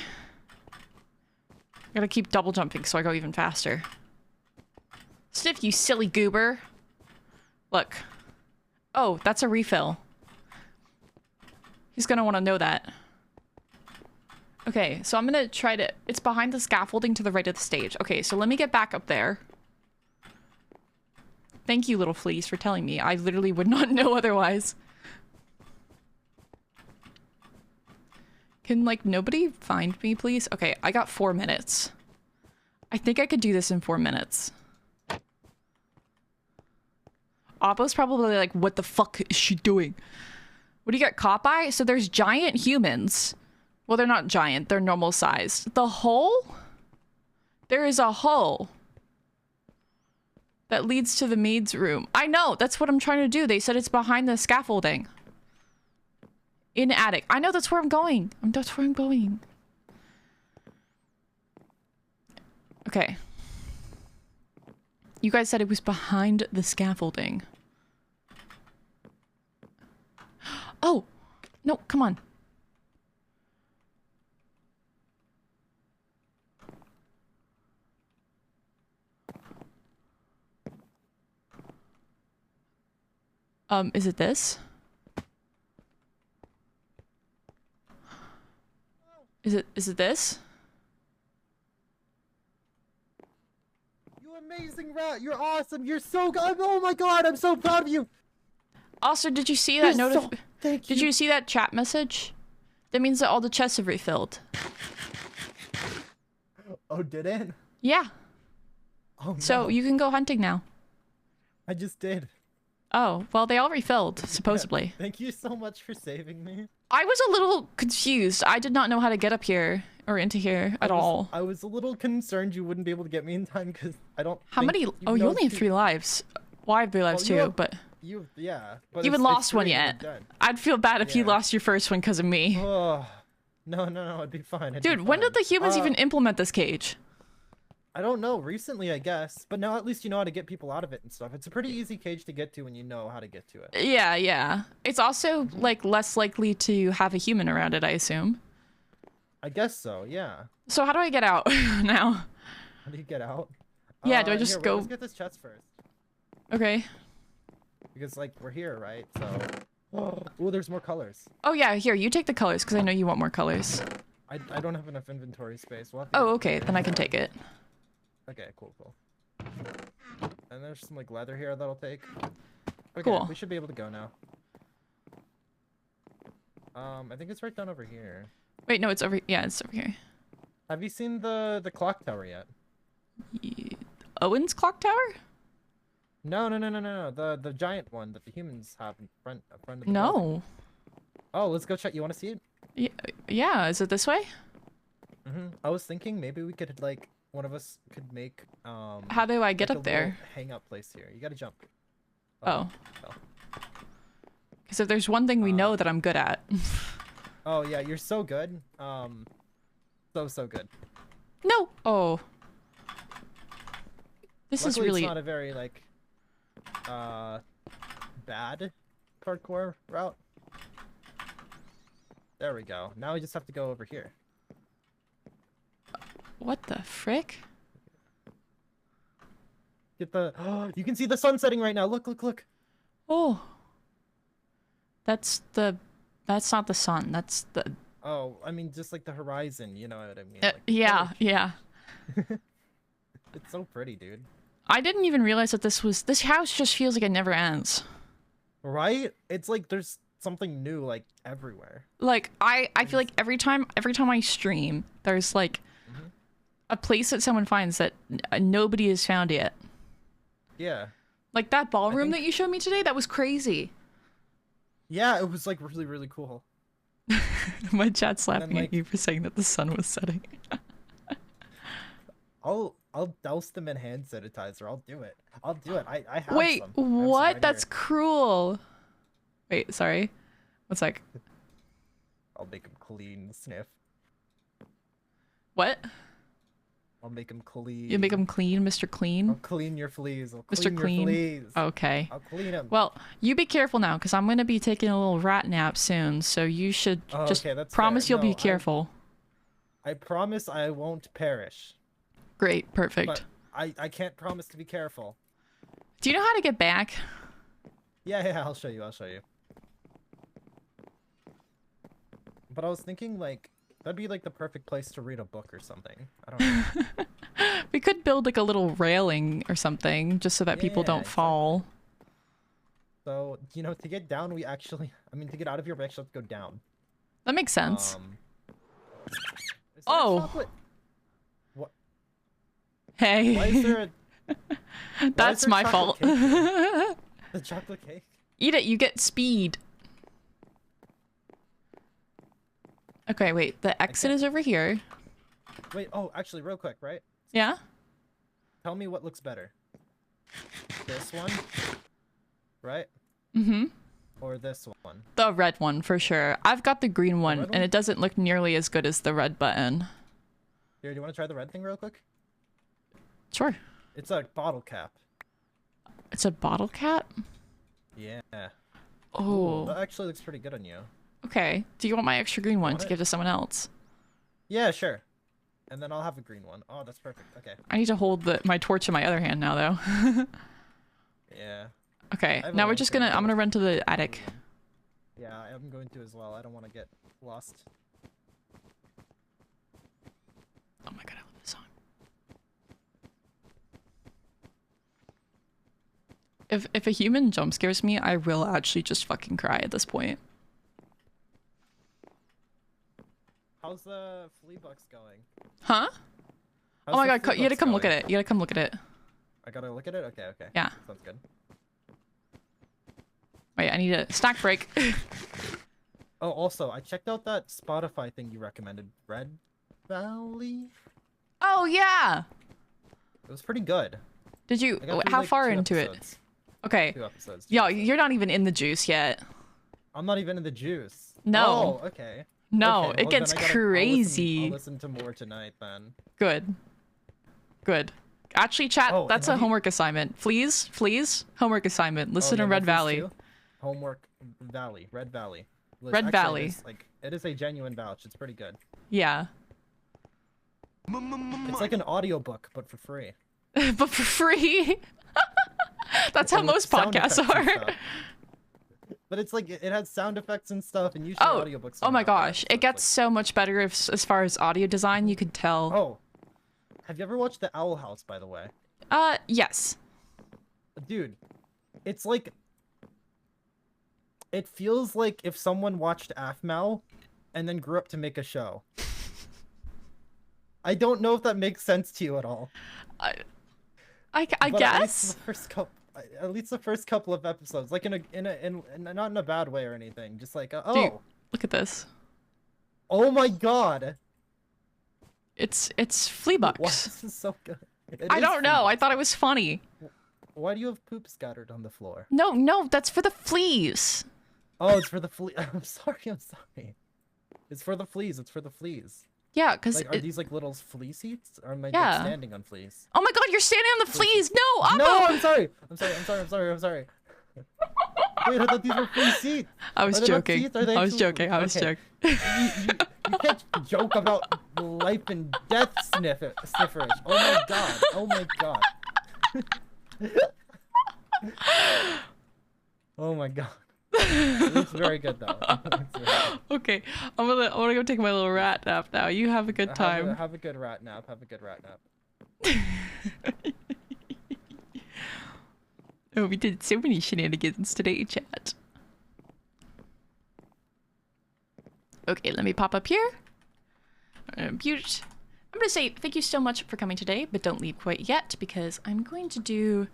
Gotta keep double jumping so I go even faster. Sniff, you silly goober. Look. Oh, that's a refill. He's gonna want to know that. Okay, so I'm gonna try to... It's behind the scaffolding to the right of the stage. Okay, so let me get back up there. Thank you, little fleas, for telling me. I literally would not know otherwise. Can, like, nobody find me, please? Okay, I got 4 minutes. I think I could do this in 4 minutes. Oppo's probably like, what the fuck is she doing? What do you get caught by? So there's giant humans. Well, they're not giant. They're normal sized. The hole? There is a hole that leads to the maid's room. I know. That's what I'm trying to do. They said it's behind the scaffolding. In the attic. I know that's where I'm going. That's where I'm going. Okay. You guys said it was behind the scaffolding. Oh! No, come on. Is it this? Is it this? You amazing rat! You're awesome! You're so good! Oh my god, I'm so proud of you! Also, did you see that Thank you. Did you see that chat message? That means that all the chests have refilled. Oh, did it? Yeah. Oh no. So you can go hunting now. I just did. Oh, well, they all refilled, supposedly. Thank you so much for saving me. I was a little confused. I did not know how to get up here or into here at all. I was a little concerned you wouldn't be able to get me in time because I don't. How many? Oh, you only have 3 lives. Well, I have 3 lives too, but yeah. But you haven't lost one yet. I'd feel bad if you lost your first one because of me. Oh, no, I'd be fine. Dude, when did the humans even implement this cage? I don't know. Recently, I guess. But now at least you know how to get people out of it and stuff. It's a pretty easy cage to get to when you know how to get to it. Yeah. It's also, like, less likely to have a human around it, I assume. I guess so, yeah. So how do I get out now? How do you get out? Yeah, do I just go... Let's get this chest first. Okay. Because, like, we're here, right? So... Oh, there's more colors. Oh, yeah, here, you take the colors, because I know you want more colors. I don't have enough inventory space. We'll have to okay, then I can take it. Okay, cool. And there's some, like, leather here that'll take. Okay, cool. We should be able to go now. I think it's right down over here. Wait, no, it's over... Yeah, it's over here. Have you seen the clock tower yet? Owen's clock tower? No. The giant one that the humans have in front of the building. No. Oh, let's go check. You want to see it? Yeah, is it this way? I was thinking maybe we could, like, one of us could make, How do I get like up there? Hang up place here. You gotta jump. Oh. Because if there's one thing we know that I'm good at. Oh, yeah, you're so good. So good. No! Oh. This is really... it's not a very, like, bad parkour route. There we go. Now we just have to go over here. What the frick? Get the... Oh, you can see the sun setting right now. Look. Oh. That's not the sun. That's the... Oh, I mean, just like the horizon. You know what I mean? Like, yeah. It's so pretty, dude. I didn't even realize that this house just feels like it never ends. Right? It's like there's something new, like, everywhere. Like, I feel like every time I stream, there's, like, a place that someone finds that nobody has found yet. Yeah. Like, that ballroom that you showed me today, that was crazy. Yeah, it was, like, really, really cool. My chat's laughing then, like, at you for saying that the sun was setting. I'll douse them in hand sanitizer. I'll do it. I have Wait, some. what? Right That's here. cruel. Wait, sorry. One sec. I'll make them clean, Sniff. What? I'll make them clean. You make them clean, Mr. Clean? I'll clean your fleas. Mr. Clean? Your fleas. Okay. I'll clean them. Well, you be careful now, because I'm going to be taking a little rat nap soon, so you should just okay, that's promise fair. you'll be careful. I promise I won't perish. Great, perfect. But I can't promise to be careful. Do you know how to get back? Yeah, I'll show you. But I was thinking, like, that'd be, like, the perfect place to read a book or something. I don't know. We could build, like, a little railing or something, just so that people don't fall. So, you know, to get down, to get out of here, we actually have to go down. That makes sense. Is there Oh. chocolate? What? Hey. Why is there a... That's my fault. The chocolate cake? Eat it, you get speed. Okay, wait, the exit is over here. Wait, oh, actually, real quick, right? Yeah? Tell me what looks better. This one? Right? Mm-hmm. Or this one? The red one, for sure. I've got the green one, red and one? it doesn't look nearly as good as the red button. Here, do you want to try the red thing real quick? Sure. It's a bottle cap. It's a bottle cap? Yeah. Oh. That actually looks pretty good on you. Okay. Do you want my extra green one Want to it? give to someone else? Yeah, sure. And then I'll have a green one. Oh, that's perfect. Okay. I need to hold my torch in my other hand now, though. Yeah. Okay, I have now a we're just lantern, gonna- I'm gonna run to the attic. Yeah, I'm going to as well. I don't want to get lost. Oh my god, I love this song. If a human jump scares me, I will actually just fucking cry at this point. How's the flea bucks going? Huh? How's Oh my the god, flea you gotta bucks come look going? at it. You gotta come look at it. I gotta look at it? Okay, okay. Yeah. Sounds good. Wait, I need a snack break. Oh, also, I checked out that Spotify thing you recommended. Red Valley? Oh yeah! It was pretty good. Did you- I got through, how like, far 2 into it? episodes. Okay. 2 episodes. Yo, you're not even in the juice yet. I'm not even in the juice. No. Oh, okay. No, Okay, it well, then gets I gotta- crazy. I'll listen to more tonight then. Good. Good. Actually, chat, Oh, that's and a have you- homework assignment. Please, homework assignment. Listen to Oh, yeah, Red Netflix Valley. too? Homework Valley. Red Valley. Red Actually, Valley. It is a genuine vouch. It's pretty good. Yeah. It's like an audiobook, but for free. But for free. That's how And with most sound podcasts effects and are. stuff. But it's like, it has sound effects and stuff, and usually Oh, audiobooks oh don't my have that, gosh. so It it's gets so much better as far as audio design, you could tell. like... Oh. Have you ever watched The Owl House, by the way? Yes. Dude, it's like... It feels like if someone watched AFMAL and then grew up to make a show. I don't know if that makes sense to you at all. I But guess. At least the first couple of episodes, like in not in a bad way or anything, just like Dude, oh, look at this. oh my god, It's flea wow, bucks. this is so good. It I is don't know. I Fleabag. thought it was funny. Why do you have poop scattered on the floor? No, that's for the fleas. Oh, it's for the flea. I'm sorry. It's for the fleas. It's for the fleas. Yeah, because Like, are these like little flea seats, or am I Yeah. like, standing on fleas? oh my god, you're standing on the fleas. No, Amo! No, I'm sorry. Wait, I thought these were flea seats. I was Are they not joking. seats? Are they I was actually- joking. I was okay. joking. You can't joke about life and death, Snifferish. Oh my god. Oh my god. Oh my god. It's very good though. It's very good. Okay, I'm gonna go take my little rat nap now. You have a good time. Have a good rat nap. Have a good rat nap. Oh, we did so many shenanigans today, chat. Okay, let me pop up here. Mute. I'm gonna say thank you so much for coming today, but don't leave quite yet because I'm going to do.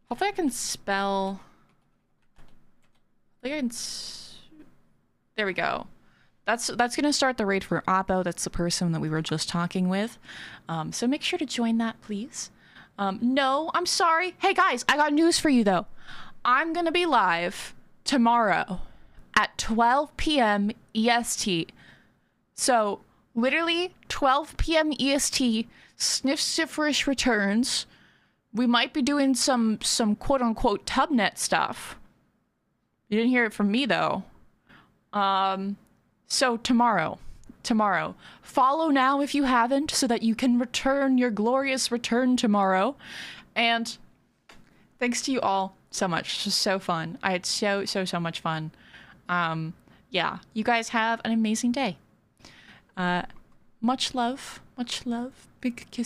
Hopefully, I can spell. I think there we go. That's gonna start the raid for Oppo. That's the person that we were just talking with. So make sure to join that, please. No, I'm sorry. Hey guys, I got news for you though. I'm gonna be live tomorrow at 12 p.m. EST. So literally 12 p.m. EST. Snifferish returns. We might be doing some quote unquote tubnet stuff. You didn't hear it from me though. So tomorrow. Follow now if you haven't so that you can return your glorious return tomorrow. And thanks to you all so much. It's just so fun. I had so much fun. Yeah, you guys have an amazing day. Much love. Big kiss.